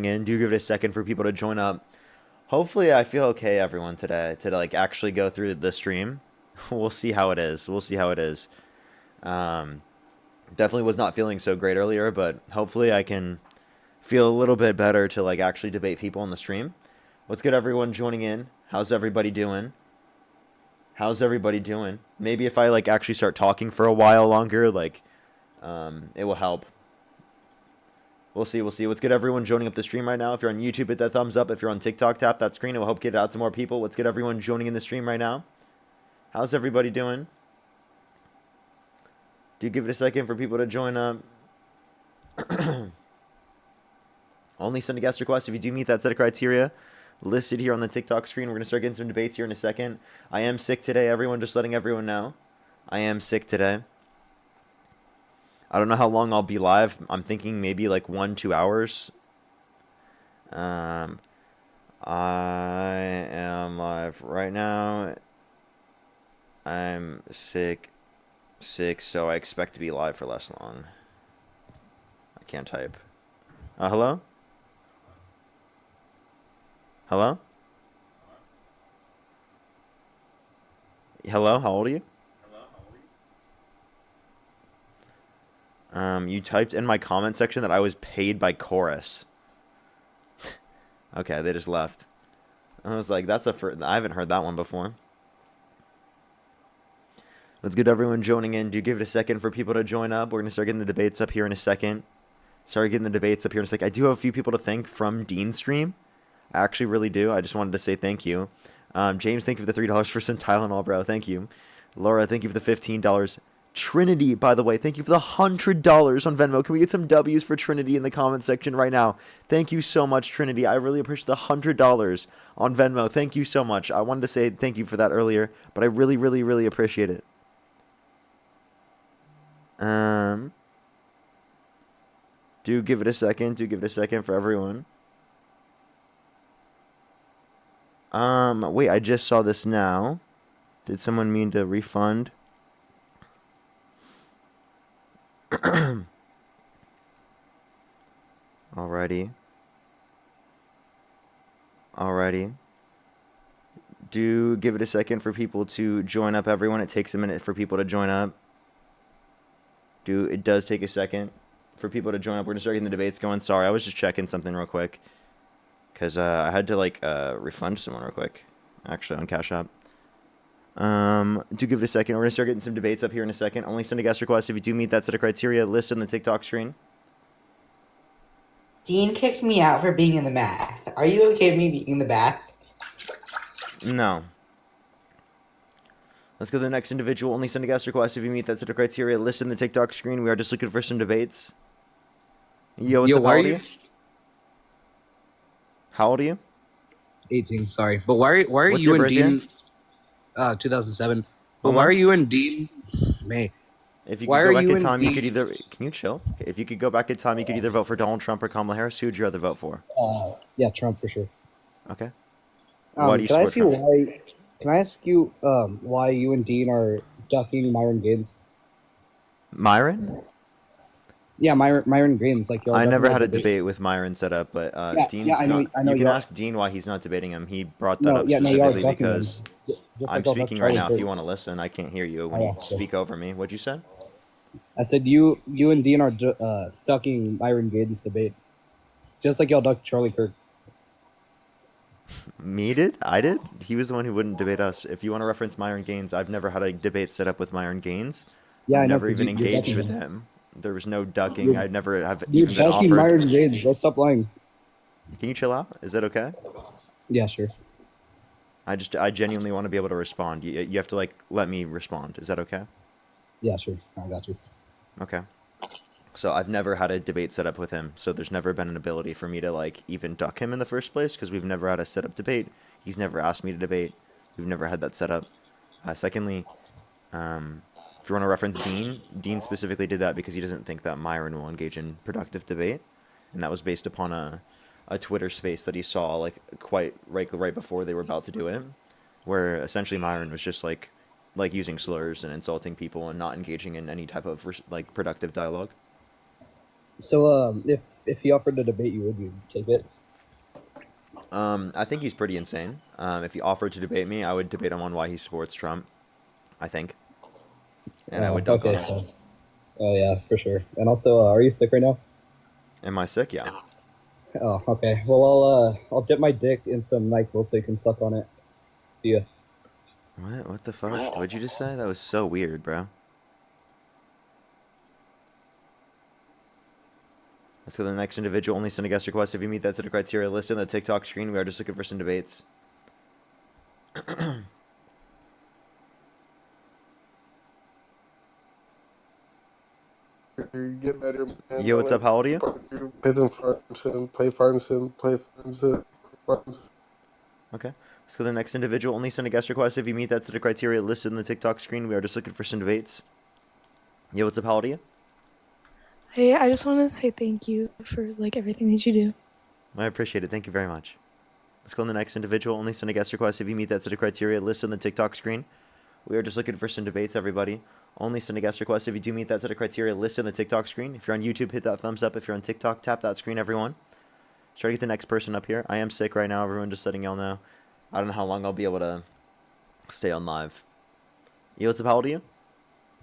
in. Do give it a second for people to join up. Hopefully, I feel okay, everyone, today to like actually go through the stream. We'll see how it is. We'll see how it is. Um, Definitely was not feeling so great earlier, but hopefully I can feel a little bit better to like actually debate people on the stream. What's good, everyone joining in? How's everybody doing? How's everybody doing? Maybe if I like actually start talking for a while longer, like, it will help. We'll see. We'll see. What's good, everyone joining up the stream right now? If you're on YouTube, hit that thumbs up. If you're on TikTok, tap that screen. It will help get it out to more people. What's good, everyone joining in the stream right now? How's everybody doing? Do give it a second for people to join up. Only send a guest request if you do meet that set of criteria listed here on the TikTok screen. We're going to start getting some debates here in a second. I am sick today, everyone. Just letting everyone know. I am sick today. I don't know how long I'll be live. I'm thinking maybe like 1-2 hours. I am live right now. I'm sick, so I expect to be live for less long. I can't type. Hello? Hello? Hello? How old are you? You typed in my comment section that I was paid by Chorus. Okay, they just left. I was like, that's I haven't heard that one before. Let's get everyone joining in. Do give it a second for people to join up. We're going to start getting the debates up here in a second. I do have a few people to thank from Dean's stream. I actually really do. I just wanted to say thank you. James, thank you for the $3 for some Tylenol, bro. Thank you. Laura, thank you for the $15. Trinity, by the way, thank you for the $100 on Venmo. Can we get some W's for Trinity in the comment section right now? Thank you so much, Trinity. I really appreciate the $100 on Venmo. Thank you so much. I wanted to say thank you for that earlier, but I really, really, really appreciate it. Do give it a second. Do give it a second for everyone. Wait, I just saw this now. Did someone mean to refund? Alrighty. Do give it a second for people to join up, everyone. It takes a minute for people to join up. It does take a second for people to join up. We're gonna start getting the debates going. Sorry, I was just checking something real quick. Because I had to, like, refund someone real quick. Actually, on Cash App. Do give it a second. We're going to start getting some debates up here in a second. Only send a guest request if you do meet that set of criteria listed on the TikTok screen. Dean kicked me out for being in the back. Are you okay with me being in the back? No. Let's go to the next individual. Only send a guest request if you meet that set of criteria listed on the TikTok screen. We are just looking for some debates. Yo, what's up? How old are you? How old are you? 18, sorry. But why are What's you your and birth Dean 2007? But What why are month? you and Dean May? If you Why could go are back you in and time, you Dean- could either... Can you chill? If you could go back in time, you could either vote for Donald Trump or Kamala Harris. Who would you rather vote for? Yeah, Trump for sure. Okay. Why do you Can I support ask you Trump? why? Can I ask you why you and Dean are ducking Myron Gaines? Myron? Yeah, Myron Gaines. Like y'all I never ducking had a the debate with Myron set up, but Yeah, Dean's I know. not. I know You can y'all. ask Dean why he's not debating him. He brought that No, up yeah, no, y'all are specifically ducking him. because Just I'm like y'all ducked speaking right Charlie now. If Kirk. you want to listen, I can't hear you when Oh, you yeah, so- speak over me. What'd you say? I said you and Dean are ducking Myron Gaines debate, just like y'all ducked Charlie Kirk. Me did? I did? He was the one who wouldn't debate us. If you want to reference Myron Gaines, I've never had a debate set up with Myron Gaines. Yeah, I've I know. never 'Cause even you're engaged ducking with him. him. There was no ducking. I never have You're even been ducking offered. Myron Gaines. Let's stop lying. Can you chill out? Is that okay? Yeah, sure. I genuinely want to be able to respond. You have to like let me respond. Is that okay? Yeah, sure. I got you. Okay. So I've never had a debate set up with him, so there's never been an ability for me to like even duck him in the first place because we've never had a set up debate. He's never asked me to debate. We've never had that set up. Secondly, if you want to reference Dean, Dean specifically did that because he doesn't think that Myron will engage in productive debate, and that was based upon a Twitter space that he saw like quite right before they were about to do it, where essentially Myron was just like using slurs and insulting people and not engaging in any type of like productive dialogue. So, if he offered to debate you, would you take it? I think he's pretty insane. If he offered to debate me, I would debate him on why he supports Trump. I think, and I would dunk on Okay, him. so, oh yeah, for sure. And also, are you sick right now? Am I sick? Yeah. Oh, okay. Well, I'll dip my dick in some NyQuil so you can suck on it. See ya. What? What the fuck? What'd you just say? That was so weird, bro. Let's go to the next individual. Only send a guest request if you meet that set of criteria listed on the TikTok screen. We are just looking for some debates. Get better, man. Yo, what's up? How old are you? Play them farm sim, play farm sim, play farm sim, farm sim. Okay. Let's go to the next individual. Only send a guest request if you meet that set of criteria listed on the TikTok screen. We are just looking for some debates. Yo, what's up? How old are you? Hey, I just want to say thank you for like everything that you do. I appreciate it. Thank you very much. Let's go to the next individual. Only send a guest request if you meet that set of criteria listed on the TikTok screen. We are just looking for some debates, everybody. Only send a guest request if you do meet that set of criteria listed on the TikTok screen. If you're on YouTube, hit that thumbs up. If you're on TikTok, tap that screen, everyone. Try to get the next person up here. I am sick right now, everyone, just letting y'all know. I don't know how long I'll be able to stay on live. Yo, what's up? How old are you?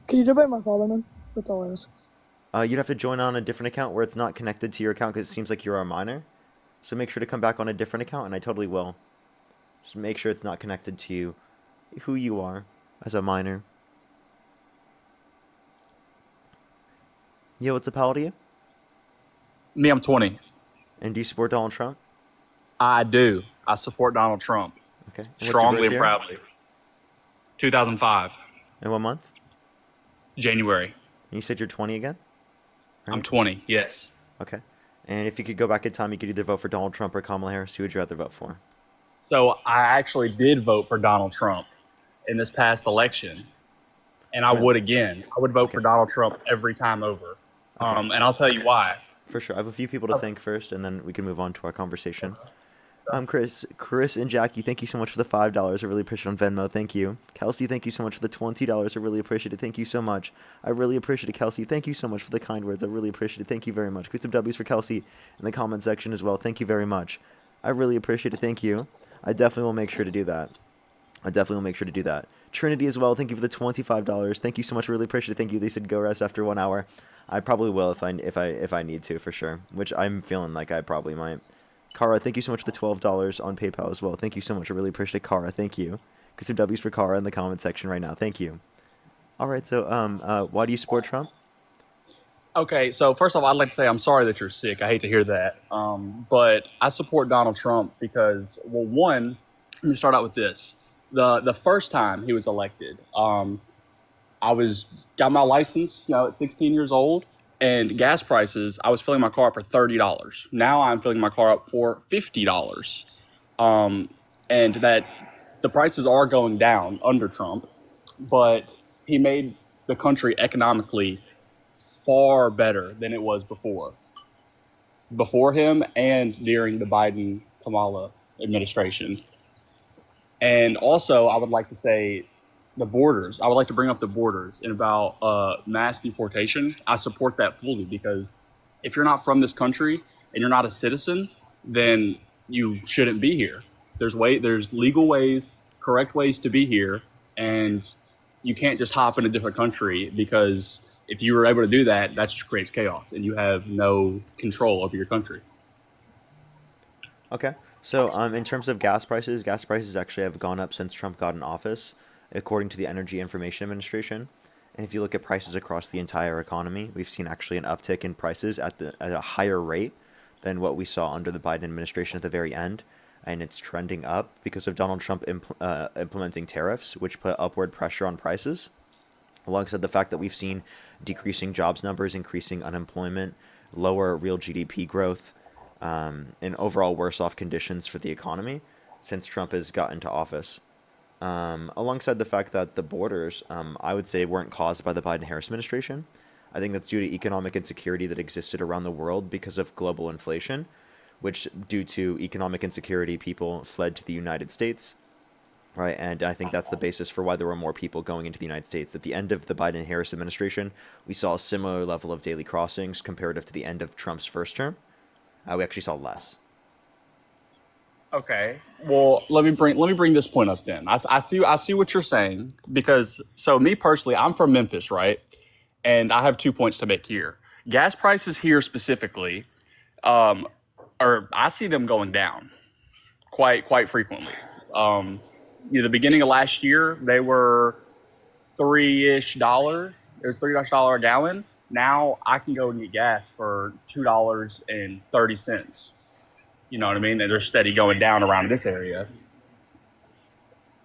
Can you debate my father, man? That's all I ask. You'd have to join on a different account where it's not connected to your account because it seems like you're a minor. So make sure to come back on a different account, and I totally will. Just make sure it's not connected to you, who you are as a minor. Yo, what's up? How old are you? Me, I'm 20. And do you support Donald Trump? I do. I support Donald Trump Okay. And what's your strongly birth and year? proudly. 2005, And what month? January. And you said you're 20 again? I'm Right. 20. Yes. Okay. And if you could go back in time, you could either vote for Donald Trump or Kamala Harris. Who would you rather vote for? So I actually did vote for Donald Trump in this past election, and I Right. would again. I would vote for Okay. Donald Trump every time over. Okay. And I'll tell you why. For sure. I have a few people to thank first, and then we can move on to our conversation. Chris and Jackie, thank you so much for the $5. I really appreciate it on Venmo. Thank you. Kelsey, thank you so much for the $20. I really appreciate it. Thank you so much. I really appreciate it, Kelsey. Thank you so much for the kind words. I really appreciate it. Thank you very much. Put some W's for Kelsey in the comment section as well. Thank you very much. I really appreciate it. Thank you. I definitely will make sure to do that. I definitely will make sure to do that. Trinity as well. Thank you for the $25. Thank you so much. Really appreciate it. Thank you. They said go rest after 1 hour. I probably will if I need to for sure. Which I'm feeling like I probably might. Kara, thank you so much for the $12 on PayPal as well. Thank you so much. I really appreciate it, Kara. Thank you. Get some W's for Kara in the comment section right now. Thank you. All right. So why do you support Trump? Okay, so first off, I'd like to say I'm sorry that you're sick. I hate to hear that. But I support Donald Trump because, well, one, let me start out with this. The first time he was elected, I got my license, at 16 years old, and gas prices. I was filling my car up for $30. Now I'm filling my car up for $50, and that the prices are going down under Trump, but he made the country economically far better than it was before him and during the Biden Kamala administration. And also, I would like to say the borders. I would like to bring up the borders and about mass deportation. I support that fully because if you're not from this country and you're not a citizen, then you shouldn't be here. There's legal ways, correct ways to be here, and you can't just hop in a different country because if you were able to do that, that just creates chaos and you have no control over your country. Okay. So in terms of gas prices actually have gone up since Trump got in office, according to the Energy Information Administration. And if you look at prices across the entire economy, we've seen actually an uptick in prices at a higher rate than what we saw under the Biden administration at the very end. And it's trending up because of Donald Trump implementing tariffs, which put upward pressure on prices, alongside the fact that we've seen decreasing jobs numbers, increasing unemployment, lower real GDP growth, and overall worse off conditions for the economy since Trump has got into office. Alongside the fact that the borders, I would say, weren't caused by the Biden-Harris administration. I think that's due to economic insecurity that existed around the world because of global inflation, which, due to economic insecurity, people fled to the United States. right? And I think that's the basis for why there were more people going into the United States. At the end of the Biden-Harris administration, we saw a similar level of daily crossings comparative to the end of Trump's first term. We actually saw less. Okay. Well, let me bring this point up then. I see what you're saying because so me personally, I'm from Memphis, right? And I have 2 points to make here. Gas prices here specifically, or I see them going down quite frequently. The beginning of last year, they were $3-ish. It was $3 a gallon. Now I can go and get gas for $2.30. You know what I mean? And they're steady going down around this area.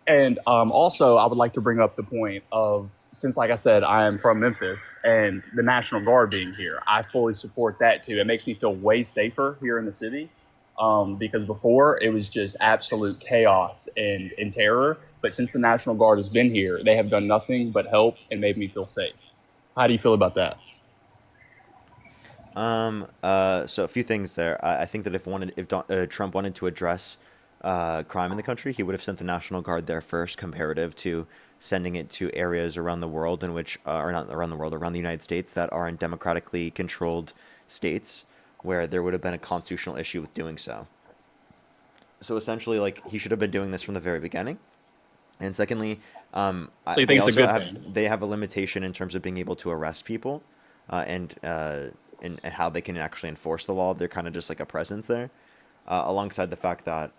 And also, I would like to bring up the point of, since, like I said, I am from Memphis and the National Guard being here, I fully support that too. It makes me feel way safer here in the city because before it was just absolute chaos and terror. But since the National Guard has been here, they have done nothing but help and made me feel safe. How do you feel about that? So a few things there. I think that if Trump wanted to address crime in the country, he would have sent the National Guard there first, comparative to sending it to areas around the world in which, or not around the world, around the United States that are in democratically controlled states where there would have been a constitutional issue with doing so. So essentially, like, he should have been doing this from the very beginning. And secondly, So you think it's a good thing? they have a limitation in terms of being able to arrest people, and how they can actually enforce the law. They're kind of just like a presence there, alongside the fact that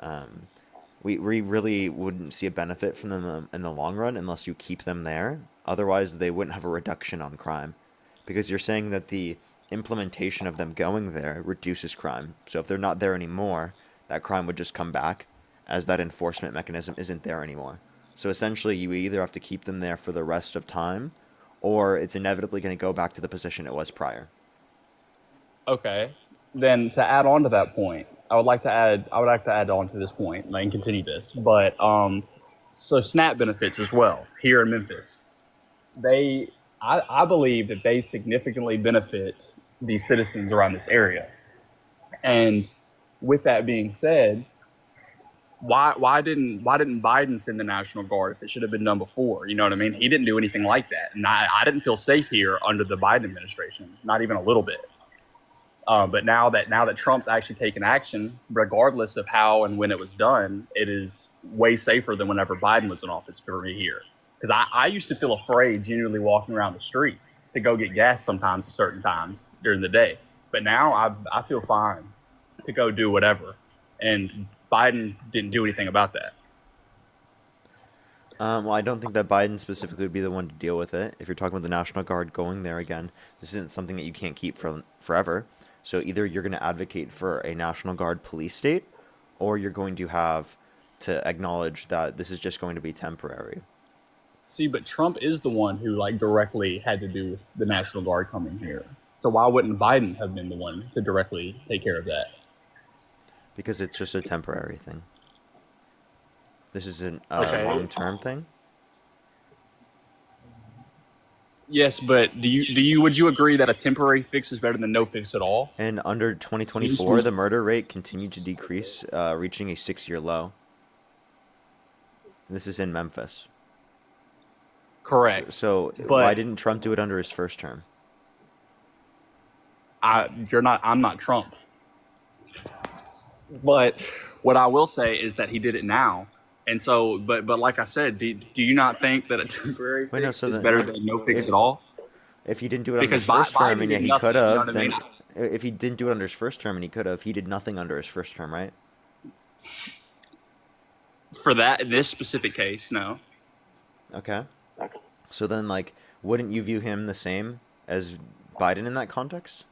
we really wouldn't see a benefit from them in the long run unless you keep them there. Otherwise, they wouldn't have a reduction on crime, because you're saying that the implementation of them going there reduces crime. So if they're not there anymore, that crime would just come back, as that enforcement mechanism isn't there anymore. So essentially, you either have to keep them there for the rest of time, or it's inevitably going to go back to the position it was prior. Okay. Then to add on to that point, I would like to add on to this point and continue this. But so SNAP benefits as well here in Memphis. I believe that they significantly benefit the citizens around this area. And with that being said, why didn't Biden send the National Guard if it should have been done before? You know what I mean? He didn't do anything like that. And I didn't feel safe here under the Biden administration, not even a little bit. But now that Trump's actually taken action, regardless of how and when it was done, it is way safer than whenever Biden was in office for me here. Because I used to feel afraid genuinely walking around the streets to go get gas sometimes at certain times during the day. But now I feel fine to go do whatever. And Biden didn't do anything about that. Well, I don't think that Biden specifically would be the one to deal with it. If you're talking about the National Guard going there again, this isn't something that you can't keep for forever. So either you're going to advocate for a National Guard police state, or you're going to have to acknowledge that this is just going to be temporary. See, but Trump is the one who directly had to do with the National Guard coming here. So why wouldn't Biden have been the one to directly take care of that? Because it's just a temporary thing. This isn't Okay. a long-term thing. Yes, but would you agree that a temporary fix is better than no fix at all? And under 2024, the murder rate continued to decrease, reaching a 6-year low. This is in Memphis. Correct. So But why didn't Trump do it under his first term? I'm not Trump. But what I will say is that he did it now. And so, but like I said, do you not think that a temporary Wait, no, fix so is then, better like, than no fix if at all? if he didn't do it under his Because first term, Biden and yeah, did he nothing. could You know have, what I then mean? if he didn't do it under his first term, and he could have, he did nothing under his first term, right? For that, in this specific case, no. Okay. So then, like, wouldn't you view him the same as Biden in that context?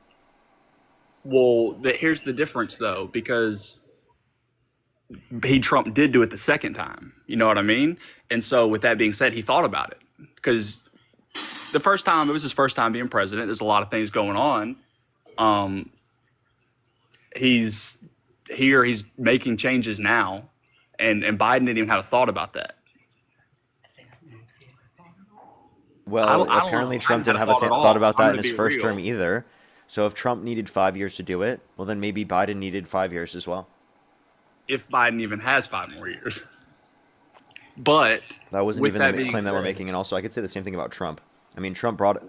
Well, here's the difference, though, because Trump did do it the second time. You know what I mean? And so, with that being said, he thought about it because the first time it was his first time being president. There's a lot of things going on. He's here. He's making changes now, and Biden didn't even have a thought about that. Well, I don't apparently know. I Trump hadn't didn't had have a thought at thought all. about I'm that in gonna his be first term real. either. So if Trump needed 5 years to do it, well, then maybe Biden needed 5 years as well. If Biden even has 5 more years. But That wasn't with even that the being claim that we're said, making, and also I could say the same thing about Trump. I mean, Trump brought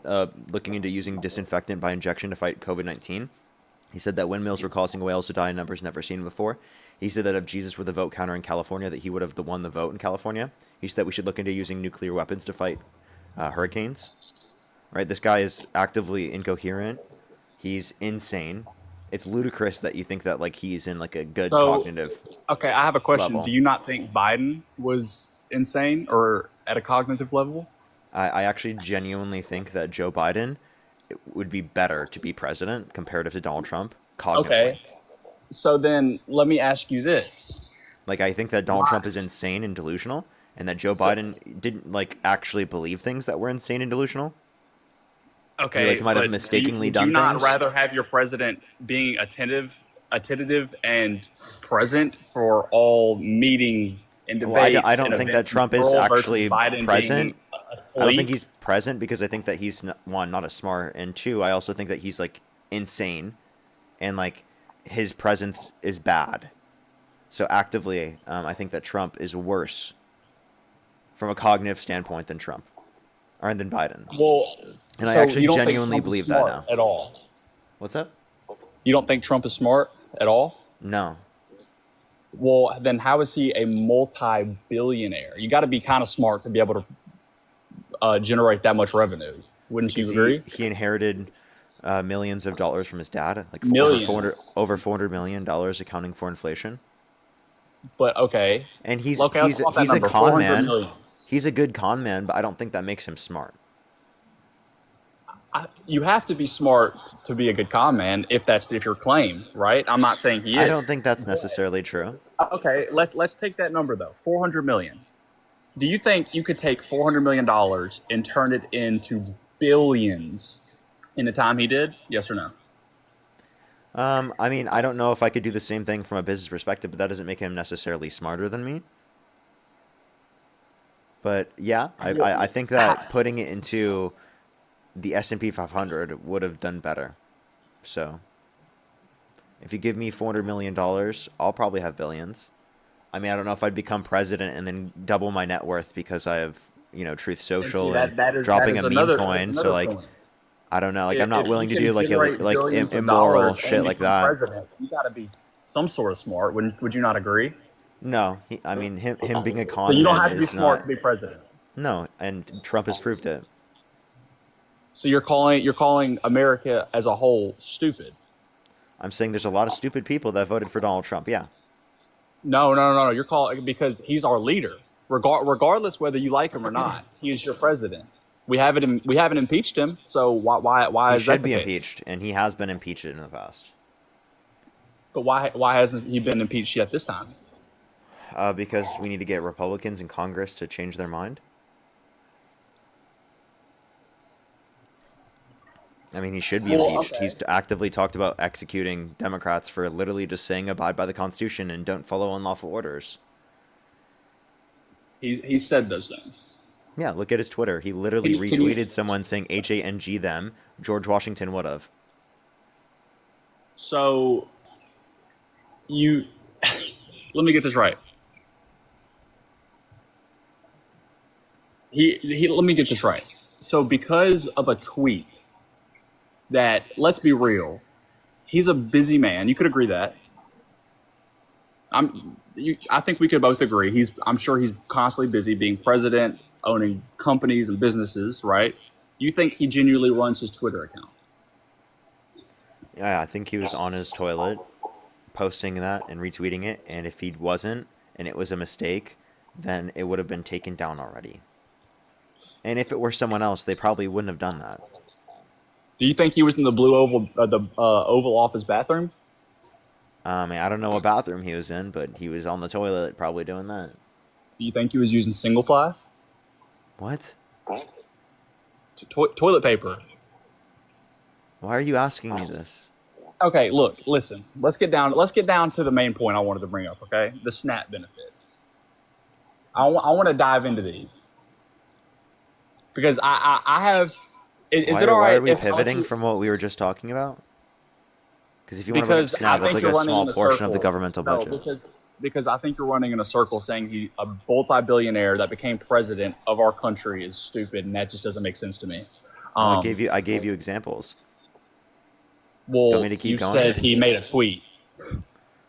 looking into using disinfectant by injection to fight COVID-19. He said that windmills were causing whales to die in numbers never seen before. He said that if Jesus were the vote counter in California, that he would have won the vote in California. He said that we should look into using nuclear weapons to fight hurricanes. Right? This guy is actively incoherent. He's insane. It's ludicrous that you think that like he's in like a good so cognitive okay, I have a question. level. Do you not think Biden was insane or at a cognitive level? I actually genuinely think that Joe Biden would be better to be president comparative to Donald Trump cognitively. Okay. So then let me ask you this. Like, I think that Donald Trump is insane and delusional, and that Joe Biden didn't like actually believe things that were insane and delusional. Okay, He like might have but mistakenly do done you not things. rather have your president being attentive and present for all meetings and Well, debates? I don't and think that events in Trump the is world versus actually Biden present. being I don't think asleep? he's present because I think that he's one, not as smart, and two, I also think that he's like insane, and like his presence is bad. So actively, I think that Trump is worse from a cognitive standpoint than Trump, or than Biden. Well, And so I actually you don't think genuinely Trump is believe that smart now. at all? What's up? You don't think Trump is smart at all? No. Well, then how is he a multi-billionaire? You got to be kind of smart to be able to generate that much revenue. Wouldn't Because you agree? he inherited millions of dollars from his dad, like Millions. over $400 million, accounting for inflation. But okay. And he's Okay, let's swap that he's a number. con 400 man. million. He's a good con man, but I don't think that makes him smart. You have to be smart to be a good con man if your claim, right? I'm not saying he is. I don't think that's necessarily true. Okay, let's take that number though. 400 million. Do you think you could take 400 million dollars and turn it into billions in the time he did? Yes or no? I mean, I don't know if I could do the same thing from a business perspective, but that doesn't make him necessarily smarter than me. But yeah, I think that putting it into the S&P 500 would have done better. So if you give me $400 million, I'll probably have billions. I mean, I don't know if I'd become president and then double my net worth because I have, Truth Social and dropping a meme coin. So like, point. I don't know. Like, I'm If not you willing to can do like generate billions of immoral dollars shit and like become that. president, you got to be some sort of smart. Would you not agree? No, I mean him being a con So you don't man have to be is smart not. to be president. No, and Trump has proved it. So you're calling America as a whole stupid. I'm saying there's a lot of stupid people that voted for Donald Trump. Yeah. No. You're calling because he's our leader. Regardless whether you like him or not, he is your president. We haven't impeached him. So why He is that should the be case? impeached, and he has been impeached in the past. But why hasn't he been impeached yet this time? Because we need to get Republicans in Congress to change their mind. I mean, he should be impeached. Okay. He's actively talked about executing Democrats for literally just saying abide by the Constitution and don't follow unlawful orders. He said those things. Yeah, look at his Twitter. He literally Can you- retweeted someone saying HANG them. George Washington would have. So you let me get this right. Let me get this right. So because of a tweet that, let's be real, he's a busy man. You could agree that. I think we could both agree. I'm sure he's constantly busy being president, owning companies and businesses, right? You think he genuinely runs his Twitter account? Yeah, I think he was on his toilet posting that and retweeting it, and if he wasn't and it was a mistake, then it would have been taken down already. And if it were someone else, they probably wouldn't have done that. Do you think he was in the blue Oval Office bathroom? I don't know what bathroom he was in, but he was on the toilet probably doing that. Do you think he was using single ply? What? Toilet paper. Why are you asking me this? Okay, look, listen. Let's get down to the main point I wanted to bring up. Okay, the SNAP benefits. I want to dive into these because I have. Is it all right? Why are we if I let pivoting you- from what we were just talking about? Because if you want to bring up Because SNAP, I that's think like you're a running small in a portion of the circle. governmental No, budget. because I think you're running in a circle saying a multi-billionaire that became president of our country is stupid, and that just doesn't make sense to me. I gave you examples. Well, Want me to keep you going? said he made a tweet.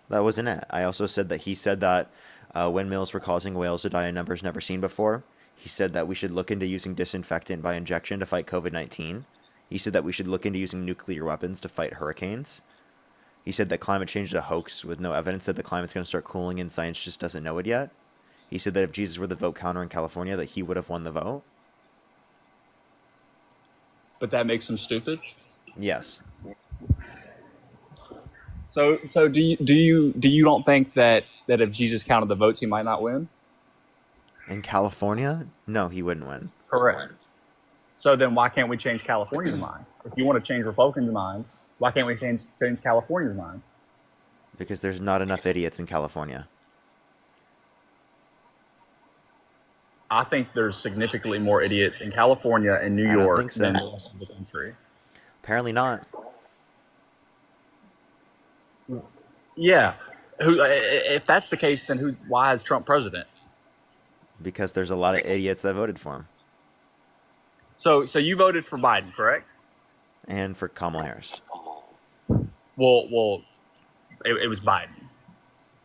That wasn't it. I also said that he said that windmills were causing whales to die in numbers never seen before. He said that we should look into using disinfectant by injection to fight COVID-19. He said that we should look into using nuclear weapons to fight hurricanes. He said that climate change is a hoax with no evidence that the climate's going to start cooling and science just doesn't know it yet. He said that if Jesus were the vote counter in California, that he would have won the vote. But that makes him stupid? Yes. So do you don't think that if Jesus counted the votes, he might not win? In California? No, he wouldn't win. Correct. So then why can't we change California's mind? If you want to change Republicans' mind, why can't we change California's mind? Because there's not enough idiots in California. I think there's significantly more idiots in California and New York than the rest of the country. Apparently not. Yeah. If that's the case, then why is Trump president? Because there's a lot of idiots that voted for him. So you voted for Biden, correct? And for Kamala Harris. Well, it was Biden.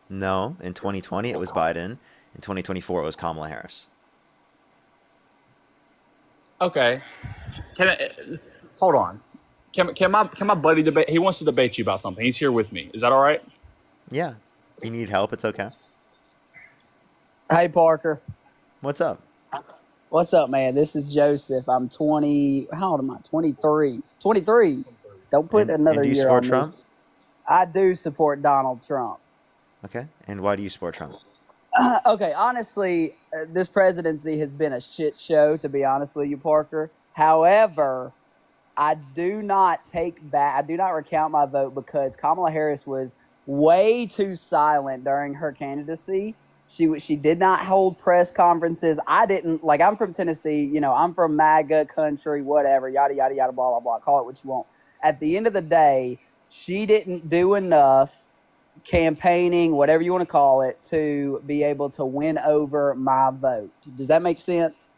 No, in 2020 it was Biden. In 2024 it was Kamala Harris. Okay. Hold on? Can my buddy debate? He wants to debate you about something. He's here with me. Is that all right? Yeah. If you need help, it's okay. Hey, Parker. What's up? What's up, man? This is Joseph. I'm 20. How old am I? 23. 23. Don't put another do you year support on Trump? me. I do support Donald Trump. Okay. And why do you support Trump? Okay, honestly, this presidency has been a shit show, to be honest with you, Parker. However, I do not recount my vote because Kamala Harris was way too silent during her candidacy. She did not hold press conferences. I'm from Tennessee, I'm from MAGA country, whatever, yada, yada, yada, blah, blah, blah. Call it what you want. At the end of the day, she didn't do enough campaigning, whatever you want to call it, to be able to win over my vote. Does that make sense?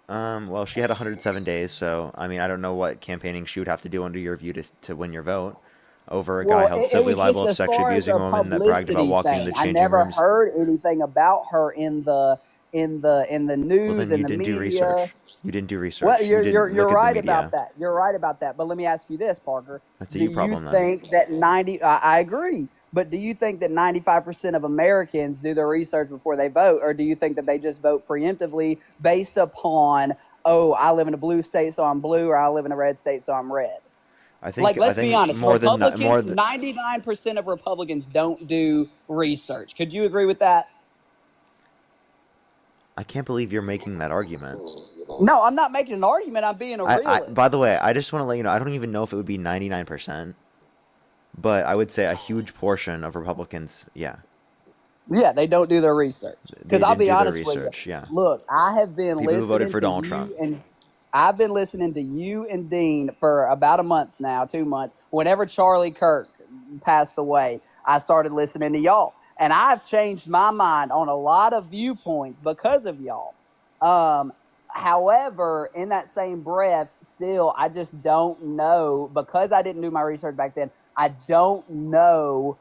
Well, she had 107 days, so, I don't know what campaigning she would have to do under your view to win your vote over a guy held civilly liable of sexually abusing a woman that bragged about walking in the changing rooms. I never rooms. heard anything about her in the news, Well, then in the you didn't media. do research. You didn't do research. Well, You didn't you're look at the right media. about that. You're right about that. But let me ask you this, Parker. That's a you problem, Do then. you think that 90? I agree. But do you think that 95% of Americans do their research before they vote, or do you think that they just vote preemptively based upon, I live in a blue state, so I'm blue, or I live in a red state, so I'm red? Let's be honest. Republicans, 99% of Republicans don't do research. Could you agree with that? I can't believe you're making that argument. No, I'm not making an argument. I'm being a realist. By the way, I just want to let you know, I don't even know if it would be 99%, but I would say a huge portion of Republicans, yeah. Yeah, they don't do their research. Because I'll be honest with you. Yeah. Look, I have been People who voted listening for to Donald you Trump. and I've been listening to you and Dean for about a month now, 2 months. Whenever Charlie Kirk passed away, I started listening to y'all. And I've changed my mind on a lot of viewpoints because of y'all. However, in that same breath, still, I just don't know, because I didn't do my research back then, I don't know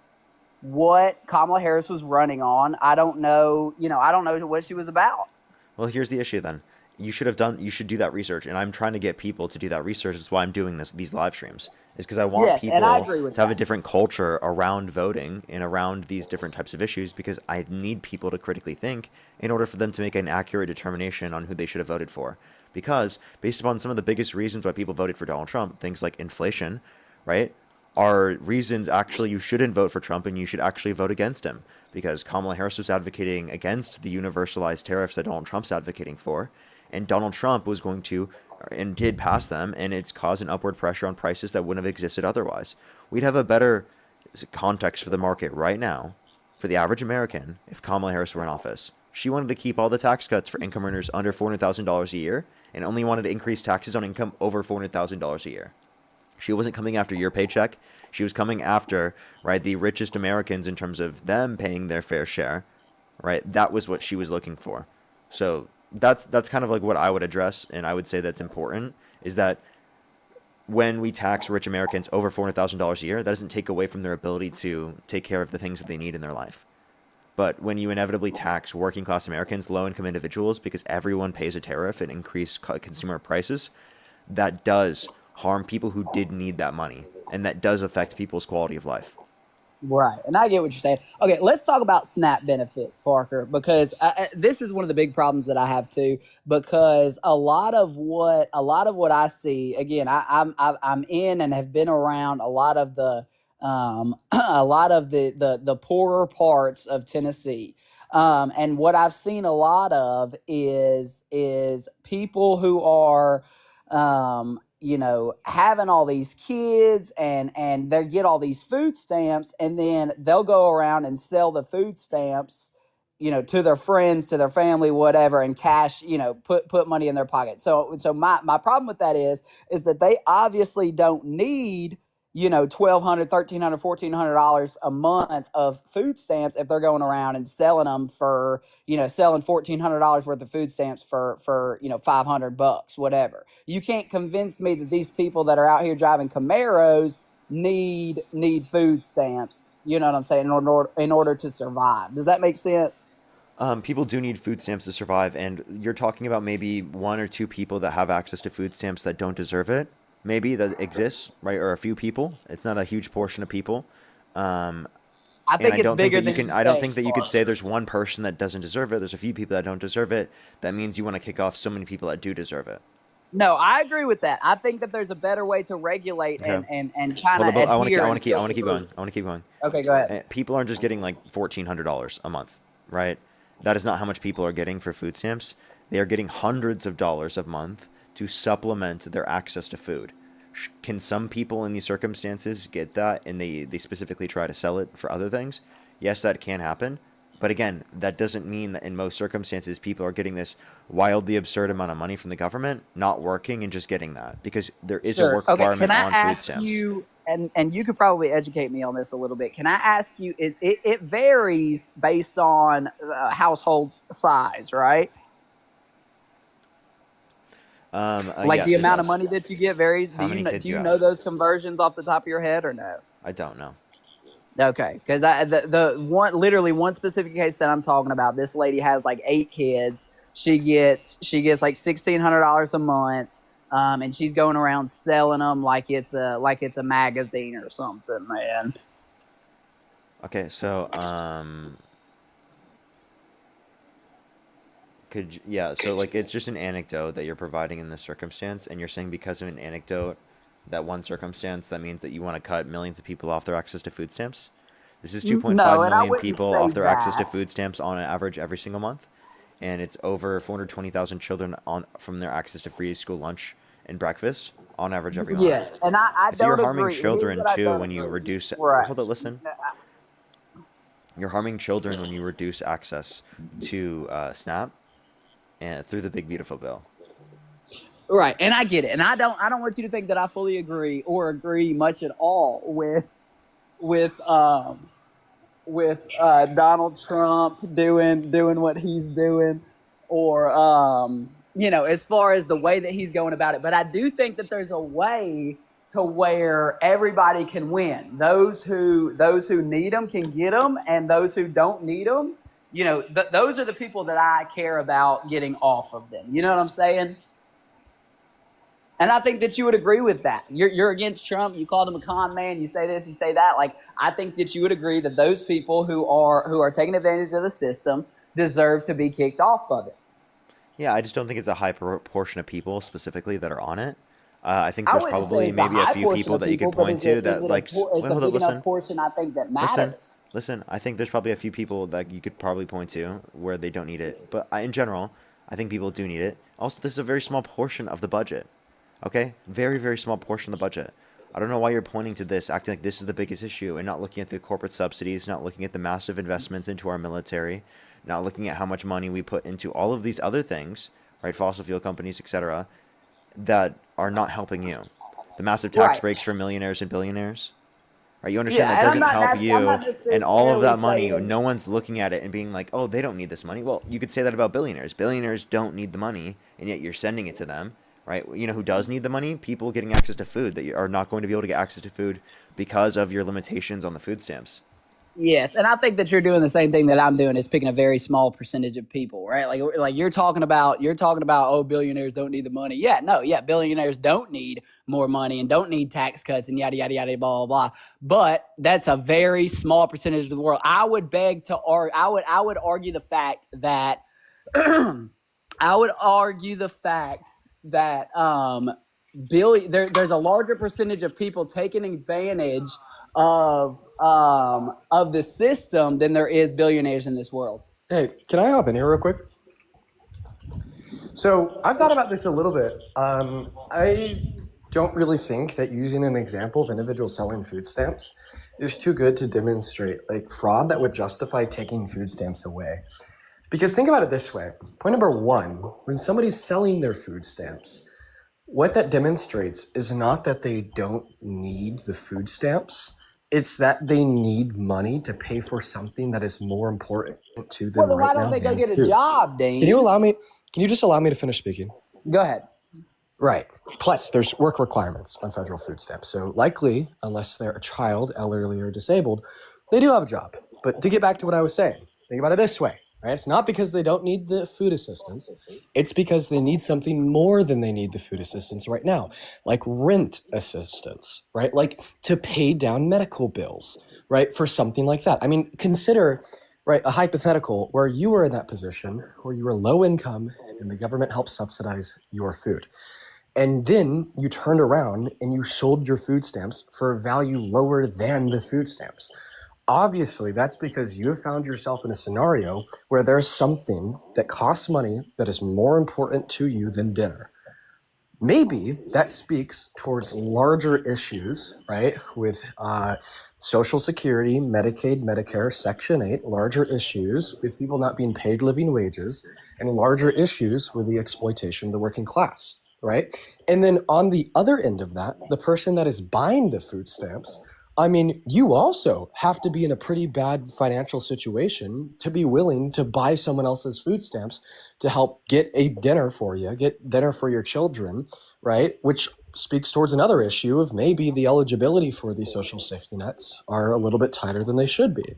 what Kamala Harris was running on. I don't know what she was about. Well, here's the issue then. You should do that research, and I'm trying to get people to do that research. That's why I'm doing these live streams. Is because I want people to have a different culture around voting and around these different types of issues, because I need people to critically think in order for them to make an accurate determination on who they should have voted for. Because based upon some of the biggest reasons why people voted for Donald Trump, things like inflation, right, are reasons actually you shouldn't vote for Trump and you should actually vote against him. Because Kamala Harris was advocating against the universalized tariffs that Donald Trump's advocating for. And Donald Trump was going to, and did pass them, and it's caused an upward pressure on prices that wouldn't have existed otherwise. We'd have a better context for the market right now, for the average American, if Kamala Harris were in office. She wanted to keep all the tax cuts for income earners under $400,000 a year, and only wanted to increase taxes on income over $400,000 a year. She wasn't coming after your paycheck. She was coming after, right, the richest Americans in terms of them paying their fair share, right? That was what she was looking for. So that's kind of like what I would address, and I would say that's important, is that when we tax rich Americans over $400,000 a year, that doesn't take away from their ability to take care of the things that they need in their life. But when you inevitably tax working class Americans, low income individuals, because everyone pays a tariff and increase consumer prices, that does harm people who did need that money. And that does affect people's quality of life. Right, and I get what you're saying. Okay, let's talk about SNAP benefits, Parker, because this is one of the big problems that I have too. Because a lot of what I see, again, I'm in and have been around a lot of the a lot of the poorer parts of Tennessee, and what I've seen a lot of is people who are having all these kids and they get all these food stamps, and then they'll go around and sell the food stamps, to their friends, to their family, whatever, and cash, put money in their pocket. So my problem with that is that they obviously don't need, $1,200, $1,300, $1,400 a month of food stamps if they're going around and selling them for, selling $1,400 worth of food stamps for $500, whatever. You can't convince me that these people that are out here driving Camaros need food stamps. You know what I'm saying? In order to survive. Does that make sense? People do need food stamps to survive, and you're talking about maybe one or two people that have access to food stamps that don't deserve it. Maybe that exists, right? Or a few people. It's not a huge portion of people. I think it's bigger than you I don't think that you could say there's one person that doesn't deserve it. There's a few people that don't deserve it. That means you want to kick off so many people that do deserve it. No, I agree with that. I think that there's a better way to regulate and kind of. I want to keep going. Okay, go ahead. People aren't just getting like $1,400 a month, right? That is not how much people are getting for food stamps. They are getting hundreds of dollars a month to supplement their access to food. Can some people in these circumstances get that and they specifically try to sell it for other things? Yes, that can happen. But again, that doesn't mean that in most circumstances people are getting this wildly absurd amount of money from the government, not working and just getting that, because there is a work requirement on food stamps. You, and you could probably educate me on this a little bit. Can I ask you, it varies based on household size, right? Yes, the amount of money that you get varies. How many kids do you you know have? those conversions off the top of your head or no? I don't know. Okay, because one specific case that I'm talking about, this lady has like 8 kids. She gets like $1,600 a month, and she's going around selling them like it's a magazine or something, man. Okay, so so like it's just an anecdote that you're providing in this circumstance, and you're saying because of an anecdote, that one circumstance, that means that you want to cut millions of people off their access to food stamps? This is 2.5 million people off their access to food stamps on an average every single month, and it's over 420,000 children from their access to free school lunch and breakfast on average every month. Yes, and I so don't you're harming agree. children too when you reduce. Right. Hold on, listen. You're harming children when you reduce access to SNAP and through the big beautiful bill. Right, and I get it, and I don't want you to think that I fully agree or agree much at all with Donald Trump doing what he's doing, or as far as the way that he's going about it. But I do think that there's a way to where everybody can win. Those who need them can get them, and those who don't need them, those are the people that I care about getting off of them. You know what I'm saying? And I think that you would agree with that. You're against Trump. You called him a con man. You say this, you say that. Like, I think that you would agree that those people who are taking advantage of the system deserve to be kicked off of it. Yeah, I just don't think it's a high proportion of people specifically that are on it. I think there's probably maybe a few people that you could point to that like. Wait, hold on, listen. Portion I think that matters. Listen. I think there's probably a few people that you could probably point to where they don't need it, but in general, I think people do need it. Also, this is a very small portion of the budget. Okay? Very, very small portion of the budget. I don't know why you're pointing to this, acting like this is the biggest issue, and not looking at the corporate subsidies, not looking at the massive investments into our military, not looking at how much money we put into all of these other things, right? Fossil fuel companies, etc., that are not helping you. The massive tax breaks for millionaires and billionaires. right? You understand Yeah, that and doesn't help I'm you, not and all of necessarily that money, saying. no one's looking at it and being like, oh, they don't need this money. Well, you could say that about billionaires. Billionaires don't need the money, and yet you're sending it to them, right? You know who does need the money? People getting access to food that are not going to be able to get access to food because of your limitations on the food stamps. Yes, and I think that you're doing the same thing that I'm doing, is picking a very small percentage of people, right? Like you're talking about oh, billionaires don't need the money. Yeah, no, yeah, billionaires don't need more money and don't need tax cuts and yada yada yada blah blah blah. But that's a very small percentage of the world. I would beg to argue. I would argue the fact that I would argue the fact that there's a larger percentage of people taking advantage of the system than there is billionaires in this world. Hey, can I hop in here real quick? So I've thought about this a little bit. I don't really think that using an example of individuals selling food stamps is too good to demonstrate like fraud that would justify taking food stamps away. Because think about it this way. Point number one, when somebody's selling their food stamps, what that demonstrates is not that they don't need the food stamps. It's that they need money to pay for something that is more important to them Well, then why right don't now they go than get a food. job, Dean? Can you just allow me to finish speaking? Go ahead. Right. Plus, there's work requirements on federal food stamps. So likely, unless they're a child, elderly, or disabled, they do have a job. But to get back to what I was saying, think about it this way. Right? It's not because they don't need the food assistance. It's because they need something more than they need the food assistance right now, like rent assistance, right? Like to pay down medical bills, right? For something like that. I mean, consider, right, a hypothetical where you were in that position where you were low income and the government helped subsidize your food. And then you turned around and you sold your food stamps for a value lower than the food stamps. Obviously, that's because you have found yourself in a scenario where there's something that costs money that is more important to you than dinner. Maybe that speaks towards larger issues, right, with Social Security, Medicaid, Medicare, Section 8, larger issues with people not being paid living wages, and larger issues with the exploitation of the working class, right? And then on the other end of that, the person that is buying the food stamps, I mean, you also have to be in a pretty bad financial situation to be willing to buy someone else's food stamps to help get a dinner for you, get dinner for your children, right? Which speaks towards another issue of maybe the eligibility for these social safety nets are a little bit tighter than they should be.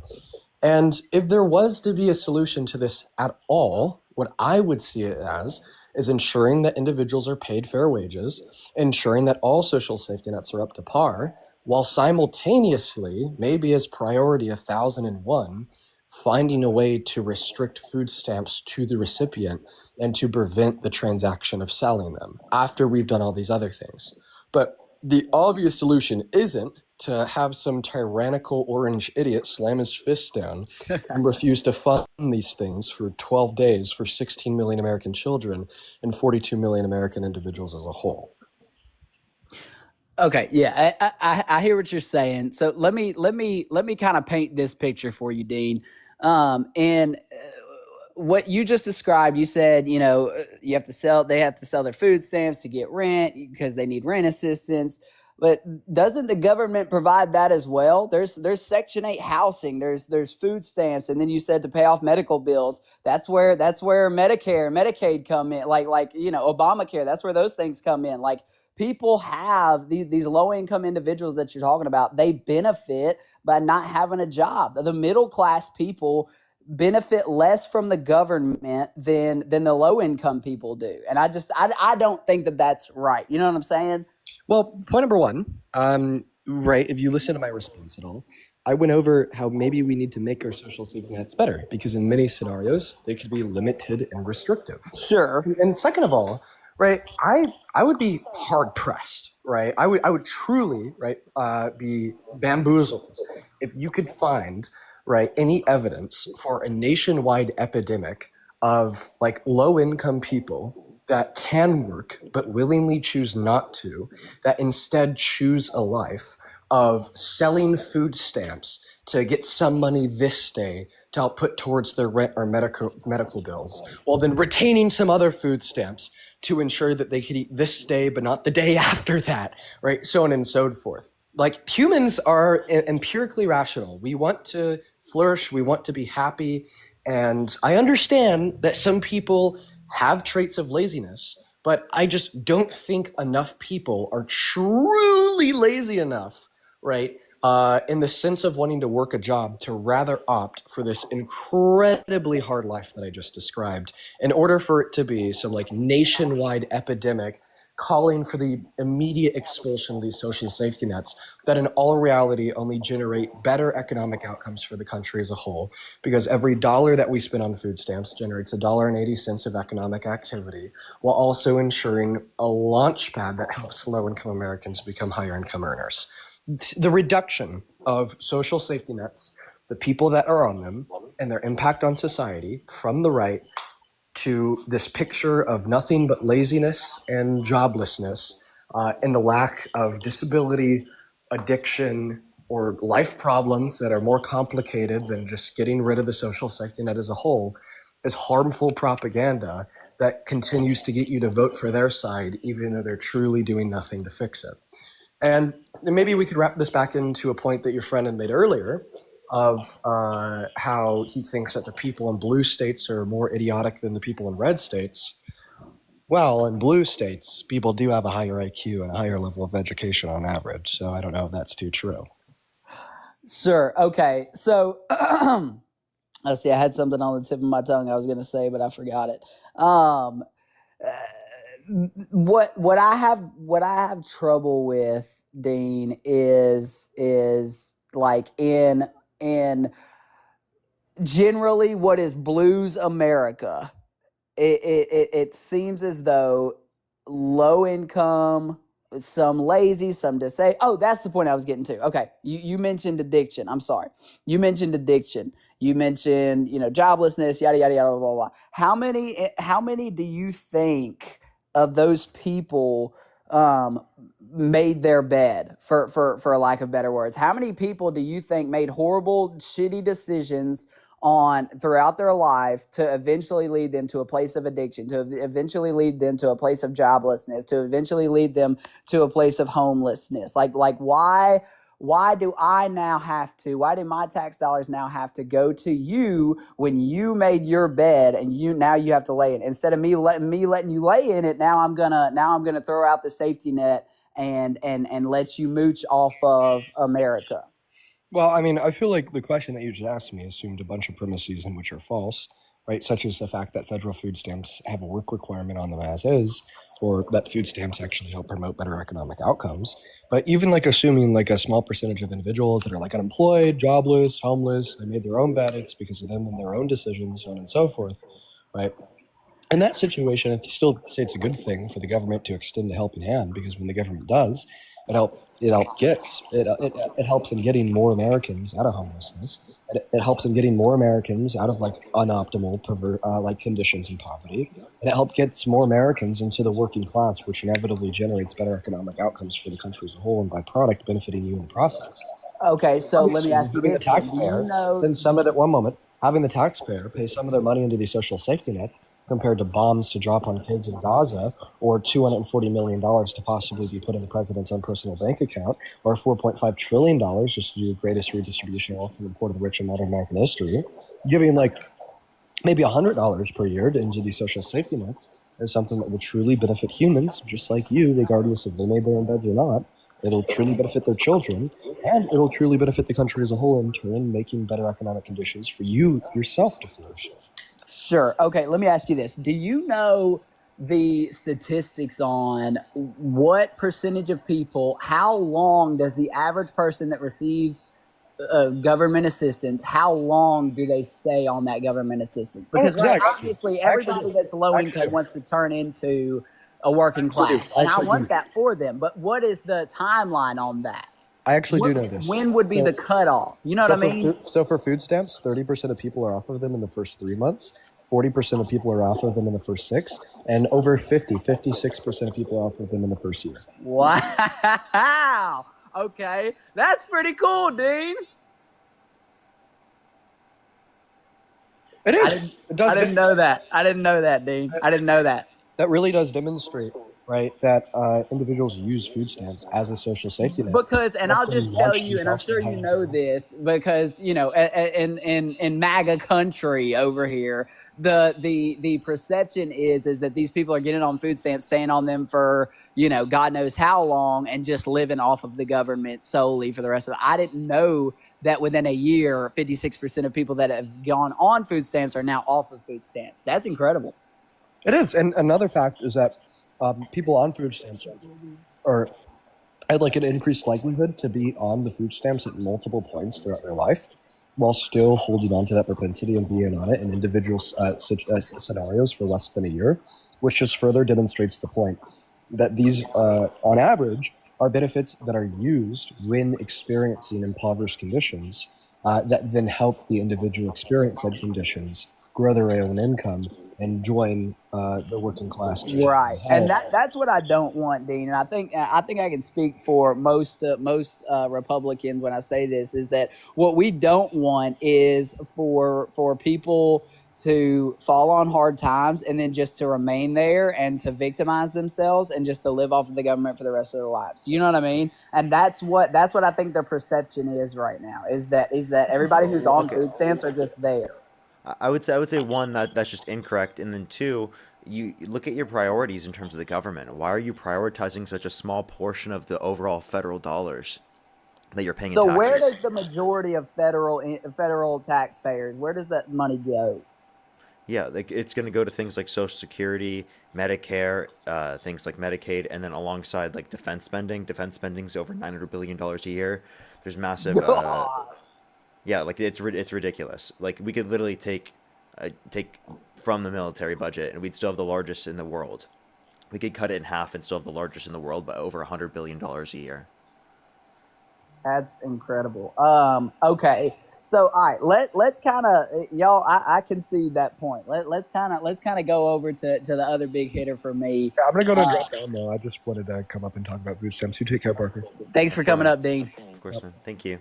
And if there was to be a solution to this at all, what I would see it as is ensuring that individuals are paid fair wages, ensuring that all social safety nets are up to par, while simultaneously, maybe as priority 1001, finding a way to restrict food stamps to the recipient and to prevent the transaction of selling them after we've done all these other things. But the obvious solution isn't to have some tyrannical orange idiot slam his fist down and refuse to fund these things for 12 days for 16 million American children and 42 million American individuals as a whole. Okay, yeah, I hear what you're saying. So let me kind of paint this picture for you, Dean. And what you just described, you said, you know, they have to sell their food stamps to get rent because they need rent assistance. But doesn't the government provide that as well? There's Section 8 housing, there's food stamps, and then you said to pay off medical bills. That's where Medicare, Medicaid come in, like you know, Obamacare. That's where those things come in. Like people have these low income individuals that you're talking about. They benefit by not having a job. The middle class people benefit less from the government than the low income people do, and I don't think that that's right. You know what I'm saying? Well, point number one, right, if you listen to my response at all, I went over how maybe we need to make our social safety nets better because in many scenarios, they could be limited and restrictive. Sure. And second of all, right, I would be hard pressed, right? I would truly, right, be bamboozled if you could find, right, any evidence for a nationwide epidemic of like low income people that can work but willingly choose not to, that instead choose a life of selling food stamps to get some money this day to help put towards their rent or medical bills, while then retaining some other food stamps to ensure that they could eat this day but not the day after that, right? So on and so forth. like humans are empirically rational. We want to flourish, we want to be happy, and I understand that some people have traits of laziness, but I just don't think enough people are truly lazy enough, right? In the sense of wanting to work a job to rather opt for this incredibly hard life that I just described in order for it to be some like nationwide epidemic calling for the immediate expulsion of these social safety nets that in all reality only generate better economic outcomes for the country as a whole, because every dollar that we spend on food stamps generates $1.80 of economic activity while also ensuring a launch pad that helps low-income Americans become higher-income earners. The reduction of social safety nets, the people that are on them, and their impact on society from the right to this picture of nothing but laziness and joblessness, and the lack of disability, addiction, or life problems that are more complicated than just getting rid of the social safety net as a whole, is harmful propaganda that continues to get you to vote for their side, even though they're truly doing nothing to fix it. And maybe we could wrap this back into a point that your friend had made earlier of how he thinks that the people in blue states are more idiotic than the people in red states. Well, in blue states, people do have a higher IQ and a higher level of education on average. So I don't know if that's too true. Sure. Okay. So let's see. I had something on the tip of my tongue I was going to say, but I forgot it. What I have trouble with, Dean, is like in generally what is blues America. It seems as though low income, some lazy, some disabled. Oh, that's the point I was getting to. Okay, you mentioned addiction. I'm sorry. You mentioned addiction. You mentioned joblessness, yada yada yada blah blah blah. How many do you think of those people made their bed, for lack of better words? How many people do you think made horrible, shitty decisions on throughout their life to eventually lead them to a place of addiction, to eventually lead them to a place of joblessness, to eventually lead them to a place of homelessness? Like why do my tax dollars now have to go to you when you made your bed and now you have to lay in it? Instead of me letting you lay in it, now I'm gonna throw out the safety net and let you mooch off of America. Well, I mean, I feel like the question that you just asked me assumed a bunch of premises in which are false, right? Such as the fact that federal food stamps have a work requirement on them as is, or that food stamps actually help promote better economic outcomes. But even like assuming like a small percentage of individuals that are like unemployed, jobless, homeless, they made their own bed, it's because of them and their own decisions, so on and so forth, right? In that situation, I still say it's a good thing for the government to extend a helping hand, because when the government does, it helps in getting more Americans out of homelessness. It helps in getting more Americans out of like unoptimal like conditions and poverty, and it helps get more Americans into the working class, which inevitably generates better economic outcomes for the country as a whole, and by product benefiting you in the process. Okay, so let me ask you Having the this: then. Do taxpayer you know? send some of it one moment, having the taxpayer pay some of their money into these social safety nets, compared to bombs to drop on kids in Gaza, or $240 million to possibly be put in the president's own personal bank account, or $4.5 trillion just to do the greatest redistribution of wealth from the poor to the rich in modern American history, giving like maybe $100 per year into these social safety nets is something that will truly benefit humans, just like you, regardless if they made their own beds or not. It'll truly benefit their children, and it'll truly benefit the country as a whole, in turn, making better economic conditions for you yourself to flourish. Sure. Okay, let me ask you this. Do you know the statistics on what percentage of people, how long does the average person that receives government assistance, how long do they stay on that government assistance? Because obviously everybody that's low income wants to turn into a working class, and I want that for them. But what is the timeline on that? I actually do know this. When would be the cutoff? You know what I mean? So for food stamps, 30% of people are offered them in the first 3 months, 40% of people are offered them in the first 6, and over 56% of people are offered them in the first year. Wow. Okay. That's pretty cool, Dean. It is. I didn't know that. I didn't know that, Dean. I didn't know that. That really does demonstrate right, that individuals use food stamps as a social safety net. Because, and Let I'll them just tell launch you, and I'm themselves sure into you high know income. this, because in MAGA country over here, the perception is that these people are getting on food stamps, staying on them for God knows how long, and just living off of the government solely for the rest of the. I didn't know that within a year, 56% of people that have gone on food stamps are now off of food stamps. That's incredible. It is, and another fact is that people on food stamps are had like an increased likelihood to be on the food stamps at multiple points throughout their life, while still holding on to that propensity and being on it in individual scenarios for less than a year, which just further demonstrates the point that these, on average, are benefits that are used when experiencing impoverished conditions that then help the individual experience said conditions, grow their own income, and join the working class to Right, and help. that's what I don't want, Dean. And I think I can speak for most Republicans when I say this, is that what we don't want is for people to fall on hard times and then just to remain there and to victimize themselves and just to live off of the government for the rest of their lives. You know what I mean? And that's what I think the perception is right now, is that everybody who's on Okay. food stamps are just there. I would say one, that's just incorrect, and then two, you look at your priorities in terms of the government. Why are you prioritizing such a small portion of the overall federal dollars that you're paying in So where taxes? does the majority of federal taxpayers, where does that money go? Yeah, like it's going to go to things like Social Security, Medicare, things like Medicaid, and then alongside like defense spending. Defense spending's over $900 billion a year. There's massive, God. yeah, like it's ridiculous. Like we could literally take from the military budget, and we'd still have the largest in the world. We could cut it in half and still have the largest in the world, but over $100 billion a year. That's incredible. Okay. So all right, let's kind of y'all. I concede that point. Let's kind of go over to the other big hitter for me. I'm gonna go to drop down though. I just wanted to come up and talk about food stamps. You take care, Parker. Thanks Of for coming course, up, Dean. of course, man. Thank you.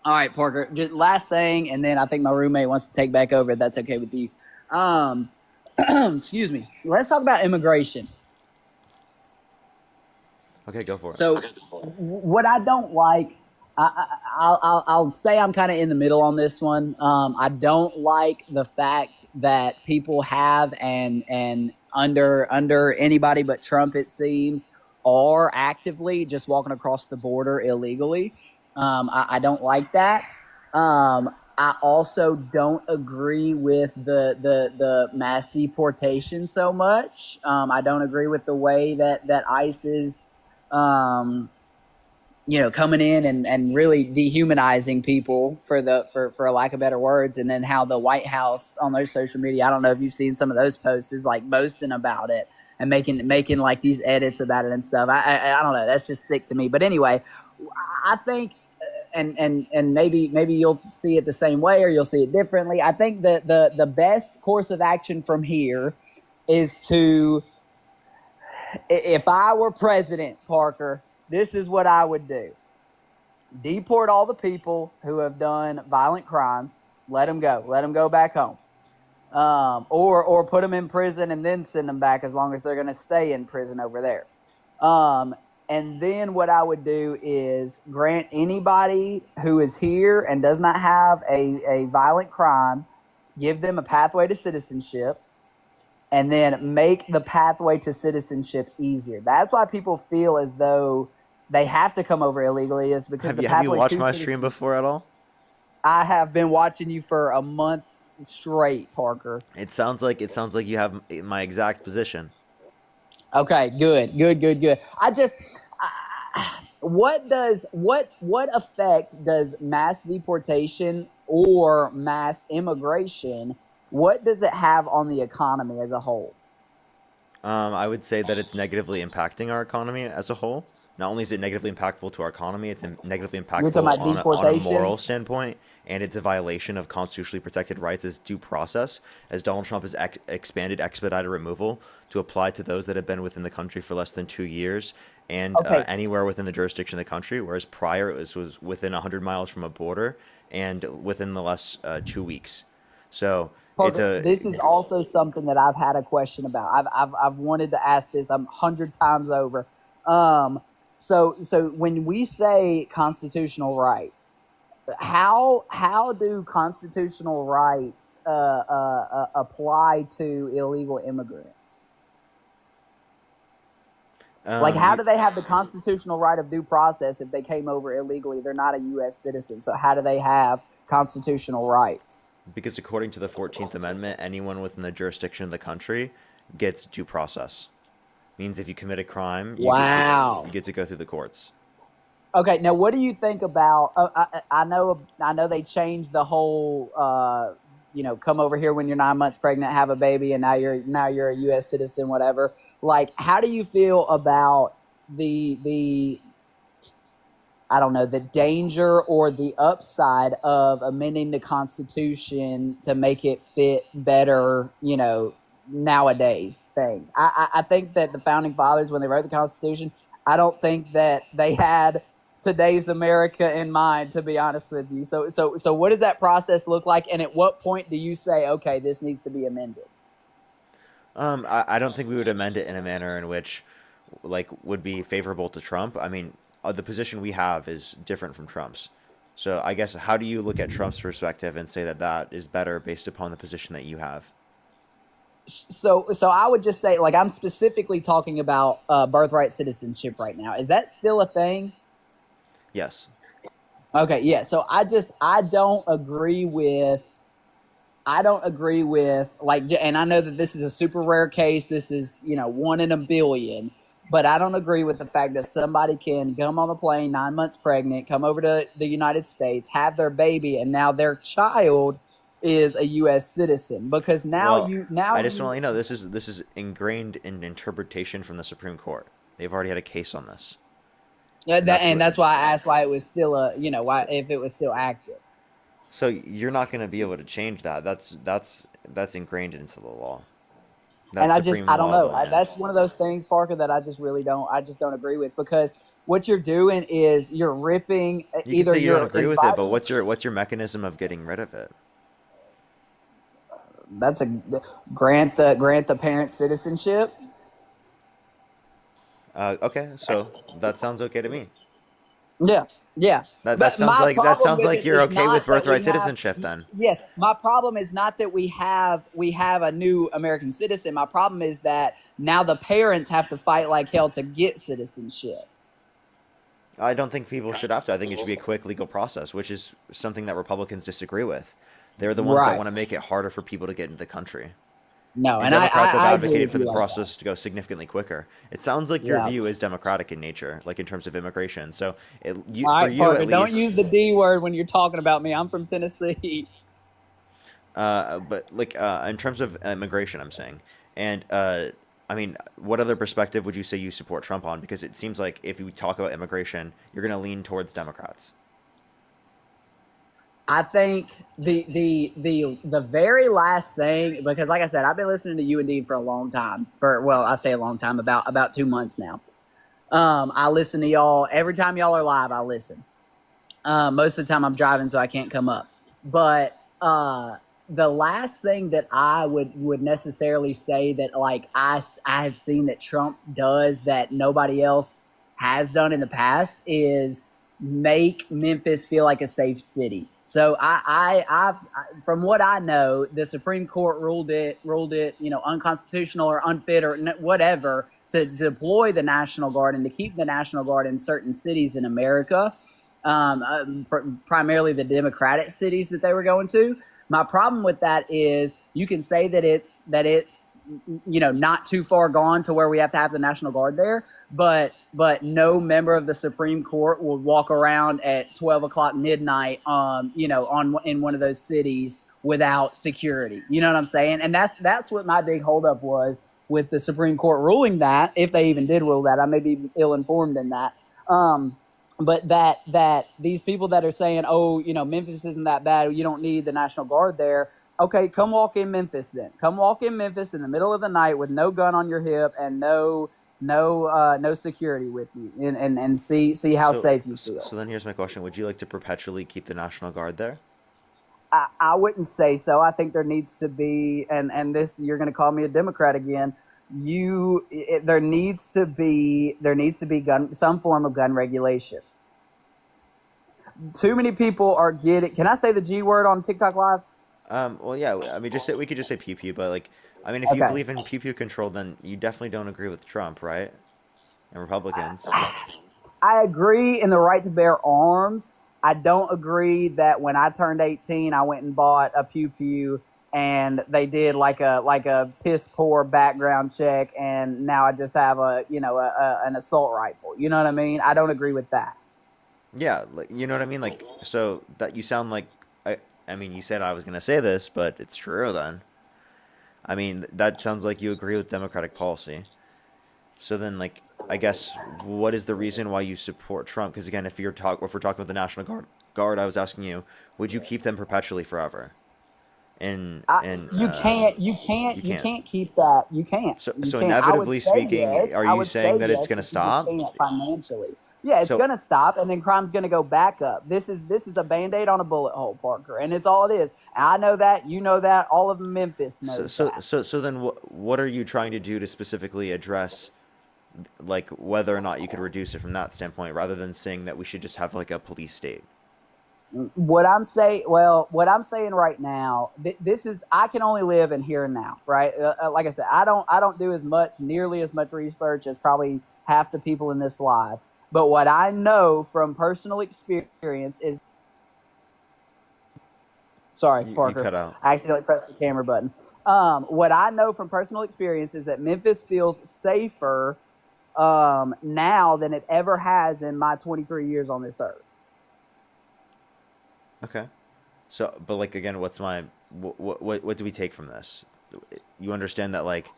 All right, Parker. Just last thing, and then I think my roommate wants to take back over. If that's okay with you. Um, excuse me. Let's talk about immigration. Okay, go for it. So, what I don't like, I'll say I'm kind of in the middle on this one. I don't like the fact that people have and under anybody but Trump, it seems, are actively just walking across the border illegally. I don't like that. I also don't agree with the mass deportation so much. I don't agree with the way that ICE is coming in and really dehumanizing people for a lack of better words. And then how the White House on their social media, I don't know if you've seen some of those posts, is like boasting about it and making like these edits about it and stuff. I don't know. That's just sick to me. But anyway, I think, and maybe you'll see it the same way or you'll see it differently. I think that the best course of action from here is to, if I were president, Parker, this is what I would do. Deport all the people who have done violent crimes. Let them go. Let them go back home. Or put them in prison and then send them back, as long as they're going to stay in prison over there. And then what I would do is grant anybody who is here and does not have a violent crime, give them a pathway to citizenship, and then make the pathway to citizenship easier. That's why people feel as though they have to come over illegally, is because Have the you have you pathway watched to my stream before at all? I have been watching you for a month straight, Parker. It sounds like you have my exact position. Okay, good. What effect does mass deportation or mass immigration, what does it have on the economy as a whole? I would say that it's negatively impacting our economy as a whole. Not only is it negatively impactful to our economy, it's negatively You're talking impactful about on a deportation? moral standpoint, and it's a violation of constitutionally protected rights as due process, as Donald Trump has expanded expedited removal to apply to those that have been within the country for less than 2 years and Okay, anywhere within the jurisdiction of the country, whereas prior it was within 100 miles from a border and within the last 2 weeks. So It's Parker, a this is also something that I've had a question about. I've wanted to ask this 100 times over. So when we say constitutional rights, how do constitutional rights apply to illegal immigrants? Like, how you, do they have the constitutional right of due process if they came over illegally? They're not a U.S. citizen. So how do they have constitutional rights? because according to the 14th Amendment, anyone within the jurisdiction of the country gets due process. Means if you commit a crime, Wow. you get to go through the courts. Okay, now what do you think about? I know they changed the whole. Come over here when you're 9 months pregnant, have a baby, and now you're a U.S. citizen, whatever. Like, how do you feel about the I don't know, the danger or the upside of amending the Constitution to make it fit better, nowadays things? I think that the founding fathers, when they wrote the Constitution, I don't think that they had today's America in mind, to be honest with you. So what does that process look like? And at what point do you say, okay, this needs to be amended? I don't think we would amend it in a manner in which, like, would be favorable to Trump. I mean, the position we have is different from Trump's. So I guess how do you look at Trump's perspective and say that that is better based upon the position that you have? So I would just say, like, I'm specifically talking about birthright citizenship right now. Is that still a thing? Yes. Okay, yeah. So I don't agree with like, and I know that this is a super rare case. This is, 1 in a billion, but I don't agree with the fact that somebody can come on the plane 9 months pregnant, come over to the United States, have their baby, and now their child is a U.S. citizen, because Well, I just want to let you know this is ingrained in interpretation from the Supreme Court. They've already had a case on this. That's why I asked why it was still why So, if it was still active. so you're not going to be able to change that. That's ingrained into the law. And That's supreme I don't law of know. the land. That's one of those things, Parker, that I just don't agree with, because what you're doing is you're ripping You can either say you don't you're agree with it, but inviting. what's your mechanism of getting rid of it? That's a grant the parent citizenship. Okay, so that sounds okay to me. Yeah, yeah. That But my that problem sounds with like it you're is okay with not that we birthright have. citizenship then. Yes, my problem is not that we have a new American citizen. My problem is that now the parents have to fight like hell to get citizenship. I don't think people should have to. I think it should be a quick legal process, which is something that Republicans disagree with. They're the ones that Right. want to make it harder for people to get into the country. No, And and Democrats have I agree advocated with for you the on that. process to go significantly quicker. It sounds like your Yeah. view is democratic in nature, like in terms of immigration. So All for right, you Parker, at don't least, use the D word when you're talking about me. I'm from Tennessee. but like in terms of immigration, I'm saying. And I mean, what other perspective would you say you support Trump on? Because it seems like if you talk about immigration, you're going to lean towards Democrats. I think the very last thing, because like I said, I've been listening to you and Dean for a long time. I say a long time, about 2 months now. I listen to y'all every time y'all are live. I listen. Most of the time I'm driving, so I can't come up. But the last thing that I would necessarily say that, like, I have seen that Trump does that nobody else has done in the past is make Memphis feel like a safe city. So from what I know, the Supreme Court ruled it, unconstitutional or unfit or whatever to deploy the National Guard and to keep the National Guard in certain cities in America, primarily the Democratic cities that they were going to. My problem with that is you can say that it's not too far gone to where we have to have the National Guard there, but no member of the Supreme Court will walk around at 12 o'clock midnight in one of those cities without security. You know what I'm saying? And that's what my big holdup was with the Supreme Court ruling that, if they even did rule that. I may be ill-informed in that. But that these people that are saying, oh, Memphis isn't that bad, you don't need the National Guard there. Okay, come walk in Memphis then. Come walk in Memphis in the middle of the night with no gun on your hip and no security with you, and see how So, safe you so feel. then here's my question: would you like to perpetually keep the National Guard there? I wouldn't say so. I think there needs to be, and this you're going to call me a Democrat again. There needs to be some form of gun regulation. Too many people are getting. Can I say the G word on TikTok Live? Well, yeah. I mean, we could just say pew pew, but like, I mean, if you Okay. believe in pew pew control, then you definitely don't agree with Trump, right? And Republicans. I agree in the right to bear arms. I don't agree that when I turned 18, I went and bought a pew pew and they did like a piss poor background check, and now I just have an assault rifle. You know what I mean? I don't agree with that. Yeah, like, you know what I mean? Like, so that you sound like I mean, you said I was gonna say this, but it's true then. I mean, that sounds like you agree with Democratic policy. So then, like, I guess what is the reason why you support Trump? Because again, if we're talking about the National Guard, I was asking you, would you keep them perpetually forever? And You can't. you You can't. can't keep that. You can't. So You so can't. I would inevitably say yes. speaking, are I you would say saying that it's yes, gonna but you just stop? can't financially. Yeah, it's So gonna stop, and then crime's gonna go back up. This is a band-aid on a bullet hole, Parker, and it's all it is. And I know that. You know that. All of Memphis so knows so that. so so then what are you trying to do to specifically address like whether or not you could reduce it from that standpoint rather than saying that we should just have like a police state? What I'm saying right now, this is I can only live in here and now, right? Like I said, I don't do nearly as much research as probably half the people in this live. But what I know from personal experience is, sorry, You Parker, cut out. I accidentally pressed the camera button. What I know from personal experience is that Memphis feels safer now than it ever has in my 23 years on this earth. Okay. So, but like again, what do we take from this? You understand that like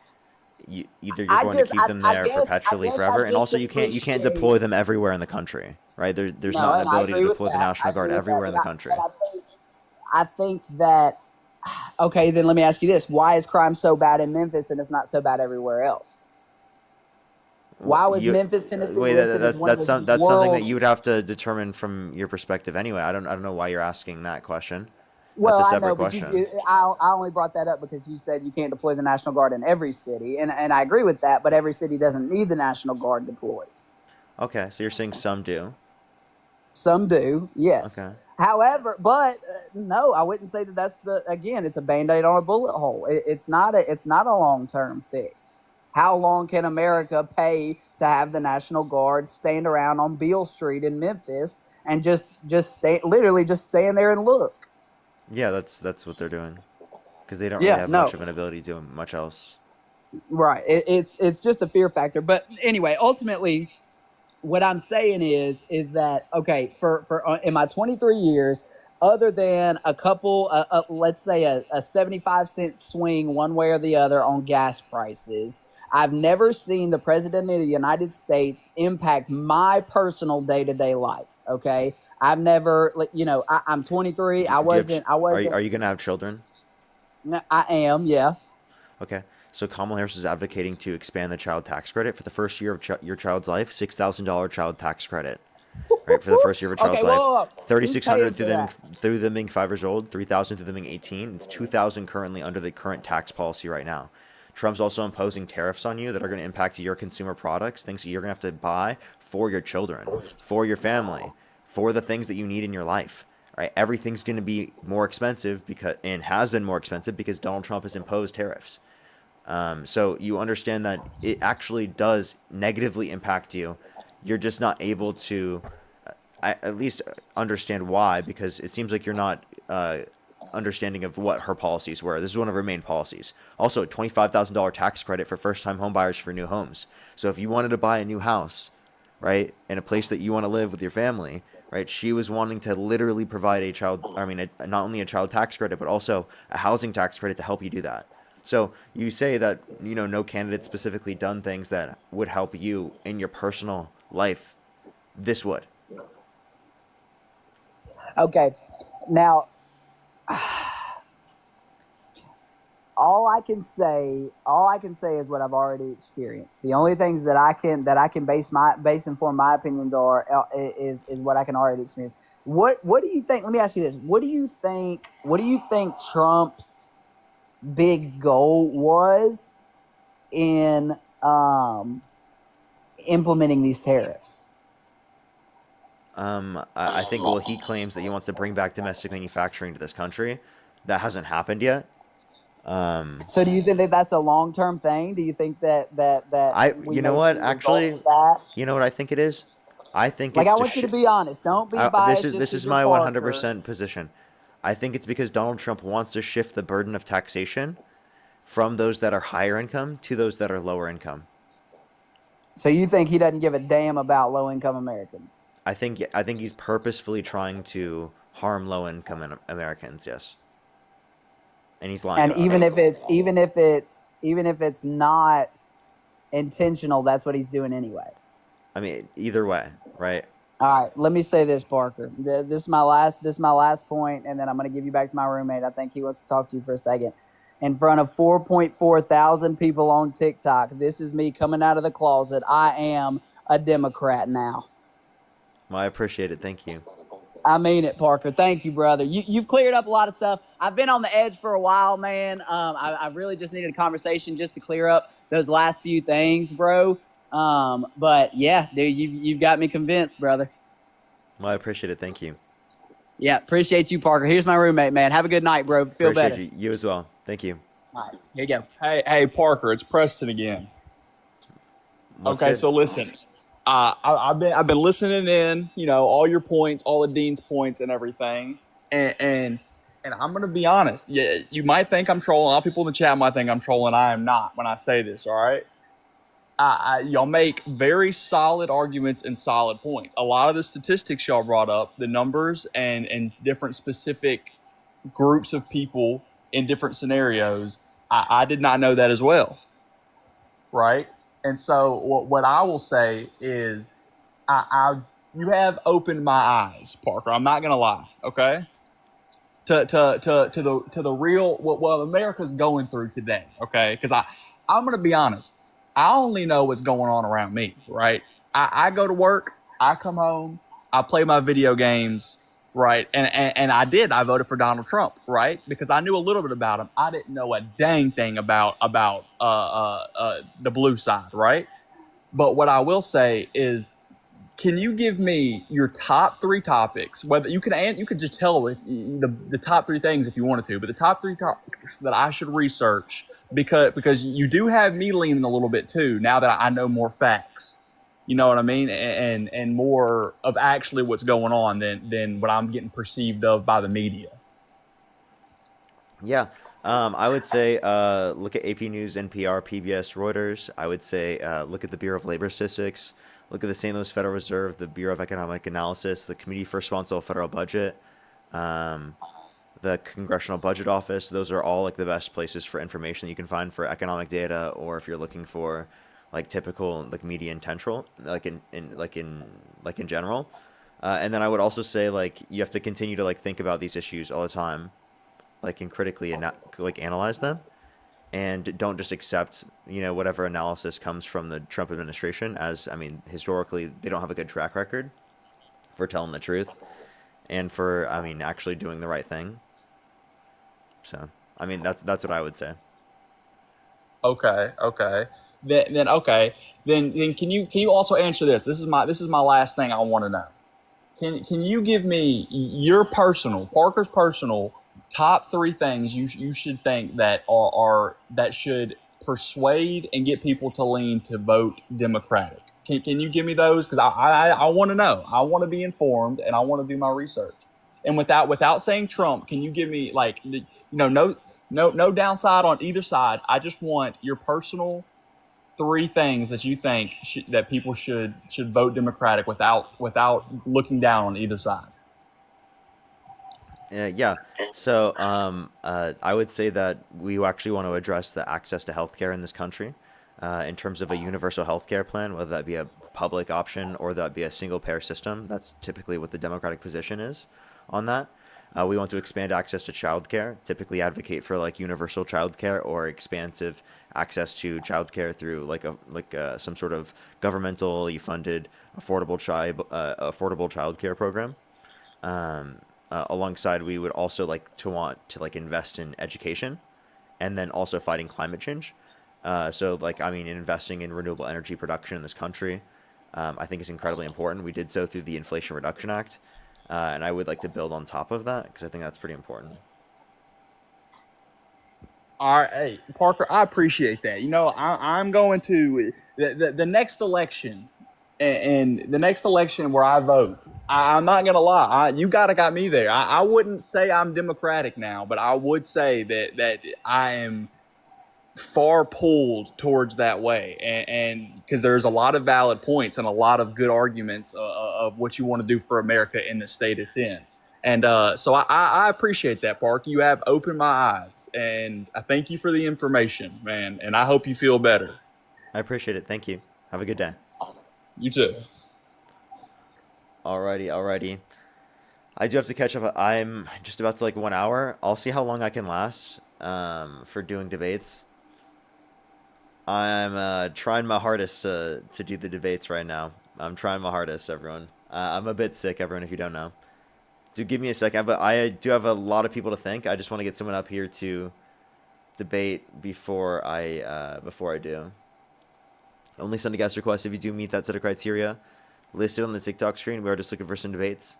either you're going to keep them there perpetually forever, and also you can't deploy them everywhere in the country, right? There's No, not an and I ability to agree with deploy the that. I National Guard agree with that, everywhere in the country. but I think that okay. Then let me ask you this: why is crime so bad in Memphis and it's not so bad everywhere else? Why was You Memphis, Tennessee wait. listed as one of the That's something that world's? you would have to determine from your perspective anyway. I don't know why you're asking that question. That's Well, a I separate know, but question. I only brought that up because you said you can't deploy the National Guard in every city, and I agree with that. But every city doesn't need the National Guard deployed. Okay, so you're saying some do. Some do, Okay. yes. However, but no, I wouldn't say that that's again. It's a band-aid on a bullet hole. It's not a long-term fix. How long can America pay to have the National Guard stand around on Beale Street in Memphis and literally just stand there and look? Yeah, that's what they're doing because they don't really Yeah, have no, much of an ability to do much else. right. It's just a fear factor. But anyway, ultimately, what I'm saying is that okay for in my 23 years, other than a couple, let's say a 75-cent swing one way or the other on gas prices, I've never seen the president of the United States impact my personal day-to-day life. Okay, I've never, I'm 23. I Do you have wasn't. I are wasn't. you gonna have children? I am. Yeah. Okay. So Kamala Harris is advocating to expand the child tax credit for the first year of your child's life, $6,000 child tax credit, right? For the first year of a child's Okay. life, Whoa. Who's paying 3,600 for that? through them being 5 years old, 3,000 through them being 18. It's 2,000 currently under the current tax policy right now. Trump's also imposing tariffs on you that are going to impact your consumer products, things that you're going to have to buy for your children, for your family, for the things that you need in your life. Right? Everything's going to be more expensive and has been more expensive because Donald Trump has imposed tariffs. So you understand that it actually does negatively impact you. You're just not able to at least understand why, because it seems like you're not understanding of what her policies were. This is one of her main policies. Also, a $25,000 tax credit for first-time home buyers for new homes. So if you wanted to buy a new house, right, in a place that you want to live with your family, right, she was wanting to literally provide not only a child tax credit, but also a housing tax credit to help you do that. So you say that, no candidate specifically done things that would help you in your personal life. This would. Okay. Now, all I can say is what I've already experienced. The only things that I can base inform my opinions is what I can already experience. What do you think? Let me ask you this. What do you think Trump's big goal was in implementing these tariffs? I think, well, he claims that he wants to bring back domestic manufacturing to this country. That hasn't happened yet. So do you think that that's a long-term thing? Do you think that we You know may what, see actually, results of that? you know what I think it is? I think Like, it's I to want you to be honest. Don't be this biased. is just this 'cause is you're my Parker. 100% position. I think it's because Donald Trump wants to shift the burden of taxation from those that are higher income to those that are lower income. So you think he doesn't give a damn about low-income Americans? I think he's purposefully trying to harm low income Americans, yes. And he's lying And about even it. if it's not intentional, that's what he's doing anyway. I mean, either way, right? All right, let me say this, Parker. This is my last point, and then I'm going to give you back to my roommate. I think he wants to talk to you for a second. In front of 4.4 thousand people on TikTok, this is me coming out of the closet. I am a Democrat now. Well, I appreciate it. Thank you. I mean it, Parker. Thank you, brother. You've cleared up a lot of stuff. I've been on the edge for a while, man. I really just needed a conversation just to clear up those last few things, bro. But yeah, dude, you've got me convinced, brother. Well, I appreciate it. Thank you. Yeah, appreciate you, Parker. Here's my roommate, man. Have a good night, bro. Feel Appreciate better. you as well. Thank you. All right, here you go. Hey, Parker, it's Preston again. What's Okay, good? so listen, I've been listening in, all your points, all the dean's points, and everything, and I'm gonna be honest. Yeah, you might think I'm trolling. A lot of people in the chat might think I'm trolling. I am not when I say this. All right. Y'all make very solid arguments and solid points. A lot of the statistics y'all brought up, the numbers and different specific groups of people in different scenarios, I did not know that as well, right? And so what I will say is, you have opened my eyes, Parker. I'm not gonna lie, okay? To the real what America's going through today, okay? Because I'm gonna be honest. I only know what's going on around me, right? I go to work, I come home, I play my video games, right? And I voted for Donald Trump, right? Because I knew a little bit about him. I didn't know a dang thing about the blue side, right? But what I will say is, can you give me your top 3 topics? Whether you could just tell if the top 3 things if you wanted to, but the top 3 topics that I should research, because you do have me leaning a little bit too now that I know more facts. You know what I mean? And more of actually what's going on than what I'm getting perceived of by the media. Yeah. I would say look at AP News, NPR, PBS, Reuters. I would say look at the Bureau of Labor Statistics. Look at the St. Louis Federal Reserve, the Bureau of Economic Analysis, the Committee for Responsible Federal Budget, the Congressional Budget Office. Those are all like the best places for information that you can find for economic data, or if you're looking for like typical like media intentional, like in general. And then I would also say like you have to continue to like think about these issues all the time, like and critically and like analyze them, and don't just accept whatever analysis comes from the Trump administration. As I mean, historically they don't have a good track record for telling the truth and for actually doing the right thing. So I mean that's what I would say. Okay. Then can you also answer this? This is my last thing I want to know. Can you give me your Parker's personal top 3 things you should think that that should persuade and get people to lean to vote Democratic? Can you give me those? Because I want to know. I want to be informed and I want to do my research. And without saying Trump, can you give me no downside on either side? I just want your personal 3 things that you think that people should vote Democratic without looking down on either side. Yeah. So I would say that we actually want to address the access to healthcare in this country in terms of a universal healthcare plan, whether that be a public option or that be a single payer system. That's typically what the Democratic position is on that. We want to expand access to childcare, typically advocate for like universal childcare or expansive access to childcare through some sort of governmentally funded affordable childcare program. Alongside, we would also like to want to like invest in education, and then also fighting climate change. So like I mean, investing in renewable energy production in this country, I think is incredibly important. We did so through the Inflation Reduction Act, and I would like to build on top of that because I think that's pretty important. All right, hey Parker, I appreciate that. You know, I'm going to the next election, and the next election where I vote. I'm not gonna lie, you gotta got me there. I wouldn't say I'm Democratic now, but I would say that I am far pulled towards that way, and because there's a lot of valid points and a lot of good arguments of what you want to do for America in the state it's in. And so I appreciate that, Park. You have opened my eyes, and I thank you for the information, man. And I hope you feel better. I appreciate it. Thank you. Have a good day. You too. Alrighty, alrighty. I do have to catch up. I'm just about to like 1 hour. I'll see how long I can last for doing debates. I'm trying my hardest to do the debates right now. I'm trying my hardest, everyone. I'm a bit sick, everyone, if you don't know. Do give me a second, but I do have a lot of people to thank. I just want to get someone up here to debate before I do. Only send a guest request if you do meet that set of criteria listed on the TikTok screen. We are just looking for some debates.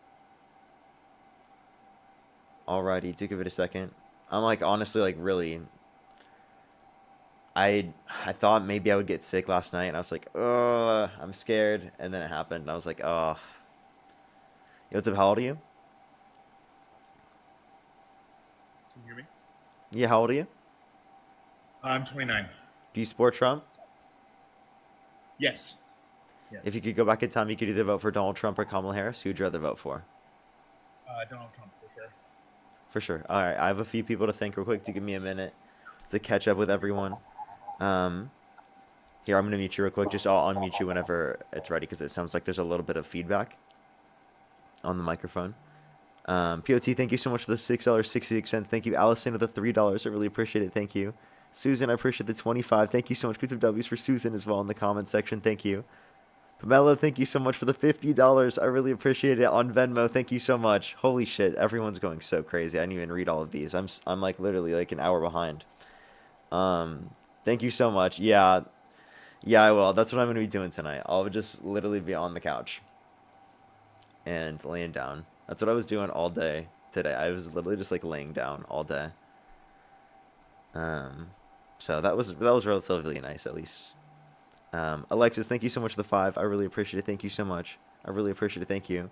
Alrighty, do give it a second. I'm like honestly like really. I thought maybe I would get sick last night, and I was like, oh, I'm scared, and then it happened, and I was like, oh. Yo, what's up? How old are you? Can you hear me? Yeah, how old are you? I'm 29. Do you support Trump? Yes. Yes. If you could go back in time, you could either vote for Donald Trump or Kamala Harris. Who would you rather vote for? Donald Trump for sure. For sure. All right, I have a few people to thank real quick to give me a minute to catch up with everyone. Here, I'm going to mute you real quick. I'll unmute you whenever it's ready because it sounds like there's a little bit of feedback on the microphone. POT, thank you so much for the $6.66. Thank you, Allison, with the $3. I really appreciate it. Thank you. Susan, I appreciate the 25. Thank you so much. Good some W's for Susan as well in the comment section. Thank you. Pamela, thank you so much for the $50. I really appreciate it. On Venmo, thank you so much. Holy shit, everyone's going so crazy. I didn't even read all of these. I'm like literally like an hour behind. Thank you so much. Yeah, I will. That's what I'm gonna be doing tonight. I'll just literally be on the couch and laying down. That's what I was doing all day today. I was literally just like laying down all day. So that was relatively nice at least. Alexis, thank you so much for the 5. I really appreciate it. Thank you so much. I really appreciate it. Thank you.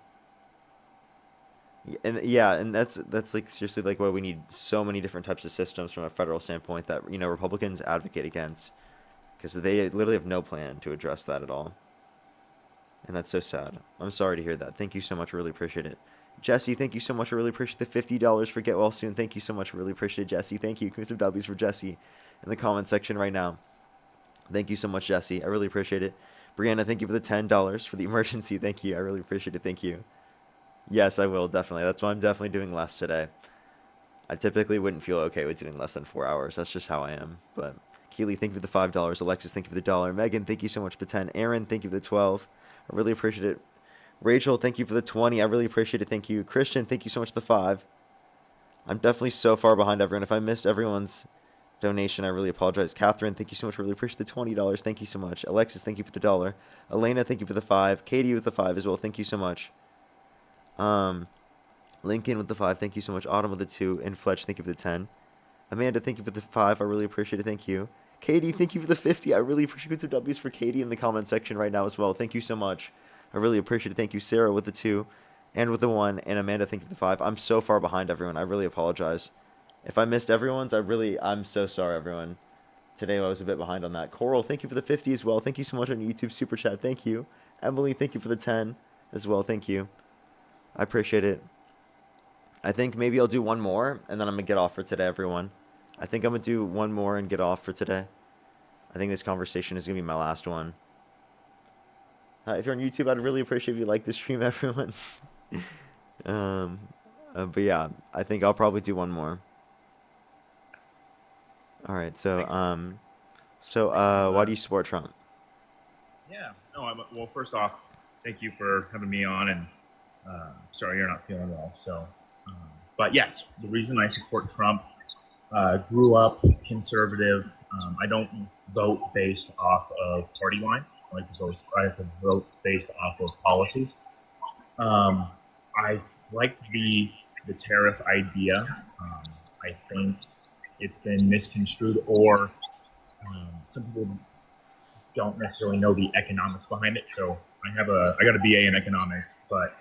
And that's like seriously like why we need so many different types of systems from a federal standpoint that Republicans advocate against, because they literally have no plan to address that at all. And that's so sad. I'm sorry to hear that. Thank you so much. I really appreciate it. Jesse, thank you so much. I really appreciate the $50 for Get Well Soon. Thank you so much. I really appreciate it, Jesse. Thank you. Some W's for Jesse in the comment section right now. Thank you so much, Jesse. I really appreciate it. Brianna, thank you for the $10 for the emergency. Thank you. I really appreciate it. Thank you. Yes, I will, definitely. That's why I'm definitely doing less today. I typically wouldn't feel okay with doing less than 4 hours. That's just how I am. But Keely, thank you for the $5. Alexis, thank you for the $1. Megan, thank you so much for the 10. Aaron, thank you for the 12. I really appreciate it. Rachel, thank you for the 20. I really appreciate it. Thank you. Christian, thank you so much for the 5. I'm definitely so far behind everyone. If I missed everyone's donation, I really apologize. Catherine, thank you so much. I really appreciate the $20. Thank you so much. Alexis, thank you for the $1. Elena, thank you for the 5. Katie with the 5 as well. Thank you so much. Lincoln with the 5. Thank you so much. Autumn with the 2. And Fletch, thank you for the 10. Amanda, thank you for the 5. I really appreciate it. Thank you. Katie, thank you for the 50. I really appreciate some W's for Katie in the comment section right now as well. Thank you so much. I really appreciate it. Thank you, Sarah with the 2 and with the 1. And Amanda, thank you for the 5. I'm so far behind everyone. I really apologize. If I missed everyone's, I'm so sorry, everyone. Today I was a bit behind on that. Coral, thank you for the 50 as well. Thank you so much on YouTube Super Chat. Thank you. Emily, thank you for the 10 as well. Thank you. I appreciate it. I think maybe I'll do one more, and then I'm going to get off for today, everyone. I think I'm going to do one more and get off for today. I think this conversation is going to be my last one. If you're on YouTube, I'd really appreciate if you like the stream, everyone. But yeah, I think I'll probably do one more. All right, so why do you support Trump? Yeah. No. Well, first off, thank you for having me on, and Sorry, you're not feeling well. So, but yes, the reason I support Trump, grew up conservative. I don't vote based off of party lines. I like to vote based off of policies. Um, I like the tariff idea. I think it's been misconstrued, or some people don't necessarily know the economics behind it. So I got a BA in economics, but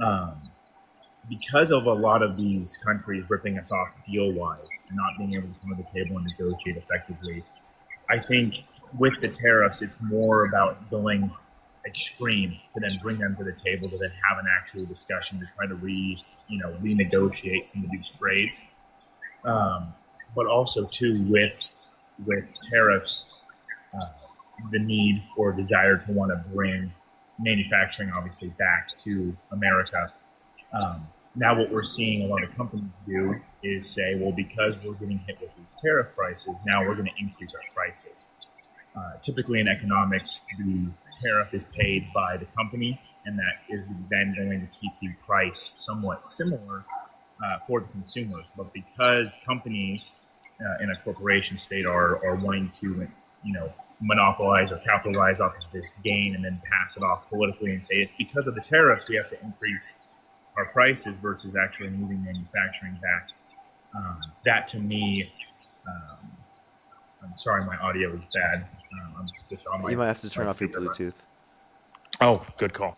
um, because of a lot of these countries ripping us off deal wise and not being able to come to the table and negotiate effectively, I think with the tariffs, it's more about going extreme to then bring them to the table to then have an actual discussion to try to renegotiate some of these trades. But also too with tariffs, uh, the need or desire to want to bring manufacturing obviously back to America. Now what we're seeing a lot of companies do is say, well, because we're getting hit with these tariff prices, now we're going to increase our prices. Typically in economics, the tariff is paid by the company, and that is then going to keep the price somewhat similar for the consumers. But because companies in a corporation state are wanting to, monopolize or capitalize off of this gain and then pass it off politically and say it's because of the tariffs we have to increase our prices versus actually moving manufacturing back. That to me, I'm sorry, my audio is bad. I'm just on my. You might have to turn off your Bluetooth. Oh, good call.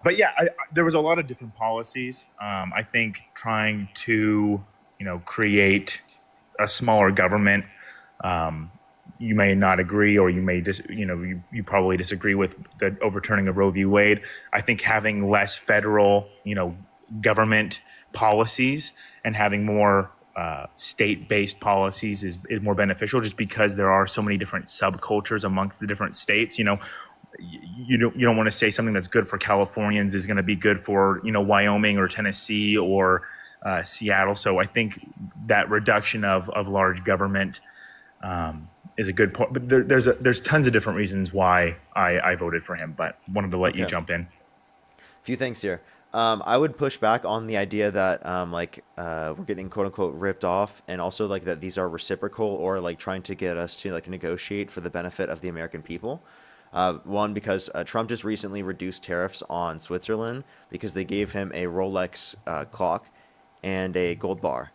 But yeah, there was a lot of different policies. I think trying to, create a smaller government. You may not agree, or you may you probably disagree with the overturning of Roe v. Wade. I think having less federal, government policies and having more state-based policies is more beneficial, just because there are so many different subcultures amongst the different states. You don't want to say something that's good for Californians is going to be good for Wyoming or Tennessee or Seattle. So I think that reduction of large government is a good point. But there's tons of different reasons why I voted for him. But wanted to let you jump in. A few things here. I would push back on the idea that we're getting quote unquote ripped off, and also like that these are reciprocal, or like trying to get us to like negotiate for the benefit of the American people. One, because Trump just recently reduced tariffs on Switzerland because they gave him a Rolex clock and a gold bar.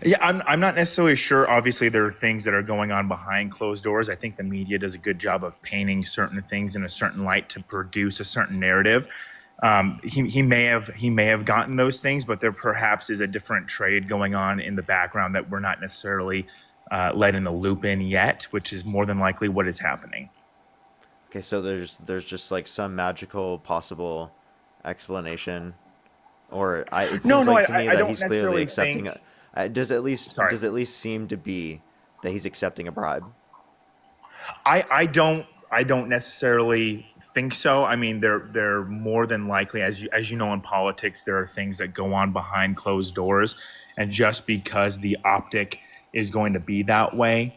Yeah, I'm not necessarily sure. Obviously, there are things that are going on behind closed doors. I think the media does a good job of painting certain things in a certain light to produce a certain narrative. He may have gotten those things, but there perhaps is a different trade going on in the background that we're not necessarily let in the loop in yet, which is more than likely what is happening. Okay, so there's just like some magical possible explanation, or it seems No, like to me I that don't he's clearly necessarily accepting think. it. Does at least seem to be that he's accepting a bribe? I don't necessarily think so. I mean, they're more than likely, as you know, in politics, there are things that go on behind closed doors, and just because the optic is going to be that way,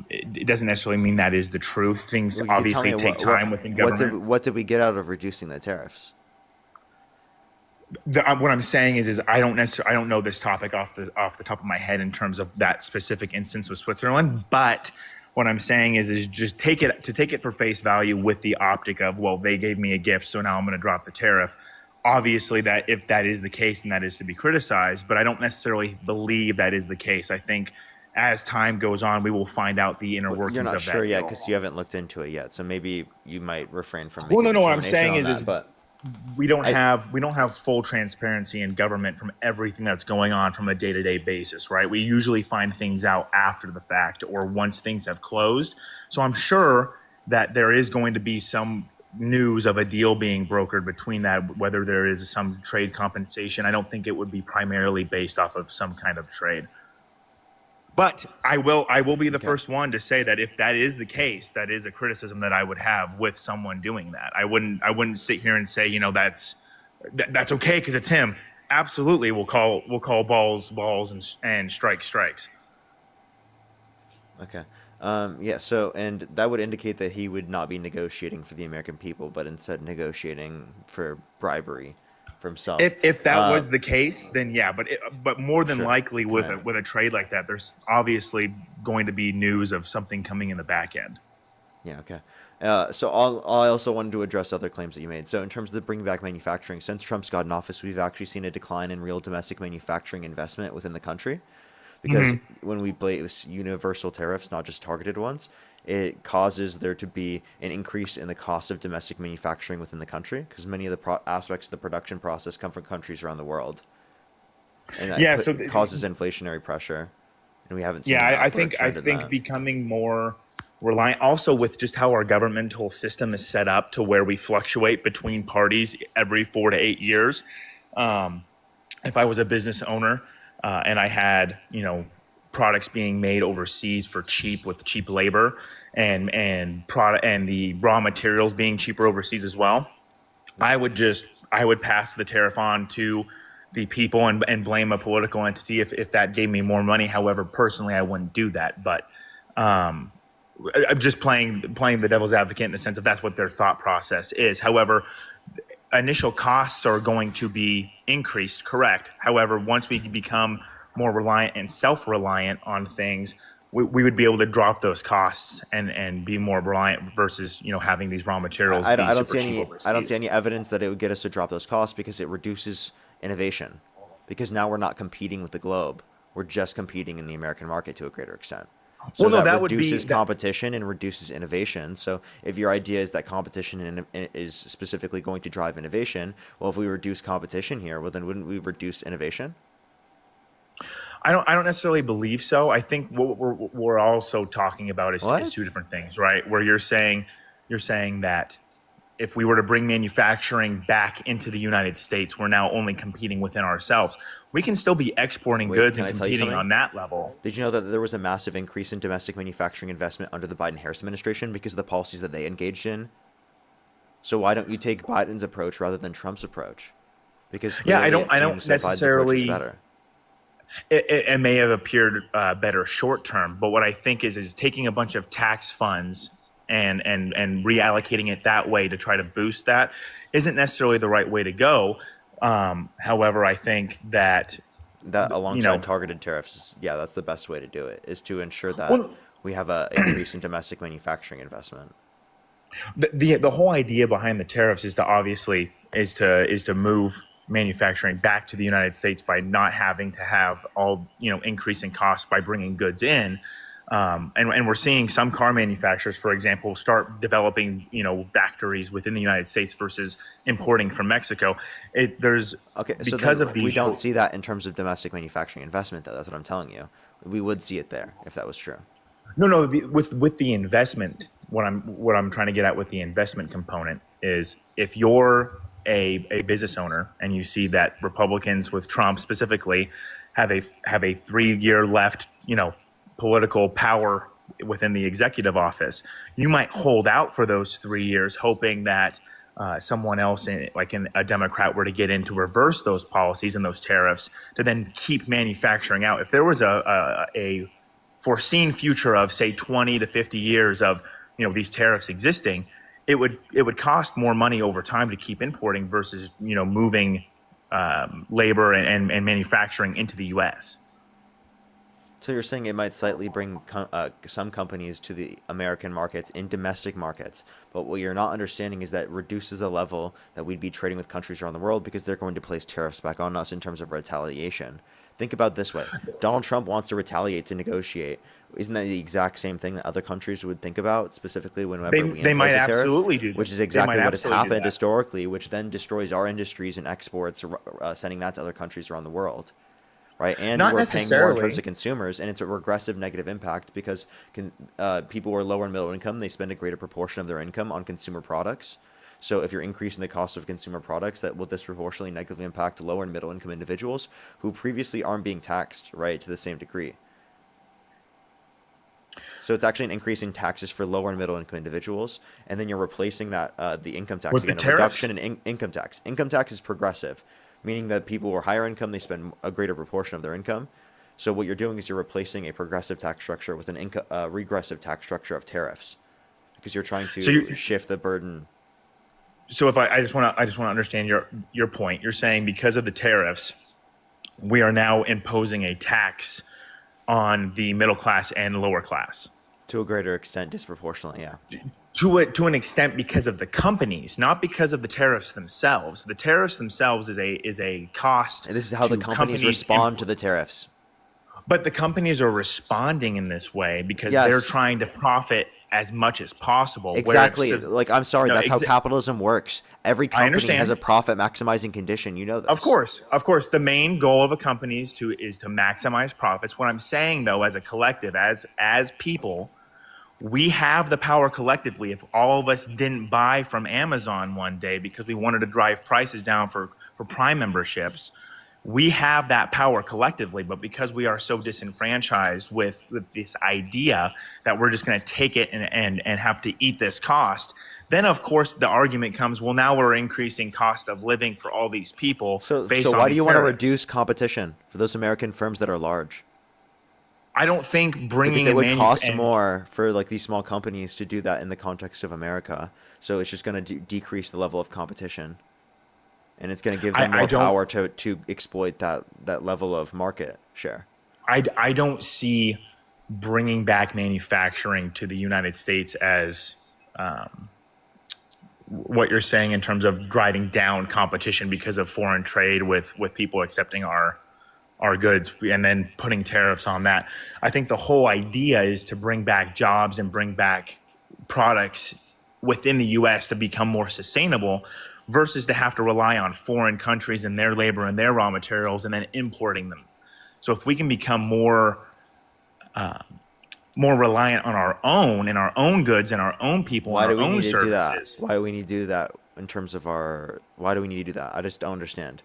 it doesn't necessarily mean that is the truth. Things Well, you could tell obviously me take time within government. What did we get out of reducing the tariffs? What I'm saying is I don't know this topic off the top of my head in terms of that specific instance with Switzerland, but what I'm saying is just take it for face value with the optic of, well, they gave me a gift, so now I'm going to drop the tariff. Obviously, that if that is the case, then that is to be criticized, but I don't necessarily believe that is the case. I think as time goes on, we will find out the inner workings You're not of that sure yet deal. because you haven't looked into it yet, so maybe you might refrain from. Well, making no. What I'm determination saying on is that, we don't have full transparency in government from everything that's going on from a day-to-day basis, right? We usually find things out after the fact or once things have closed. So I'm sure that there is going to be some news of a deal being brokered between that, whether there is some trade compensation. I don't think it would be primarily based off of some kind of trade. But I will be the first one to say that if that is the case, that is a criticism that I would have with someone doing that. I wouldn't sit here and say, that's okay because it's him. Absolutely, we'll call balls and strikes. Okay. Yeah, so, and that would indicate that he would not be negotiating for the American people, but instead negotiating for bribery for himself. If that was the case, then yeah. But more than Sure. likely Can with I? with a trade like that, there's obviously going to be news of something coming in the back end. Yeah, okay. So I also wanted to address other claims that you made. So in terms of the bring back manufacturing, since Trump's got in office, we've actually seen a decline in real domestic manufacturing investment within the country. Because Hmm. when we place universal tariffs, not just targeted ones, it causes there to be an increase in the cost of domestic manufacturing within the country, because many of the aspects of the production process come from countries around the world, and that Yeah. So causes inflationary pressure, and we haven't seen yeah, an I upward think I trend in think that. becoming more reliant also with just how our governmental system is set up to where we fluctuate between parties every 4 to 8 years. Um, if I was a business owner and I had products being made overseas for cheap with cheap labor and product and the raw materials being cheaper overseas as well, I would pass the tariff on to the people and blame a political entity if that gave me more money. However, personally, I wouldn't do that. But um, I'm just playing the devil's advocate in the sense of that's what their thought process is. However, initial costs are going to be increased, correct? However, once we become more reliant and self-reliant on things, we would be able to drop those costs and be more reliant versus having these raw materials be I don't super see cheap I don't see overseas. any evidence that it would get us to drop those costs because it reduces innovation. Because now we're not competing with the globe. We're just competing in the American market to a greater extent. So Well, no, that that would be reduces that. competition and reduces innovation. So if your idea is that is specifically going to drive innovation, well, if we reduce competition here, well, then wouldn't we reduce innovation? I don't necessarily believe so. I think what we're also talking about is two What? different things, right? Where you're saying that if we were to bring manufacturing back into the United States, we're now only competing within ourselves. We can still be exporting Wait, goods can and I tell you competing something? on that level. Did you know that there was a massive increase in domestic manufacturing investment under the Biden-Harris administration because of the policies that they engaged in? So why don't you take Biden's approach rather than Trump's approach? Because Yeah, clearly it I don't seems that Biden's approach is necessarily. better. It may have appeared better short term, but what I think is taking a bunch of tax funds and reallocating it that way to try to boost that isn't necessarily the right way to go. However, I think that That you alongside know, targeted tariffs, yeah, that's the best way to do it, is to ensure that well, we have a increase in domestic manufacturing investment. the whole idea behind the tariffs is to obviously is to move manufacturing back to the United States by not having to have all increasing costs by bringing goods in. And we're seeing some car manufacturers, for example, start developing factories within the United States versus importing from Mexico. There's Okay, so because then of we the don't see that in terms of domestic manufacturing investment, though. That's what I'm telling you. We would see it there if that was true. no with the investment. What I'm trying to get at with the investment component is if you're a business owner and you see that Republicans with Trump specifically have a 3 year left political power within the executive office, you might hold out for those 3 years hoping that someone else in a Democrat were to get in to reverse those policies and those tariffs to then keep manufacturing out. If there was a foreseen future of say 20 to 50 years of these tariffs existing, it would cost more money over time to keep importing versus moving labor and manufacturing into the U.S. So you're saying it might slightly bring some companies to the American markets in domestic markets, but what you're not understanding is that it reduces the level that we'd be trading with countries around the world because they're going to place tariffs back on us in terms of retaliation. Think about it this way. Donald Trump wants to retaliate to negotiate. Isn't that the exact same thing that other countries would think about, specifically whenever we They might impose a tariff? absolutely do. Which is They might exactly what has absolutely do happened that. historically, which then destroys our industries and exports, sending that to other countries around the world. Right, and Not we're paying more in terms necessarily. of consumers, and it's a regressive negative impact because people who are lower and middle income, they spend a greater proportion of their income on consumer products. So if you're increasing the cost of consumer products, that will disproportionately negatively impact lower and middle income individuals who previously aren't being taxed, right, to the same degree. So it's actually an increase in taxes for lower and middle income individuals, and then you're replacing that the income tax With the again, a tariffs? reduction in income tax. Income tax is progressive, meaning that people who are higher income they spend a greater proportion of their income. So what you're doing is you're replacing a progressive tax structure with an regressive tax structure of tariffs, because you're trying So to shift the burden. So if I just want to understand your point. You're saying because of the tariffs, we are now imposing a tax on the middle class and lower class To a greater extent, disproportionately, yeah. to an extent because of the companies, not because of the tariffs themselves. The tariffs themselves is a cost. And this is how the to companies respond to the tariffs. But the companies are responding in this way because Yes. they're trying to profit as much as possible. where Exactly. it's- Like, I'm sorry, No, that's how capitalism works. Every I company understand. has a profit maximizing condition. You know this. Of course. The main goal of a company is to maximize profits. What I'm saying, though, as a collective, as people, we have the power collectively. If all of us didn't buy from Amazon one day because we wanted to drive prices down for Prime memberships, we have that power collectively. But because we are so disenfranchised with this idea that we're just going to take it and have to eat this cost, then of course the argument comes, well, now we're increasing cost of living for all these people. So based why on do you want to tariffs. reduce competition for those American firms that are large? I don't think bringing Because it in would cost more for like these small companies to do that in the context of America. So it's just going to decrease the level of competition, and it's going to give them more power to exploit that level of market share. I don't see bringing back manufacturing to the United States as what you're saying in terms of driving down competition because of foreign trade with people accepting our goods and then putting tariffs on that. I think the whole idea is to bring back jobs and bring back products within the U.S. to become more sustainable versus to have to rely on foreign countries and their labor and their raw materials and then importing them. So if we can become more reliant on our own and our own goods and our own people Why and do our we own need to do that? services. Why do we need to do that in terms of our? Why do we need to do that? I just don't understand.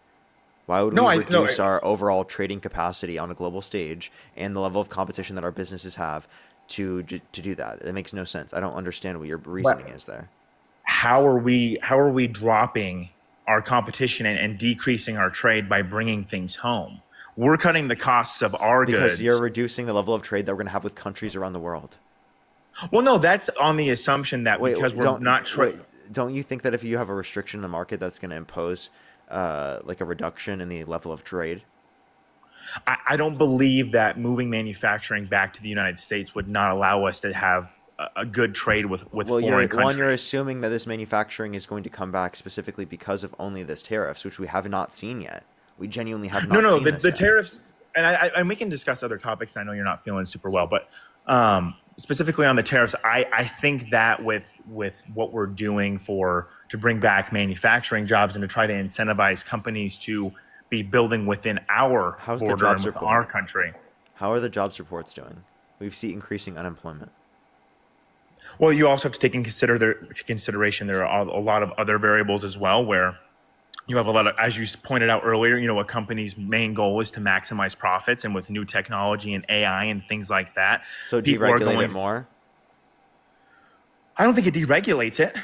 Why would No, we reduce our overall trading capacity on a global stage and the level of competition that our businesses have to do that? It makes no sense. I don't understand what your reasoning is there. How are we dropping our competition and decreasing our trade by bringing things home? We're cutting the costs of our goods. Because you're reducing the level of trade that we're going to have with countries around the world. Well, no, that's on the assumption that because we're not don't you think that if you have a restriction in the market, that's going to impose like a reduction in the level of trade? I don't believe that moving manufacturing back to the United States would not allow us to have a good trade with foreign countries. You're assuming that this manufacturing is going to come back specifically because of only this tariffs, which we have not seen yet. We genuinely have not seen this the yet. tariffs, and we can discuss other topics. I know you're not feeling super well, but specifically on the tariffs, I think that with what we're doing to bring back manufacturing jobs and to try to incentivize companies to be building within our border and within our country. How are the jobs reports doing? We see increasing unemployment. Well, you also have to take in consideration there are a lot of other variables as well, where you have a lot of, as you pointed out earlier, a company's main goal is to maximize profits, and with new technology and AI and things like that. So deregulate it more? I don't think it deregulates it.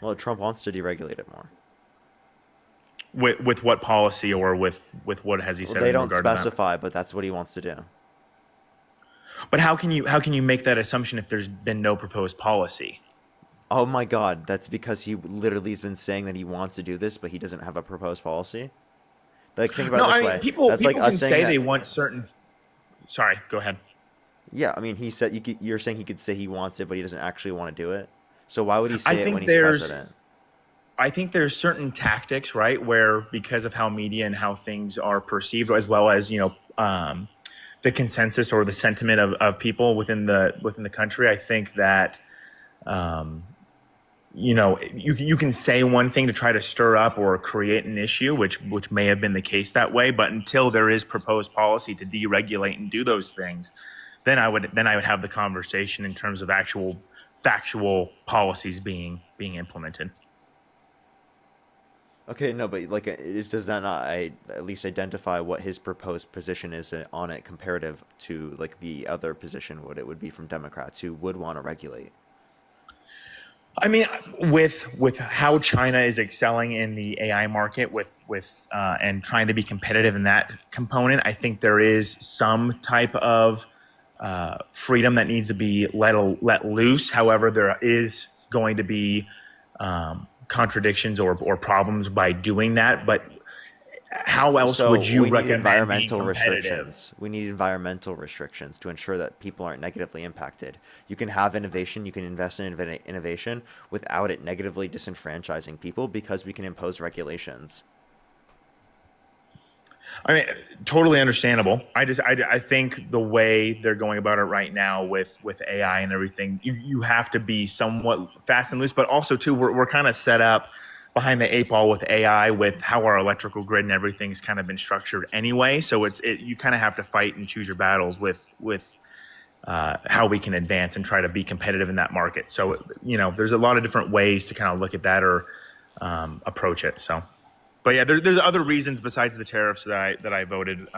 Well, Trump wants to deregulate it more. With what policy or with what has he said? Well, they don't specify, but that's what he wants to do. But how can you make that assumption if there's been no proposed policy? Oh my God, that's because he literally has been saying that he wants to do this, but he doesn't have a proposed policy. Like, think about it this way. People that's like can us say that they want certain. Sorry, go ahead. Yeah, I mean, he said you're saying he could say he wants it, but he doesn't actually want to do it. So why would he say it when he's president? I think there's certain tactics, right, where because of how media and how things are perceived, as well as the consensus or the sentiment of people within the country, I think that you can say one thing to try to stir up or create an issue, which may have been the case that way, but until there is proposed policy to deregulate and do those things, then I would have the conversation in terms of actual factual policies being implemented. Okay, no, but like, does that not at least identify what his proposed position is on it comparative to like the other position, what it would be from Democrats who would want to regulate? I mean, with how China is excelling in the AI market and trying to be competitive in that component, I think there is some type of freedom that needs to be let loose. However, there is going to be contradictions or problems by doing that. But how else So would you we need recommend being environmental competitive? restrictions. We need environmental restrictions to ensure that people aren't negatively impacted. You can have innovation, you can invest in innovation without it negatively disenfranchising people because we can impose regulations. I mean, totally understandable. I think the way they're going about it right now with AI and everything, you have to be somewhat fast and loose, but also too, we're kind of set up behind the eight ball with AI, with how our electrical grid and everything's kind of been structured anyway. So you kind of have to fight and choose your battles with how we can advance and try to be competitive in that market. So there's a lot of different ways to kind of look at that or approach it. So. But yeah, there's other reasons besides the tariffs that I voted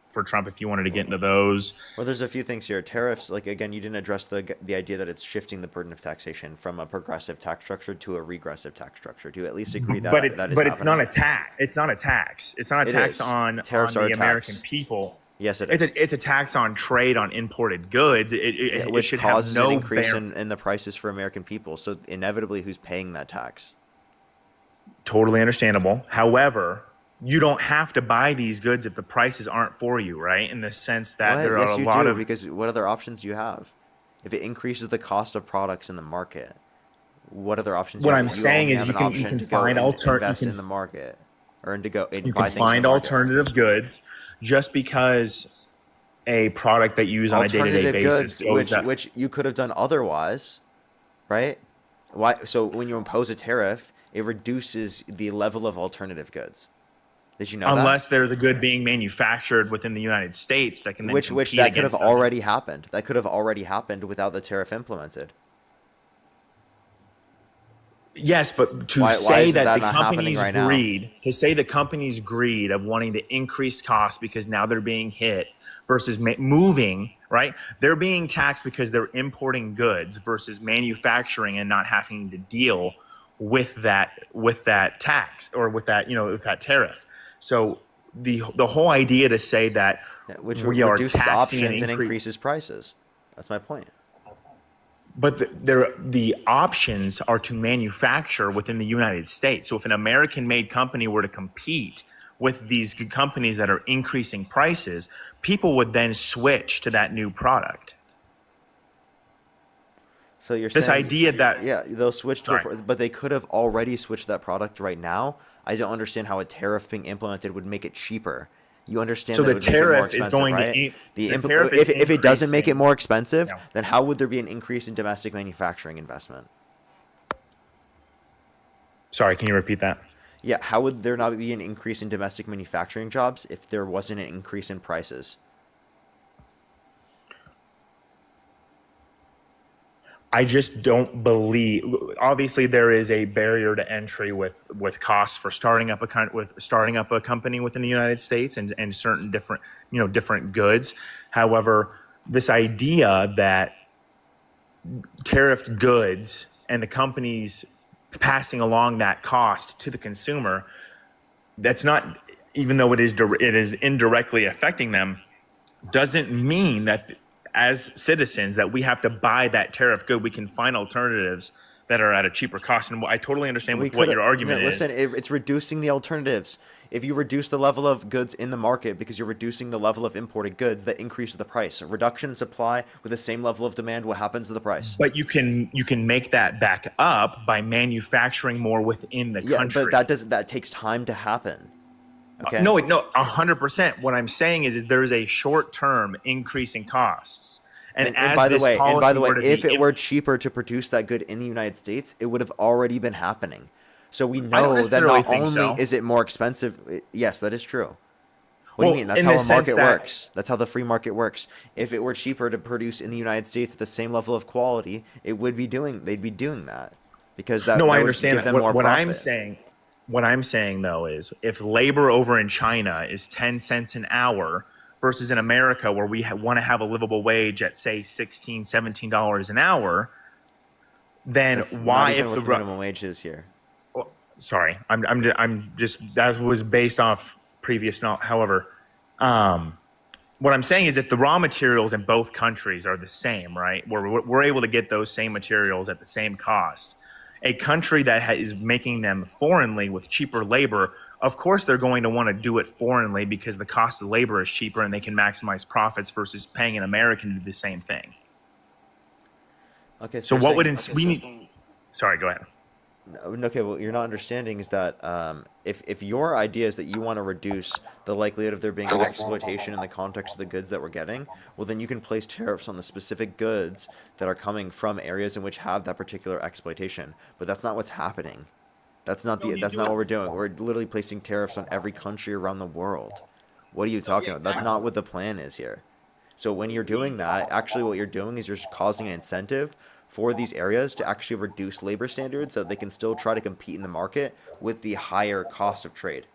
for Trump. If you wanted to get into those, Well, there's a few things here. Tariffs, like again, you didn't address the idea that it's shifting the burden of taxation from a progressive tax structure to a regressive tax structure. Do you at least agree that but it's that is but it's not happening? a tax. It's not a tax. It's not a It tax is. on Tariffs are the a American tax. people. Yes, it It's is. it's a tax on trade on imported goods. It Which should causes have an no increase bear. in the prices for American people. So inevitably, who's paying that tax? Totally understandable. However, you don't have to buy these goods if the prices aren't for you, right? In the sense that What? there are Yes, a you lot do, of because what other options do you have? If it increases the cost of products in the market, what other options do what you I'm have? You saying only is have you an can option to go find and alter you invest can in the market, or to go and you can buy things in find the market. alternative goods just because a product that you use on a day-to-day Alternative basis goods, goes up. which you could have done otherwise, right? Why? So when you impose a tariff, it reduces the level of alternative goods. Did you know that? Unless there's a good being manufactured within the United States that can then Which compete that could have against those. already happened. That could have already happened without the tariff implemented. Yes, but to Why say is that that the not happening company's right now? greed, to say the company's greed of wanting to increase costs because now they're being hit versus moving, right? They're being taxed because they're importing goods versus manufacturing and not having to deal with that tax or with that tariff. So the whole idea to say that Yeah, which we are reduces taxing and options and increase. increases prices. That's my point. But the options are to manufacture within the United States. So if an American-made company were to compete with these companies that are increasing prices, people would then switch to that new product. So you're This saying, idea that, yeah, they'll switch to, sorry, but they could have already switched that product right now. I don't understand how a tariff being implemented would make it cheaper. You understand so that it the would make it more tariff is expensive, going right? to The the tariff is if it doesn't make it increasing. more expensive, Yeah. then how would there be an increase in domestic manufacturing investment? Sorry, can you repeat that? Yeah, how would there not be an increase in domestic manufacturing jobs if there wasn't an increase in prices? I just don't believe. Obviously, there is a barrier to entry with costs for starting up a company within the United States and certain different goods. However, this idea that tariffed goods and the companies passing along that cost to the consumer, that's not, even though it is indirectly affecting them, doesn't mean that as citizens that we have to buy that tariff good. We can find alternatives that are at a cheaper cost. And I totally understand We with what could your argument is. listen. It's reducing the alternatives. If you reduce the level of goods in the market because you're reducing the level of imported goods, that increases the price. A reduction in supply with the same level of demand, what happens to the price? But you can make that back up by manufacturing more within the Yeah, country. but that takes time to happen. Okay. No, 100%. What I'm saying is there is a short-term increase in costs. And by the way, if it were were cheaper to produce that good in the United States, it would have already been happening. So we I don't know that necessarily not think only so. is it more expensive. Yes, that is true. What do you mean? That's in how the a sense market that- works. That's how the free market works. If it were cheaper to produce in the United States at the same level of quality, they'd be doing that because that No, I would understand give that. them more What I'm profit. saying, though, is if labor over in China is 10 cents an hour versus in America where we want to have a livable wage at say $16, $17 an hour, then That's not why, even if what the the minimum wage is here. sorry, I'm just that was based off previous. However, what I'm saying is if the raw materials in both countries are the same, right? We're able to get those same materials at the same cost. A country that is making them foreignly with cheaper labor, of course they're going to want to do it foreignly because the cost of labor is cheaper and they can maximize profits versus paying an American to do the same thing. Okay, So you're what would saying, we need? Sorry, go ahead. okay, what you're not understanding is that if your idea is that you want to reduce the likelihood of there being exploitation in the context of the goods that we're getting, well, then you can place tariffs on the specific goods that are coming from areas in which have that particular exploitation. But that's not what's happening. That's not what we're doing. We're literally placing tariffs on every country around the world. What are you talking about? That's not what the plan is here. So when you're doing that, actually what you're doing is you're just causing an incentive for these areas to actually reduce labor standards so that they can still try to compete in the market with the higher cost of trade.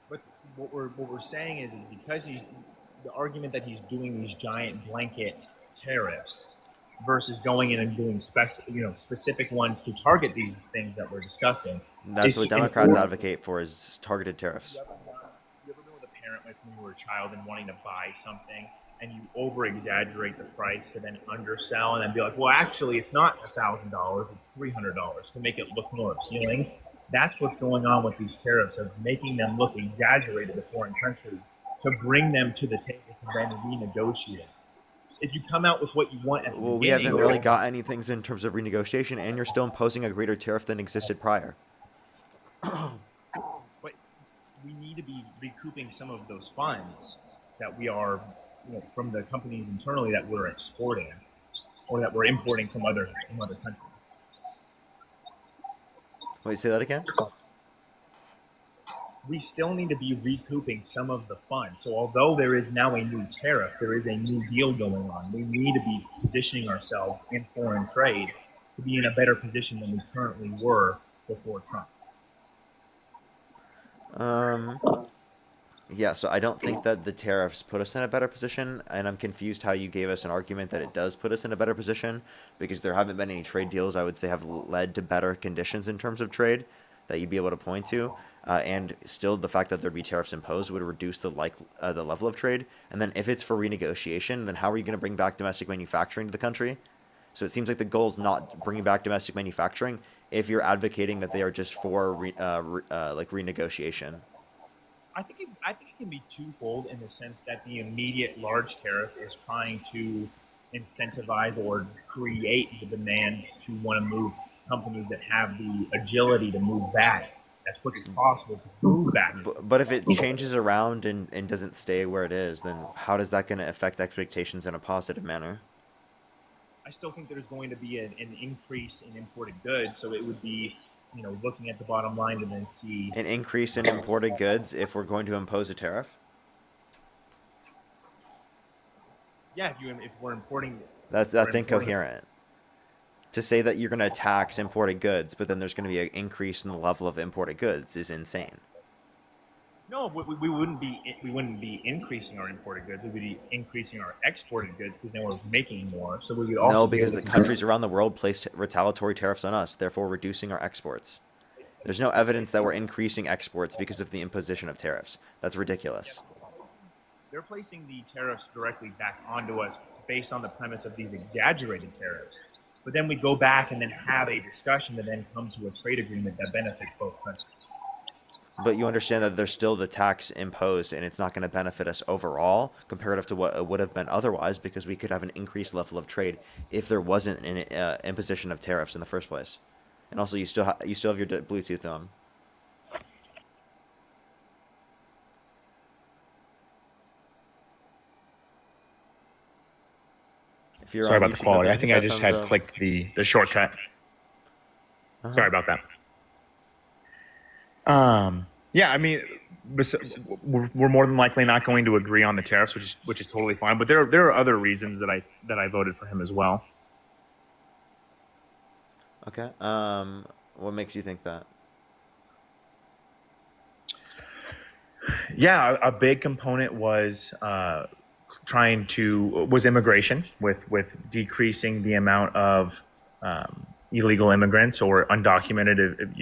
But what we're saying is because the argument that he's doing these giant blanket tariffs versus going in and doing specific ones to target these things that we're discussing. That's what Democrats advocate for, is targeted tariffs. You ever been with a parent like when you were a child and wanting to buy something and you over exaggerate the price to then undersell and then be like, well, actually it's not $1,000, it's $300 to make it look more appealing. That's what's going on with these tariffs, of making them look exaggerated to foreign countries to bring them to the table to then renegotiate. If you come out with what you want at the beginning, we haven't really got any things in terms of renegotiation, and you're still imposing a greater tariff than existed prior. But we need to be recouping some of those funds that we are, from the companies internally that we're exporting or that we're importing from other countries. Wait, say that again? We still need to be recouping some of the funds. So although there is now a new tariff, there is a new deal going on. We need to be positioning ourselves in foreign trade to be in a better position than we currently were before Trump. Yeah, so I don't think that the tariffs put us in a better position, and I'm confused how you gave us an argument that it does put us in a better position, because there haven't been any trade deals I would say have led to better conditions in terms of trade that you'd be able to point to, and still the fact that there'd be tariffs imposed would reduce the level of trade. And then if it's for renegotiation, then how are you going to bring back domestic manufacturing to the country? So it seems like the goal is not bringing back domestic manufacturing if you're advocating that they are just for renegotiation. I think it can be twofold in the sense that the immediate large tariff is trying to incentivize or create the demand to want to move companies that have the agility to move back as quick as possible to move back. But if it changes around and doesn't stay where it is, then how is that going to affect expectations in a positive manner? I still think there's going to be an increase in imported goods, so it would be, looking at the bottom line and then see an increase in imported goods if we're going to impose a tariff. Yeah, if we're importing, that's incoherent. To say that you're going to tax imported goods, but then there's going to be an increase in the level of imported goods is insane. No, we wouldn't be increasing our imported goods. We would be increasing our exported goods because then we're making more. So we would also because the countries around the world placed retaliatory tariffs on us, therefore reducing our exports. There's no evidence that we're increasing exports because of the imposition of tariffs. That's ridiculous. They're placing the tariffs directly back onto us based on the premise of these exaggerated tariffs. But then we go back and then have a discussion to then come to a trade agreement that benefits both countries. But you understand that there's still the tax imposed, and it's not going to benefit us overall comparative to what it would have been otherwise, because we could have an increased level of trade if there wasn't an imposition of tariffs in the first place. And also, you still have your Bluetooth on. Sorry about the quality. I think I just had clicked the shortcut. Sorry about that. Yeah, I mean, we're more than likely not going to agree on the tariffs, which is totally fine. But there are other reasons that I voted for him as well. Okay. What makes you think that? Yeah, a big component was immigration, with decreasing the amount of illegal immigrants or undocumented.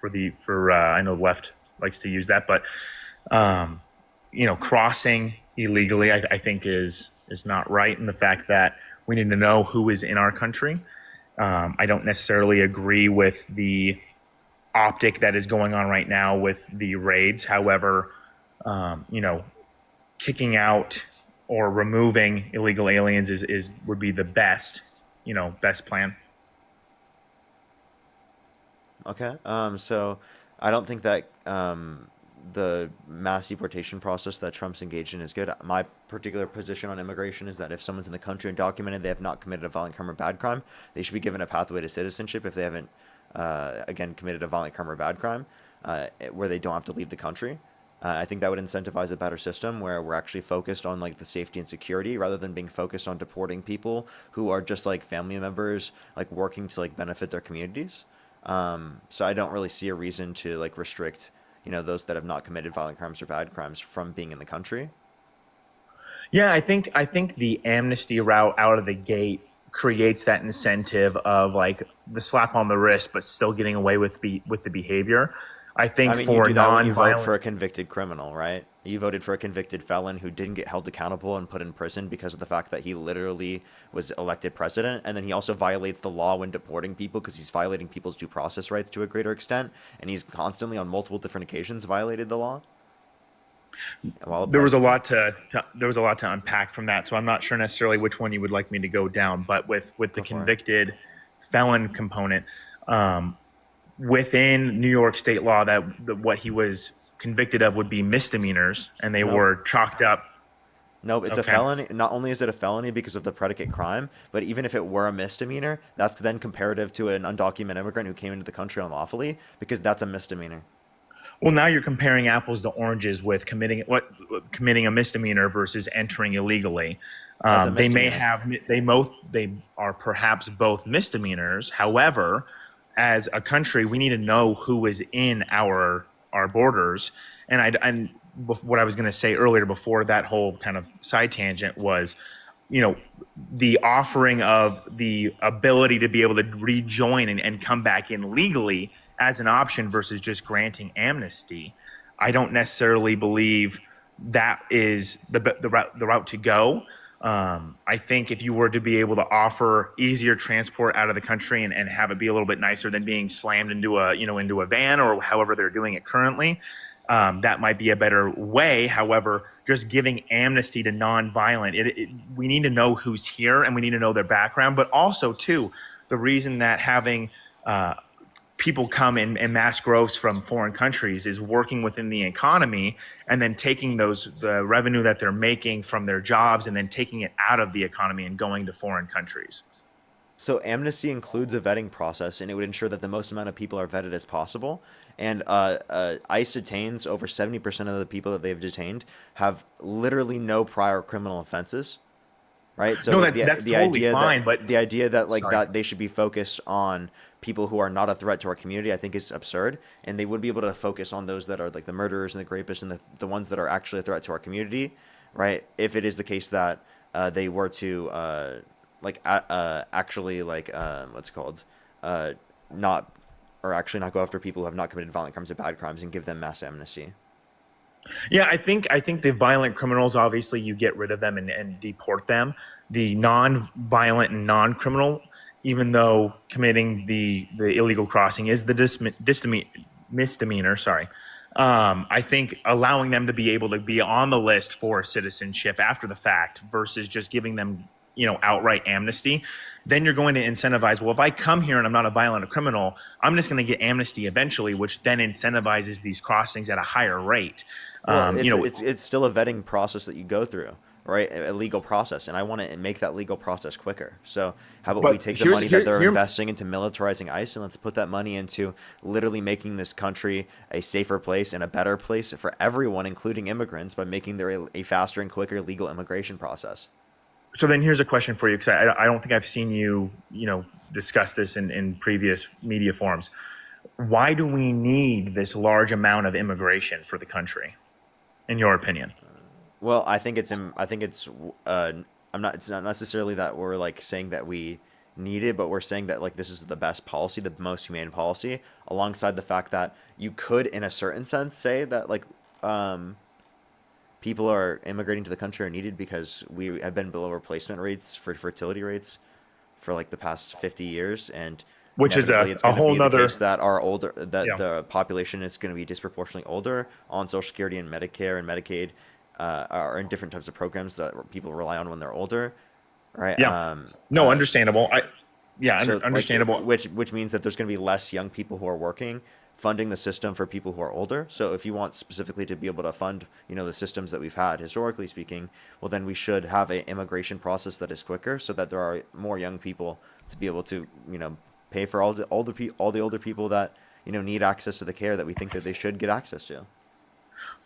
I know the left likes to use that, but crossing illegally, I think is not right. And the fact that we need to know who is in our country. I don't necessarily agree with the optic that is going on right now with the raids. However, kicking out or removing illegal aliens would be the best plan. Okay. So I don't think that the mass deportation process that Trump's engaged in is good. My particular position on immigration is that if someone's in the country and documented they have not committed a violent crime or bad crime, they should be given a pathway to citizenship if they haven't, again, committed a violent crime or bad crime, where they don't have to leave the country. I think that would incentivize a better system where we're actually focused on like the safety and security rather than being focused on deporting people who are just like family members, like working to like benefit their communities. So I don't really see a reason to like restrict, those that have not committed violent crimes or bad crimes from being in the country. Yeah, I think the amnesty route out of the gate creates that incentive of like the slap on the wrist, but still getting away with the behavior. I think I mean, for you do that when you vote non-violent, for a convicted criminal, right? You voted for a convicted felon who didn't get held accountable and put in prison because of the fact that he literally was elected president. And then he also violates the law when deporting people because he's violating people's due process rights to a greater extent. And he's constantly, on multiple different occasions, violated the law. there was a lot to unpack from that. So I'm not sure necessarily which one you would like me to go down, but with the Go for it. convicted felon component, within New York state law, that what he was convicted of would be misdemeanors, and they Nope. were chalked up. No, it's a Okay. felony. Not only is it a felony because of the predicate crime, but even if it were a misdemeanor, that's then comparative to an undocumented immigrant who came into the country unlawfully because that's a misdemeanor. Well, now you're comparing apples to oranges with committing a misdemeanor versus entering illegally. That's a They may misdemeanor. they are perhaps both misdemeanors. However, as a country, we need to know who is in our borders. And what I was going to say earlier before that whole kind of side tangent was, the offering of the ability to be able to rejoin and come back in legally as an option versus just granting amnesty. I don't necessarily believe that is the route to go. I think if you were to be able to offer easier transport out of the country and have it be a little bit nicer than being slammed into a van or however they're doing it currently, that might be a better way. However, just giving amnesty to nonviolent, we need to know who's here and we need to know their background, but also too, the reason that having people come in mass growths from foreign countries is working within the economy and then taking the revenue that they're making from their jobs and then taking it out of the economy and going to foreign countries. So amnesty includes a vetting process, and it would ensure that the most amount of people are vetted as possible. And ICE detains over 70% of the people that they've detained have literally no prior criminal offenses, right? So No, the that's the totally idea fine, that but the idea that like sorry. that they should be focused on people who are not a threat to our community, I think is absurd. And they would be able to focus on those that are like the murderers and the rapists and the ones that are actually a threat to our community, right? If it is the case that they were to actually what's it called not or actually not go after people who have not committed violent crimes or bad crimes and give them mass amnesty. Yeah, I think the violent criminals, obviously you get rid of them and deport them. The non-violent and non-criminal, even though committing the illegal crossing is the misdemeanor, sorry. I think allowing them to be able to be on the list for citizenship after the fact versus just giving them, outright amnesty, then you're going to incentivize, well, if I come here and I'm not a violent criminal, I'm just going to get amnesty eventually, which then incentivizes these crossings at a higher rate. Well, it's still a vetting process that you go through, right? A legal process, and I want to make that legal process quicker. So how about we take the money that they're investing into militarizing ICE and let's put that money into literally making this country a safer place and a better place for everyone, including immigrants, by making there a faster and quicker legal immigration process. So then here's a question for you, because I don't think I've seen you, discuss this in previous media forums. Why do we need this large amount of immigration for the country, in your opinion? Well, I think it's I'm not. It's not necessarily that we're like saying that we needed, but we're saying that like this is the best policy, the most humane policy, alongside the fact that you could, in a certain sense, say that like people are immigrating to the country are needed because we have been below replacement rates for fertility rates for like the past 50 years, and Which is inevitably it's a going to whole be the nother. case that our older that Yeah. the population is going to be disproportionately older on Social Security and Medicare and Medicaid, are in different types of programs that people rely on when they're older, right? Yeah. No, understandable. So, Understandable. like, which means that there's going to be less young people who are working, funding the system for people who are older. So if you want specifically to be able to fund, the systems that we've had historically speaking, well, then we should have an immigration process that is quicker, so that there are more young people to be able to, pay for all the older people that need access to the care that we think that they should get access to.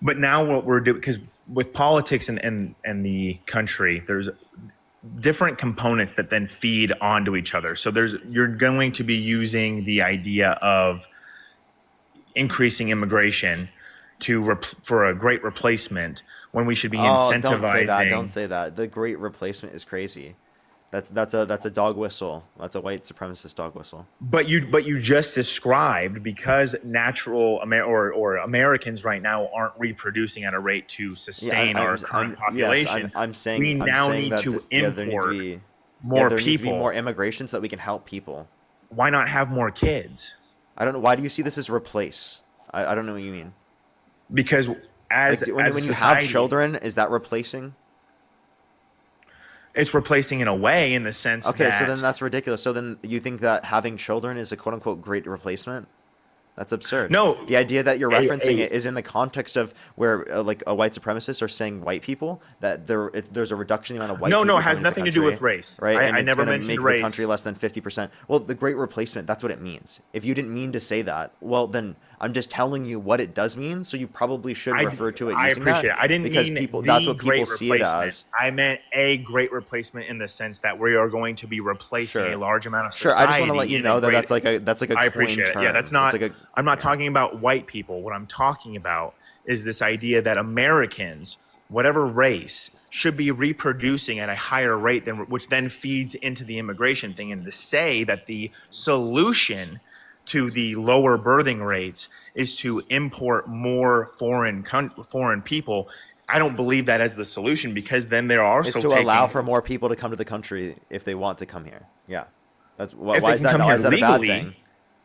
But now what we're doing, because with politics and the country, there's different components that then feed onto each other. So you're going to be using the idea of increasing immigration for a great replacement when we should be incentivizing. Don't say that. Don't say that. The great replacement is crazy. That's a dog whistle. That's a white supremacist dog whistle. But you just described, because or Americans right now aren't reproducing at a rate to sustain our current population. Yes, I'm saying we now need to import there needs to be more there people. Needs to be more immigration so that we can help people. Why not have more kids? I don't know. Why do you see this as replace? I don't know what you mean. Because as when a you society, have children, is that replacing? It's replacing in a way, in the sense Okay, that... so then that's ridiculous. So then you think that having children is a quote-unquote great replacement? That's absurd. No. The idea that you're referencing it is in the context of where like a white supremacist are saying white people, that there's a reduction in the amount of white people. No, it has coming to nothing the to do country, with race. right? And I it's never gonna mentioned make race. the country less than 50%. Well, the great replacement, that's what it means. If you didn't mean to say that, well, then I'm just telling you what it does mean, so you probably should refer to it using that. I appreciate it. I didn't because mean that's the what people great see it replacement. as. I meant a great replacement in the sense that we are going to be replacing a large amount of Sure, society. I just want to let you know that that's like a I coin appreciate it. term. Yeah, that's not. It's like I'm not talking about white people. What I'm talking about is this idea that Americans, whatever race, should be reproducing at a higher rate than, which then feeds into the immigration thing. And to say that the solution to the lower birthing rates is to import more foreign people, I don't believe that as the solution, because then they're also is to allow for more people to come to the country if they want to come here. Yeah, that's why is that a bad thing?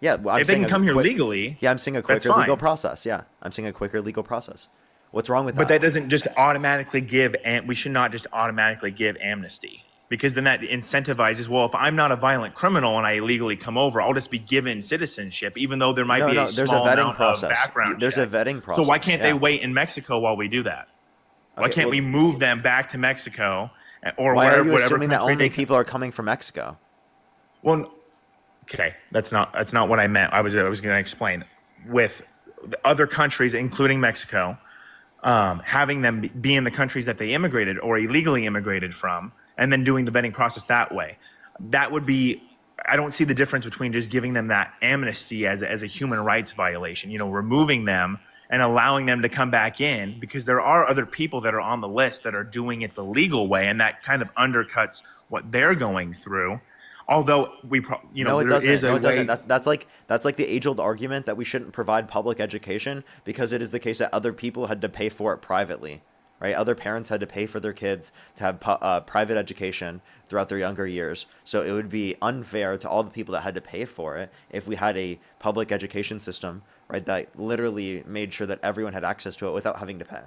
Yeah, well, if they can come here legally, yeah, I'm saying a quicker legal process. Yeah, I'm saying a quicker legal process. What's wrong with that? But that doesn't just automatically give, and we should not just automatically give amnesty, because then that incentivizes, well, if I'm not a violent criminal and I illegally come over, I'll just be given citizenship, even though there might be a small amount of background There's check. a vetting process. So why can't they wait in Mexico while we do that? Why can't we move them back to Mexico, or why whatever? Are you assuming that country only people are coming from Mexico? Well, okay, that's not what I meant. I was going to explain. With other countries, including Mexico, having them be in the countries that they immigrated or illegally immigrated from, and then doing the vetting process that way. That would be, I don't see the difference between just giving them that amnesty as a human rights violation, removing them and allowing them to come back in, because there are other people that are on the list that are doing it the legal way, and that kind of undercuts what they're going through. Although No, it doesn't. That's like the age-old argument that we shouldn't provide public education because it is the case that other people had to pay for it privately, right? Other parents had to pay for their kids to have private education throughout their younger years. So it would be unfair to all the people that had to pay for it if we had a public education system, right, that literally made sure that everyone had access to it without having to pay.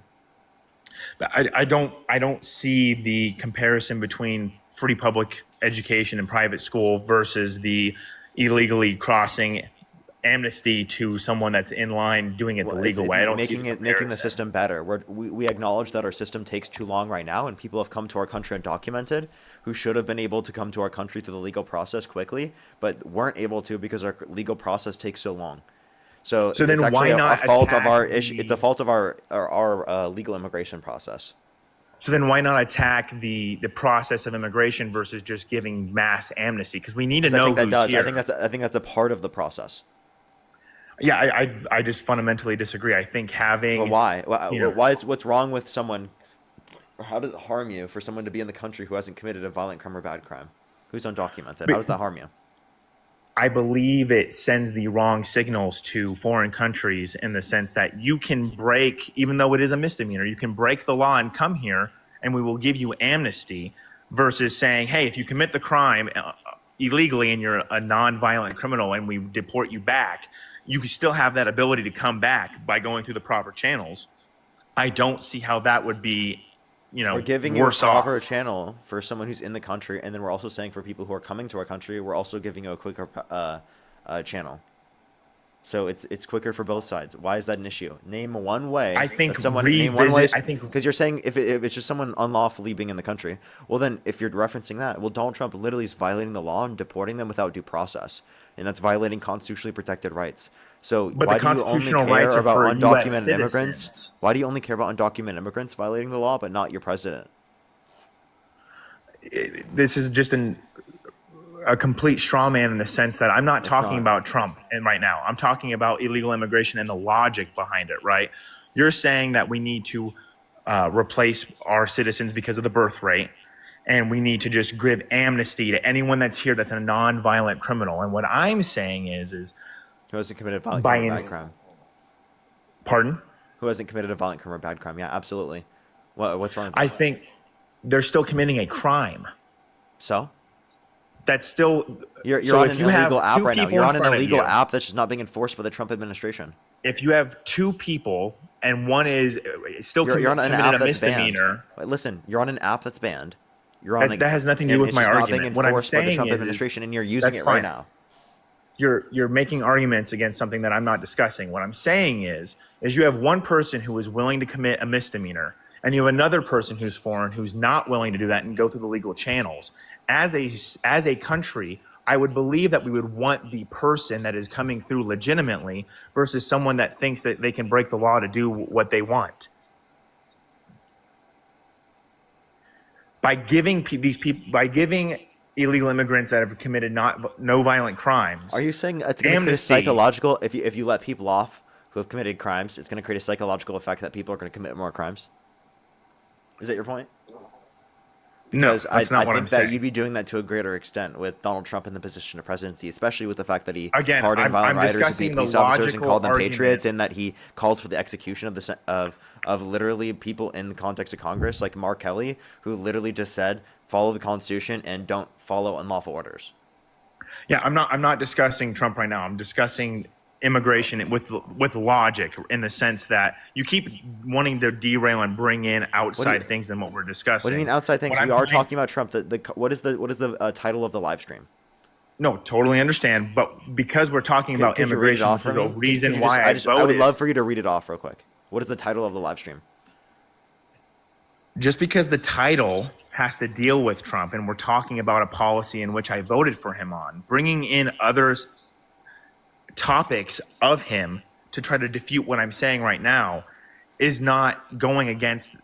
I don't see the comparison between free public education and private school versus the illegally crossing amnesty to someone that's in line doing it the legal way. I don't see making the system better. We acknowledge that our system takes too long right now, and people have come to our country undocumented who should have been able to come to our country through the legal process quickly, but weren't able to because our legal process takes so long. So then it's why not a fault of our attack issue? It's a fault of our legal immigration process. So then why not attack the process of immigration versus just giving mass amnesty? Because we need to know who's here. I think that's a part of the process. Yeah, I just fundamentally disagree. I think having... Well, why? What's wrong with someone, or how does it harm you for someone to be in the country who hasn't committed a violent crime or bad crime? who's undocumented? But- How does that harm you? I believe it sends the wrong signals to foreign countries in the sense that you can break, even though it is a misdemeanor, you can break the law and come here and we will give you amnesty versus saying, hey, if you commit the crime illegally and you're a non-violent criminal and we deport you back, you can still have that ability to come back by going through the proper channels. I don't see how that would be, We're giving you a worse off. proper channel for someone who's in the country, and then we're also saying for people who are coming to our country, we're also giving you a quicker channel. So it's quicker for both sides. Why is that an issue? Name one way. I think that someone name one way. I think because you're saying if it's just someone unlawfully being in the country, well then if you're referencing that, well Donald Trump literally is violating the law and deporting them without due process, and that's violating constitutionally protected rights. So But why the do you only constitutional care rights are about for US undocumented immigrants? citizens. Why do you only care about undocumented immigrants violating the law, but not your president? this is just a complete straw man in the sense that I'm not talking not. about Trump and right now. I'm talking about illegal immigration and the logic behind it, right? You're saying that we need to replace our citizens because of the birth rate, and we need to just give amnesty to anyone that's here that's a non-violent criminal. And what I'm saying is Who hasn't committed a violent by crime or bad crime? Pardon? Who hasn't committed a violent crime or bad crime? Yeah, absolutely. What's wrong with that? I think they're still committing a crime. So? That's still You're so on if an you have illegal app two right now. people You're in on an front of illegal you- app that's just not being enforced by the Trump administration. If you have two people and one is still You're on an committed app a that's banned. misdemeanor, Wait, listen, you're on an app that's banned. You're on that has nothing to do and with it's my just not being argument. What I'm enforced by the saying Trump is administration, and you're using that's it right fine. now. you're making arguments against something that I'm not discussing. What I'm saying is you have one person who is willing to commit a misdemeanor, and you have another person who's foreign who's not willing to do that and go through the legal channels. As a country, I would believe that we would want the person that is coming through legitimately versus someone that thinks that they can break the law to do what they want. By giving illegal immigrants that have committed no violent crimes. Are you saying it's going to create a psychological, if you let people off who have committed crimes, it's going to create a psychological effect that people are going to commit more crimes? Is that your point? No, Because that's not I what think I'm that saying. you'd be doing that to a greater extent with Donald Trump in the position of presidency, especially with the fact that he Again, pardoned violent I'm rioters and discussing beat the police officers and logical called them argument. patriots, and that he called for the execution of literally people in the context of Congress, like Mark Kelly, who literally just said, follow the Constitution and don't follow unlawful orders. Yeah, I'm not discussing Trump right now. I'm discussing immigration with logic in the sense that you keep wanting to derail and bring in outside things than what we're discussing. What do you mean outside things? What We I'm are trying- talking about Trump. What is the title of the live stream? No, totally understand, but because we're talking about Could you read it immigration, off which for is me? the reason Could you why just- I I would voted. love for you to read it off real quick. What is the title of the live stream? Just because the title has to deal with Trump and we're talking about a policy in which I voted for him on, bringing in others topics of him to try to defute what I'm saying right now is not going against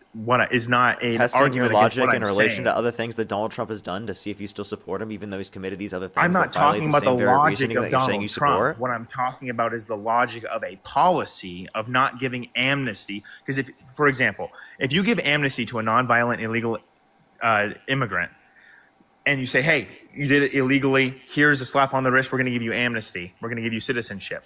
is not an Testing your argument against logic what in I'm relation saying. to other things that Donald Trump has done to see if you still support him, even though he's committed these other things. I'm not that violate talking about the same very logic reasoning of that you're saying Donald you Trump. support. What I'm talking about is the logic of a policy of not giving amnesty. Because if, for example, if you give amnesty to a nonviolent illegal immigrant, and you say, hey, you did it illegally, here's a slap on the wrist, we're going to give you amnesty, we're going to give you citizenship.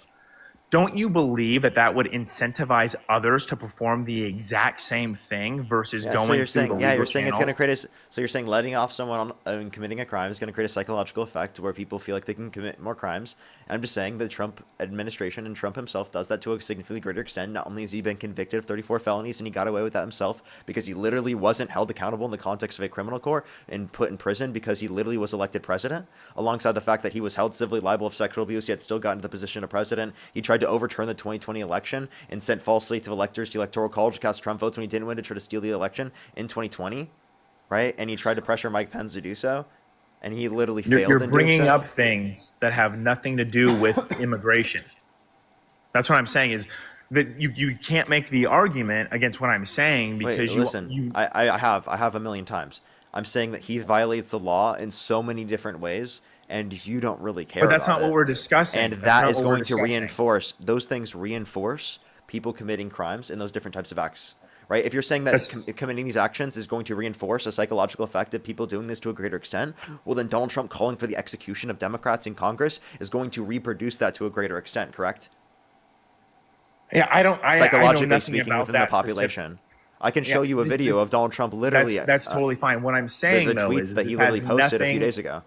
Don't you believe that would incentivize others to perform the exact same thing versus Yeah, going so you're through saying, the yeah, legal you're saying it's going to channel? create so you're saying letting off someone on committing a crime is going to create a psychological effect where people feel like they can commit more crimes. And I'm just saying the Trump administration and Trump himself does that to a significantly greater extent. Not only has he been convicted of 34 felonies and he got away with that himself because he literally wasn't held accountable in the context of a criminal court and put in prison because he literally was elected president, alongside the fact that he was held civilly liable of sexual abuse yet still got into the position of president. He tried to overturn the 2020 election and sent false slates of electors to electoral college to cast Trump votes when he didn't win to try to steal the election in 2020, right? And he tried to pressure Mike Pence to do so, and he literally failed. You're in bringing doing so. up things that have nothing to do with immigration. That's what I'm saying is that you can't make the argument against what I'm saying because Wait, listen, I have a million times. I'm saying that he violates the law in so many different ways, and you don't really care. But that's about not what it. we're discussing. And That's that not is what we're going to discussing. reinforce those things. Reinforce people committing crimes in those different types of acts. right? If you're saying that That's- committing these actions is going to reinforce a psychological effect of people doing this to a greater extent, well, then Donald Trump calling for the execution of Democrats in Congress is going to reproduce that to a greater extent, correct? Yeah, I know Psychologically nothing speaking, about within the that population. I can Yeah, show you a video of Donald Trump literally. That's totally fine. What I'm saying the though tweets is that he literally posted a few days ago.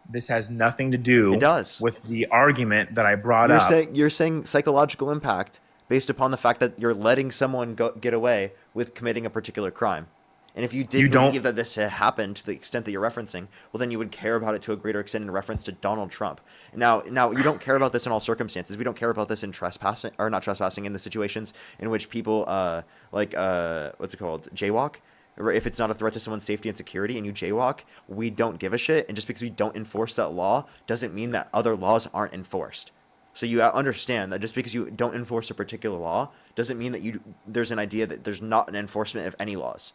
This has nothing to do. It does. With the argument that I brought You're up. you're saying psychological impact based upon the fact that you're letting someone get away with committing a particular crime. And if you did believe that this had happened to the extent that you're referencing, well, then you would care about it to a greater extent in reference to Donald Trump. Now you don't care about this in all circumstances. We don't care about this in trespassing, or not trespassing, in the situations in which people what's it called, jaywalk. If it's not a threat to someone's safety and security and you jaywalk, we don't give a shit. And just because we don't enforce that law doesn't mean that other laws aren't enforced. So you understand that just because you don't enforce a particular law doesn't mean that there's an idea that there's not an enforcement of any laws.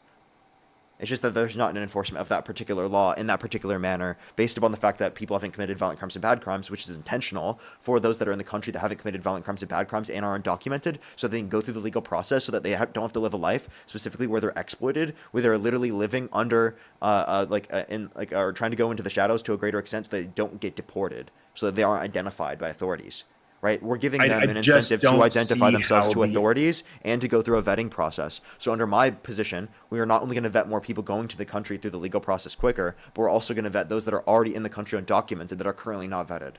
It's just that there's not an enforcement of that particular law in that particular manner based upon the fact that people haven't committed violent crimes and bad crimes, which is intentional for those that are in the country that haven't committed violent crimes and bad crimes and are undocumented, so they can go through the legal process so that they don't have to live a life specifically where they're exploited, where they're literally living under or trying to go into the shadows to a greater extent so they don't get deported, so that they aren't identified by authorities. Right, we're giving them an incentive to identify themselves to authorities and to go through a vetting process. So under my position, we are not only going to vet more people going to the country through the legal process quicker, but we're also going to vet those that are already in the country undocumented that are currently not vetted.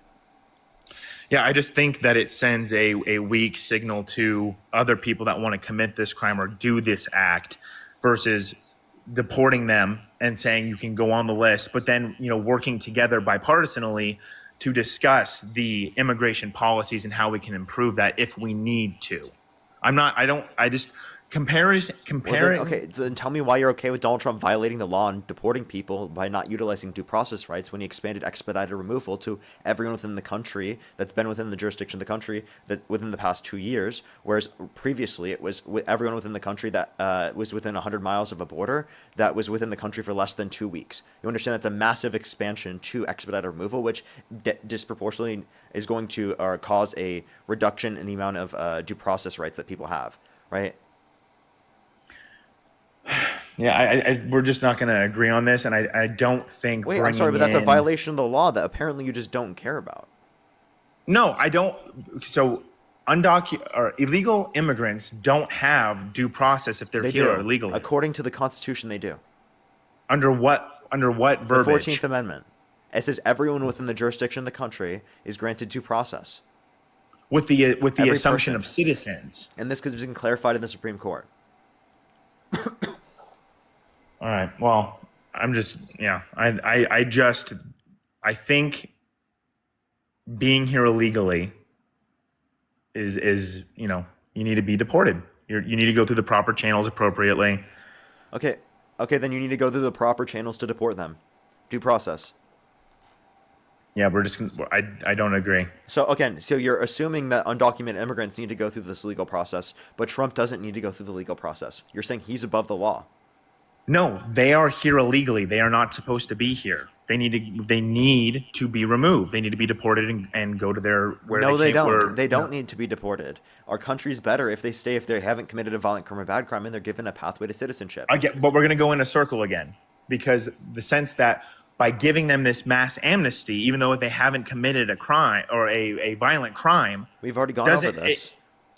Yeah, I just think that it sends a weak signal to other people that want to commit this crime or do this act versus deporting them and saying you can go on the list, but then, working together bipartisanly to discuss the immigration policies and how we can improve that if we need to. Comparing. Okay, then tell me why you're okay with Donald Trump violating the law and deporting people by not utilizing due process rights when he expanded expedited removal to everyone within the country that's been within the jurisdiction of the country that within the past 2 years, whereas previously it was everyone within the country that was within 100 miles of a border that was within the country for less than 2 weeks. You understand that's a massive expansion to expedited removal, which disproportionately is going to cause a reduction in the amount of due process rights that people have, right? Yeah, we're just not going to agree on this, and I don't think. Wait, I'm sorry, but that's a violation of the law that apparently you just don't care about. No, I don't. So, illegal immigrants don't have due process if they're here illegally. According to the Constitution, they do. Under what verbiage? The 14th Amendment. It says everyone within the jurisdiction of the country is granted due process. With the assumption of citizens. And this has been clarified in the Supreme Court. All right. Well, I'm just, I think being here illegally is you need to be deported. You need to go through the proper channels appropriately. Okay, then you need to go through the proper channels to deport them. Due process. Yeah, I don't agree. So you're assuming that undocumented immigrants need to go through this legal process, but Trump doesn't need to go through the legal process. You're saying he's above the law. No, they are here illegally. They are not supposed to be here. They need to be removed. They need to be deported and go to they don't. They don't need to be deported. Our country's better if they stay, if they haven't committed a violent crime or bad crime, and they're given a pathway to citizenship. But we're going to go in a circle again, because the sense that by giving them this mass amnesty, even though they haven't committed a crime or a violent crime, we've already gone over this.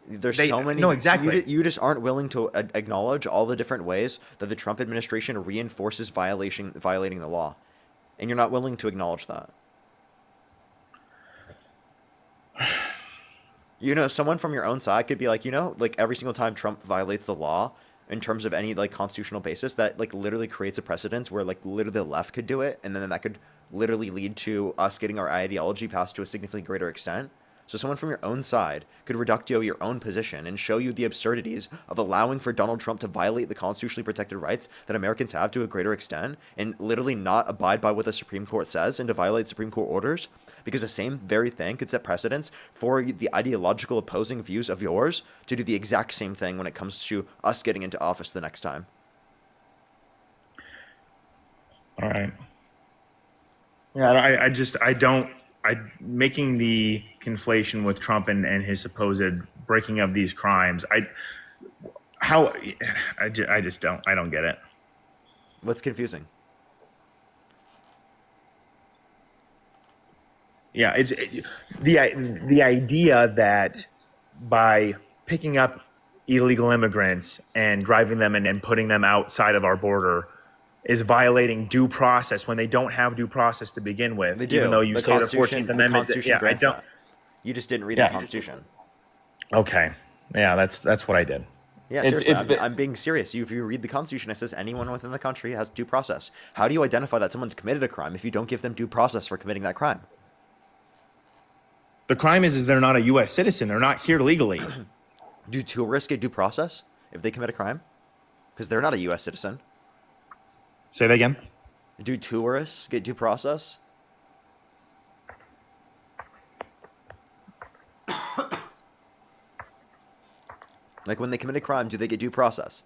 There's so many. No, exactly. You just aren't willing to acknowledge all the different ways that the Trump administration reinforces violating the law, and you're not willing to acknowledge that. Someone from your own side could be like, every single time Trump violates the law in terms of any constitutional basis, that literally creates a precedence where literally the left could do it, and then that could literally lead to us getting our ideology passed to a significantly greater extent. So someone from your own side could reductio your own position and show you the absurdities of allowing for Donald Trump to violate the constitutionally protected rights that Americans have to a greater extent and literally not abide by what the Supreme Court says and to violate Supreme Court orders, because the same very thing could set precedence for the ideological opposing views of yours to do the exact same thing when it comes to us getting into office the next time. All right. Yeah, making the conflation with Trump and his supposed breaking of these crimes, how I just don't get it. What's confusing? Yeah, the idea that by picking up illegal immigrants and driving them and putting them outside of our border is violating due process when they don't have due process to begin with. They do. Even though you the say the Constitution, 14th the Amendment. Constitution Yeah, I grants don't. that. You just didn't read Yeah. the Constitution. Okay. Yeah, that's what I did. Yeah, seriously, I'm being serious. If you read the Constitution, it says anyone within the country has due process. How do you identify that someone's committed a crime if you don't give them due process for committing that crime? The crime is they're not a U.S. citizen. They're not here legally. Do tourists get due process if they commit a crime? Because they're not a U.S. citizen. Say that again. Do tourists get due process? Like when they commit a crime, do they get due process?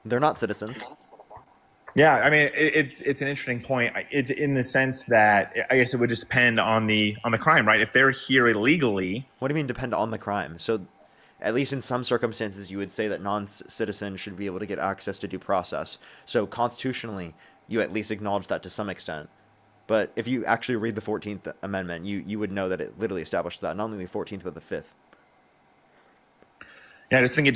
They're not citizens. Yeah, I mean it's an interesting point. It's in the sense that I guess it would just depend on the crime, right? If they're here illegally. What do you mean depend on the crime? So, at least in some circumstances, you would say that non-citizens should be able to get access to due process. So constitutionally, you at least acknowledge that to some extent. But if you actually read the 14th Amendment, you would know that it literally established that, not only the 14th, but the 5th. Yeah, I just think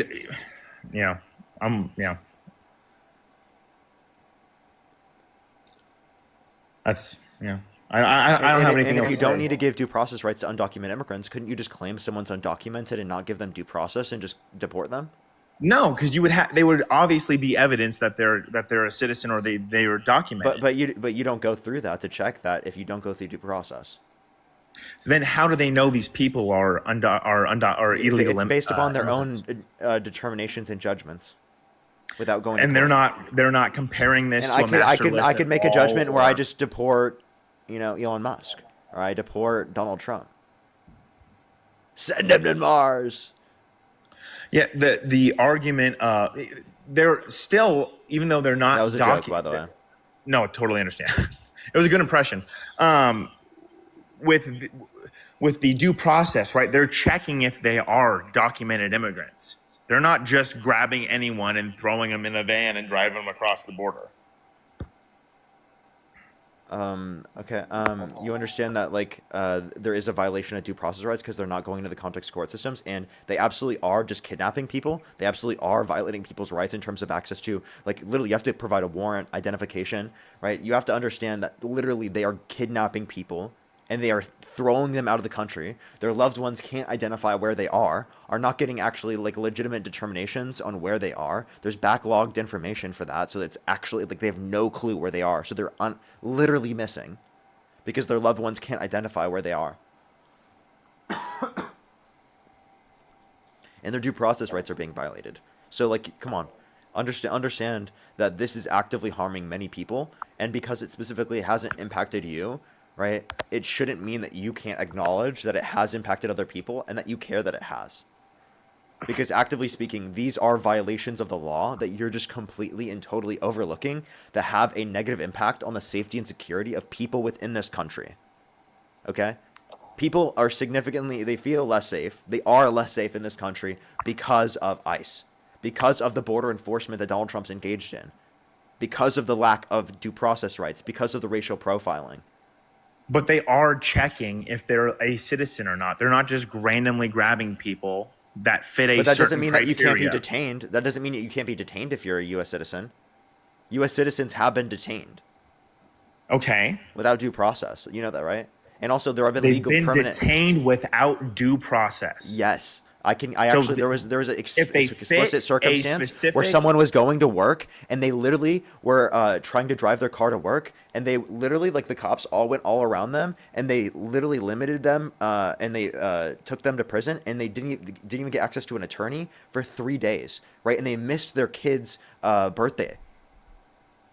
That's, I don't have anything else. If you don't need to give due process rights to undocumented immigrants, couldn't you just claim someone's undocumented and not give them due process and just deport them? No, because they would obviously be evidence that they're a citizen or they were documented. But you don't go through that to check that if you don't go through due process. So then how do they know these people are illegal? It's based upon their own determinations and judgments, without going. And they're not comparing this. And to I could make a judgment where I just deport, Elon Musk, or I deport Donald Trump. Send them to Mars. Yeah, the argument, they're still, even though they're not. That was a joke, by the way. No, totally understand. It was a good impression. With the due process, right? They're checking if they are documented immigrants. They're not just grabbing anyone and throwing them in a van and driving them across the border. Okay. You understand that there is a violation of due process rights because they're not going to the context court systems, and they absolutely are just kidnapping people. They absolutely are violating people's rights in terms of access to, literally, you have to provide a warrant, identification, right? You have to understand that literally they are kidnapping people and they are throwing them out of the country. Their loved ones can't identify where they are not getting actually legitimate determinations on where they are. There's backlogged information for that, so it's actually they have no clue where they are. So they're literally missing because their loved ones can't identify where they are. And their due process rights are being violated. So come on. Understand that this is actively harming many people, and because it specifically hasn't impacted you, right? It shouldn't mean that you can't acknowledge that it has impacted other people and that you care that it has. Because actively speaking, these are violations of the law that you're just completely and totally overlooking that have a negative impact on the safety and security of people within this country. Okay? People are they feel less safe. They are less safe in this country because of ICE, because of the border enforcement that Donald Trump's engaged in, because of the lack of due process rights, because of the racial profiling. But they are checking if they're a citizen or not. They're not just randomly grabbing people that fit a certain criteria. But that doesn't mean that you can't be detained. That doesn't mean that you can't be detained if you're a U.S. citizen. U.S. citizens have been detained. Okay. Without due process. You know that, right? And also there have been legal permanent... detained without due process. Yes. There was an explicit circumstance where someone was going to work and they literally were trying to drive their car to work, and they literally, the cops all went all around them and they literally limited them and they took them to prison, and they didn't even get access to an attorney for 3 days, right? And they missed their kid's birthday.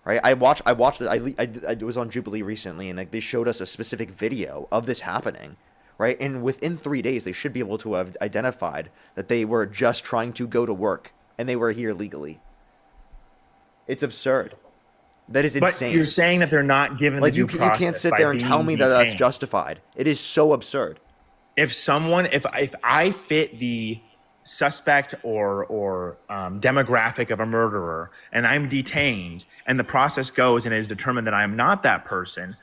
Right, I watched it. I was on Jubilee recently, and they showed us a specific video of this happening. Right, and within 3 days, they should be able to have identified that they were just trying to go to work and they were here legally. It's absurd. That is insane. But you're saying that they're not given the due process. You can't sit there and tell me that that's justified. It is so absurd. if I fit the suspect or demographic of a murderer and I'm detained and the process goes and it is determined that I am not that person,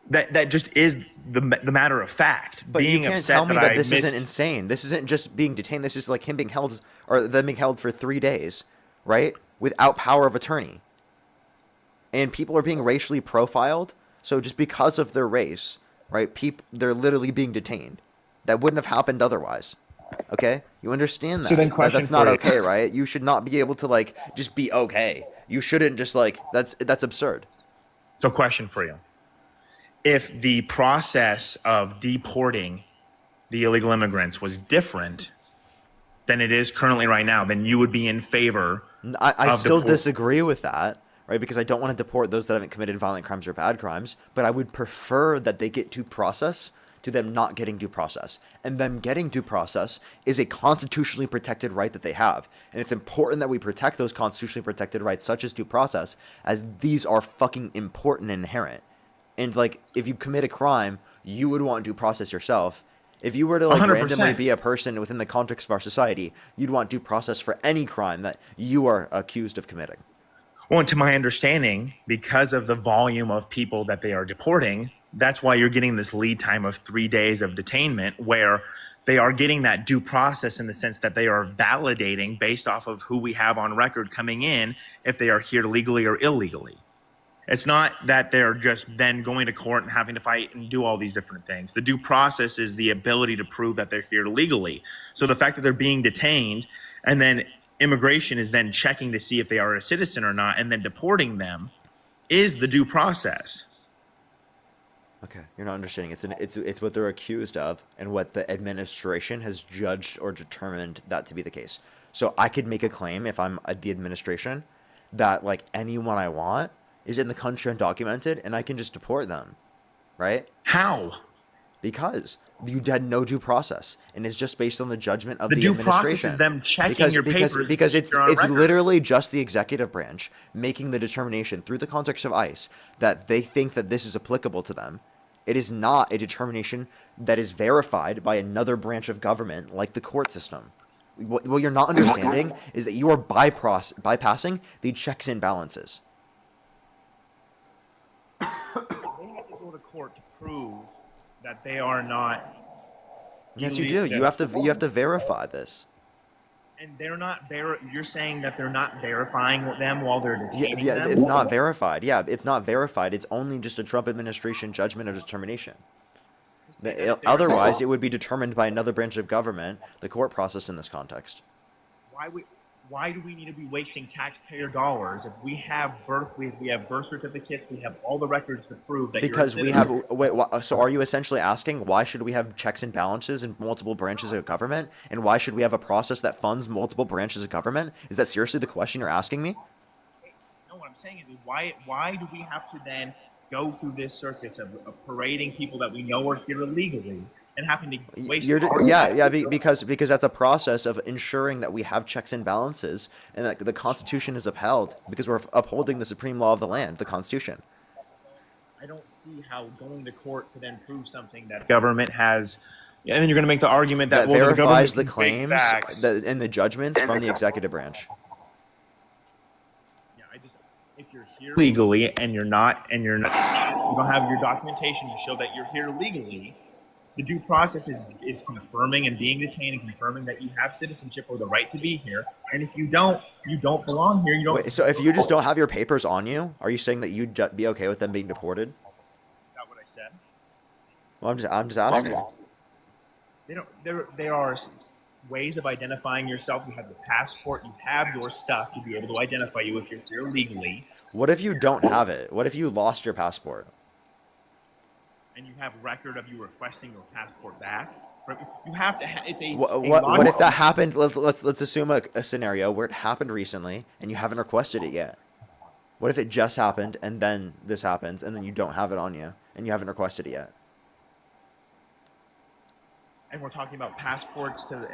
that just is the matter of fact. But being you can't upset tell me that I this missed, isn't insane. This isn't just being detained. This is like him being held, or them being held for 3 days, right? Without power of attorney. And people are being racially profiled. So just because of their race, right? They're literally being detained. That wouldn't have happened otherwise. Okay? You understand that? So then question That's not for you. okay, right? You should not be able to like just be okay. You shouldn't just like that's absurd. So question for you. If the process of deporting the illegal immigrants was different than it is currently right now, then you would be in favor I of still deport- disagree with that, right? Because I don't want to deport those that haven't committed violent crimes or bad crimes, but I would prefer that they get due process to them not getting due process. And them getting due process is a constitutionally protected right that they have. And it's important that we protect those constitutionally protected rights, such as due process, as these are fucking important and inherent. And like, if you commit a crime, you would want due process yourself. If you were to like 100%. randomly be a person within the context of our society, you'd want due process for any crime that you are accused of committing. Well, and to my understanding, because of the volume of people that they are deporting, that's why you're getting this lead time of 3 days of detainment, where they are getting that due process in the sense that they are validating based off of who we have on record coming in, if they are here legally or illegally. It's not that they're just then going to court and having to fight and do all these different things. The due process is the ability to prove that they're here legally. So the fact that they're being detained and then immigration is then checking to see if they are a citizen or not and then deporting them is the due process. Okay, you're not understanding. It's what they're accused of and what the administration has judged or determined that to be the case. So I could make a claim if I'm the administration that like anyone I want is in the country undocumented and I can just deport them, right? How? Because you had no due process, and it's just based on the judgment of the due administration. process is them checking your papers because to see it's if you're on record. literally just the executive branch making the determination through the context of ICE that they think that this is applicable to them. It is not a determination that is verified by another branch of government like the court system. What you're not understanding is that you are bypassing the checks and balances. They have to go to court to prove that they are not. Yes, you do. You have to verify this. And they're not. You're saying that they're not verifying them while they're detaining them? It's not verified. Yeah, it's not verified. It's only just a Trump administration judgment or determination. Otherwise, it would be determined by another branch of government, the court process in this context. Why do we need to be wasting taxpayer dollars if we have birth certificates, we have all the records to prove that Because you're a we citizen? have so are you essentially asking why should we have checks and balances in multiple branches of government, and why should we have a process that funds multiple branches of government? Is that seriously the question you're asking me? No, what I'm saying is why do we have to then go through this circus of parading people that we know are here illegally and having to waste Because that's a process of ensuring that we have checks and balances and that the Constitution is upheld because we're upholding the supreme law of the land, the Constitution. I don't see how going to court to then prove something that government has, and then you're going to make the argument that verifies the government can fake claims facts. and the judgments from the executive branch. Yeah, if you're here legally and you don't have your documentation to show that you're here legally, the due process is confirming and being detained and confirming that you have citizenship or the right to be here. And if you don't belong here. You don't. Wait, so if you just don't have your papers on you, are you saying that you'd be okay with them being deported? Is that what I said? Well, I'm just asking. There are ways of identifying yourself. You have the passport. You have your stuff to be able to identify you if you're here legally. What if you don't have it? What if you lost your passport? And you have record of you requesting your passport back. You have to. It's a. What if that happened? Let's assume a scenario where it happened recently and you haven't requested it yet. What if it just happened and then this happens and then you don't have it on you and you haven't requested it yet? And we're talking about passports to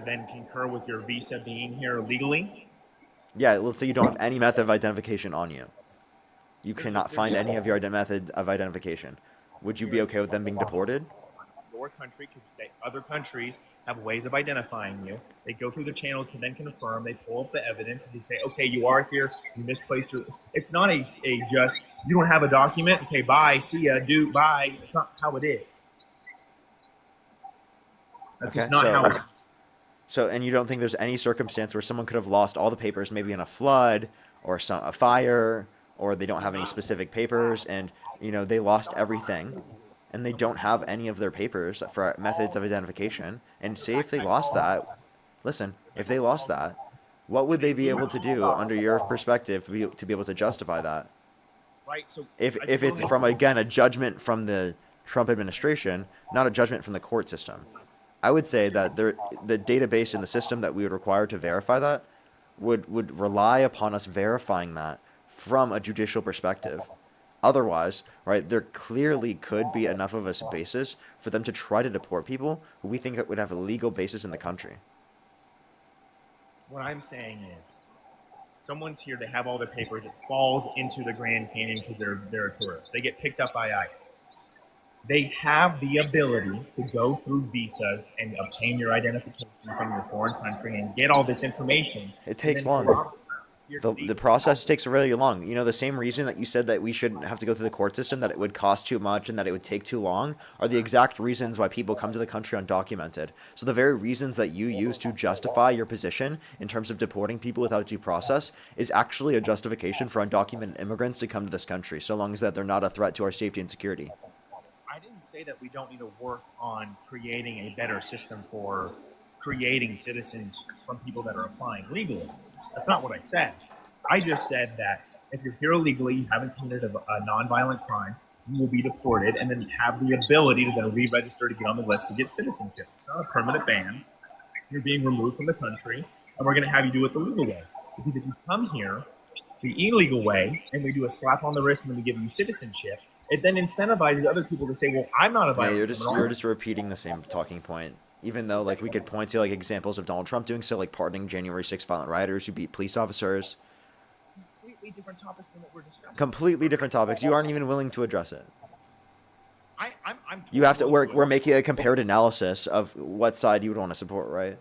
then concur with your visa being here legally. Yeah, let's say you don't have any method of identification on you. You cannot find any of your method of identification. Would you be okay with them being deported? your country because other countries have ways of identifying you. They go through the channel to then confirm. They pull up the evidence and they say, okay, you are here. You misplaced your. It's not a just you don't have a document. Okay, bye, see ya, do bye. It's not how it is. That's Okay, just not how it's. So, and you don't think there's any circumstance where someone could have lost all the papers, maybe in a flood or a fire, or they don't have any specific papers, and they lost everything, and they don't have any of their papers for methods of identification. And say if they lost that, listen, if they lost that, what would they be able to do under your perspective to be able to justify that? Right. So if it's from again a judgment from the Trump administration, not a judgment from the court system. I would say that the database in the system that we would require to verify that would rely upon us verifying that from a judicial perspective. Otherwise, right, there clearly could be enough of a basis for them to try to deport people who we think would have a legal basis in the country. What I'm saying is, someone's here, they have all their papers, it falls into the Grand Canyon because they're a tourist. They get picked up by ICE. They have the ability to go through visas and obtain your identification from your foreign country and get all this information. It takes long. The process takes really long. The same reason that you said that we shouldn't have to go through the court system, that it would cost too much and that it would take too long, are the exact reasons why people come to the country undocumented. So the very reasons that you use to justify your position in terms of deporting people without due process is actually a justification for undocumented immigrants to come to this country, so long as that they're not a threat to our safety and security. I didn't say that we don't need to work on creating a better system for creating citizens from people that are applying legally. That's not what I said. I just said that if you're here illegally, you haven't committed a nonviolent crime, you will be deported and then have the ability to then re-register to get on the list to get citizenship. It's not a permanent ban. You're being removed from the country, and we're going to have you do it the legal way. Because if you come here the illegal way and we do a slap on the wrist and then we give you citizenship, it then incentivizes other people to say, well, I'm not a violent criminal. You're just repeating the same talking point. Even though, we could point to, examples of Donald Trump doing so, like pardoning January 6th violent rioters who beat police officers. Completely different topics than what we're discussing. Completely different topics. You aren't even willing to address it. I'm you have to. We're making a compared analysis of what side you would want to support, right?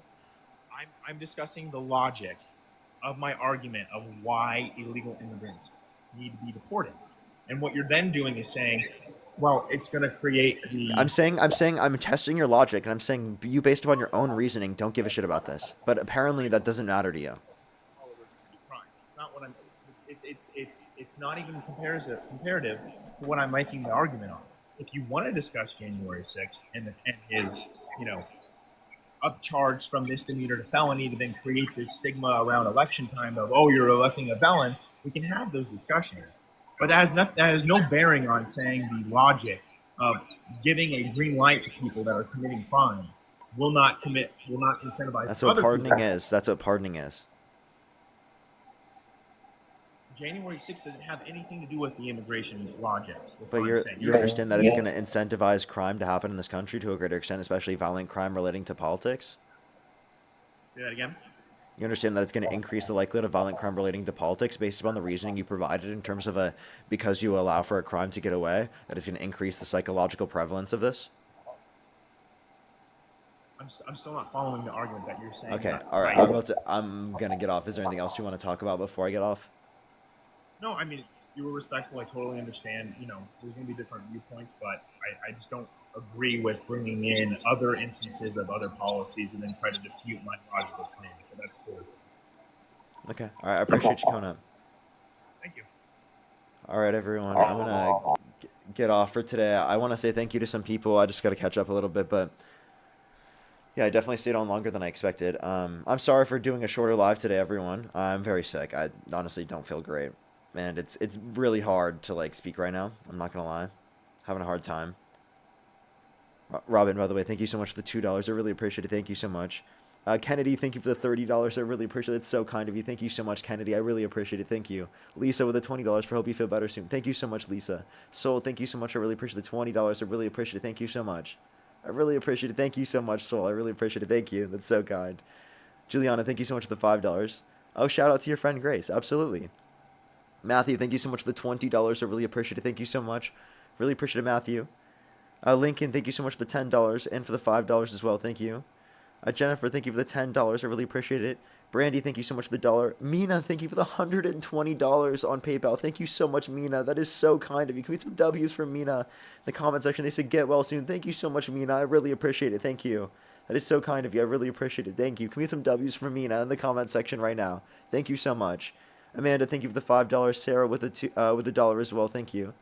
I'm discussing the logic of my argument of why illegal immigrants need to be deported. And what you're then doing is saying, well, it's going to create the... I'm testing your logic, and I'm saying you, based upon your own reasoning, don't give a shit about this. But apparently that doesn't matter to you. It's not what I'm... It's not even comparative to what I'm making the argument on. If you want to discuss January 6th and his, upcharged from misdemeanor to felony to then create this stigma around election time of, oh, you're electing a felon, we can have those discussions. But that has no bearing on saying the logic of giving a green light to people that are committing crimes will not incentivize. That's what pardoning is. That's what pardoning is. January 6th doesn't have anything to do with the immigration logic. But you understand that it's going to incentivize crime to happen in this country to a greater extent, especially violent crime relating to politics? Say that again? You understand that it's going to increase the likelihood of violent crime relating to politics based upon the reasoning you provided in terms of because you allow for a crime to get away, that it's going to increase the psychological prevalence of this? I'm still not following the argument that you're saying. Okay, all right. I'm going to get off. Is there anything else you want to talk about before I get off? No, I mean, you were respectful. I totally understand. There's going to be different viewpoints, but I just don't agree with bringing in other instances of other policies and then try to defute my logical claims. But that's still... Okay. All right. I appreciate you coming up. Thank you. All right, everyone. I'm going to get off for today. I want to say thank you to some people. I just got to catch up a little bit, but yeah, I definitely stayed on longer than I expected. I'm sorry for doing a shorter live today, everyone. I'm very sick. I honestly don't feel great. And it's really hard to speak right now. I'm not gonna lie, having a hard time. Robin, by the way, thank you so much for the $2. I really appreciate it. Thank you so much. Kennedy, thank you for the $30. I really appreciate it. It's so kind of you. Thank you so much, Kennedy. I really appreciate it. Thank you. Lisa with the $20 for hope you feel better soon. Thank you so much, Lisa. Soul, thank you so much. I really appreciate the $20. I really appreciate it. Thank you so much. I really appreciate it. Thank you so much, Soul. I really appreciate it. Thank you. That's so kind. Juliana, thank you so much for the $5. Oh, shout out to your friend Grace. Absolutely. Matthew, thank you so much for the $20. I really appreciate it. Thank you so much. Really appreciate it, Matthew. Lincoln, thank you so much for the $10 and for the $5 as well. Thank you. Jennifer, thank you for the $10. I really appreciate it. Brandy, thank you so much for the $1. Mina, thank you for the $120 on PayPal. Thank you so much, Mina. That is so kind of you. Can we get some W's from Mina in the comment section? They said get well soon. Thank you so much, Mina. I really appreciate it. Thank you. That is so kind of you. I really appreciate it. Thank you. Can we get some W's from Mina in the comment section right now? Thank you so much. Amanda, thank you for the $5. Sarah with the $1 as well. Thank you.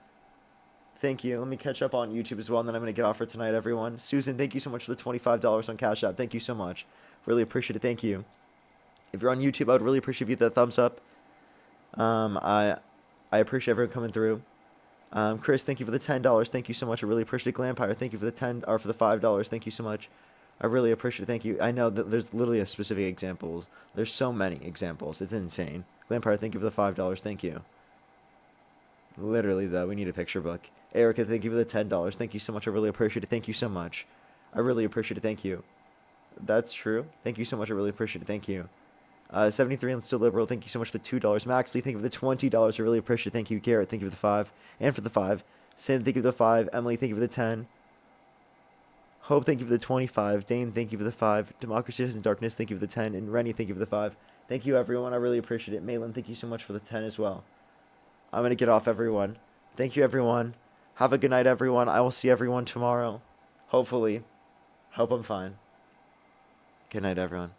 Thank you. Let me catch up on YouTube as well, and then I'm going to get off for tonight, everyone. Susan, thank you so much for the $25 on Cash App. Thank you so much. Really appreciate it. Thank you. If you're on YouTube, I would really appreciate that thumbs up. I appreciate everyone coming through. Chris, thank you for the $10. Thank you so much. I really appreciate it. Glampire, thank you for the $5. Thank you so much. I really appreciate it. Thank you. I know that there's literally a specific example. There's so many examples. It's insane. Glampire, thank you for the $5. Thank you. Literally, though, we need a picture book. Erica, thank you for the $10. Thank you so much. I really appreciate it. Thank you so much. I really appreciate it. Thank you. That's true. Thank you so much. I really appreciate it. Thank you. 73 and still liberal. Thank you so much for the $2. Maxley, thank you for the $20. I really appreciate it. Thank you. Garrett, thank you for the 5 and for the 5. Sin, thank you for the 5. Emily, thank you for the 10. Hope, thank you for the 25. Dane, thank you for the 5. Democracy is in Darkness, thank you for the 10. And Rennie, thank you for the 5. Thank you, everyone. I really appreciate it. Malin, thank you so much for the 10 as well. I'm going to get off, everyone. Thank you, everyone. Have a good night, everyone. I will see everyone tomorrow. Hopefully. Hope I'm fine. Good night, everyone.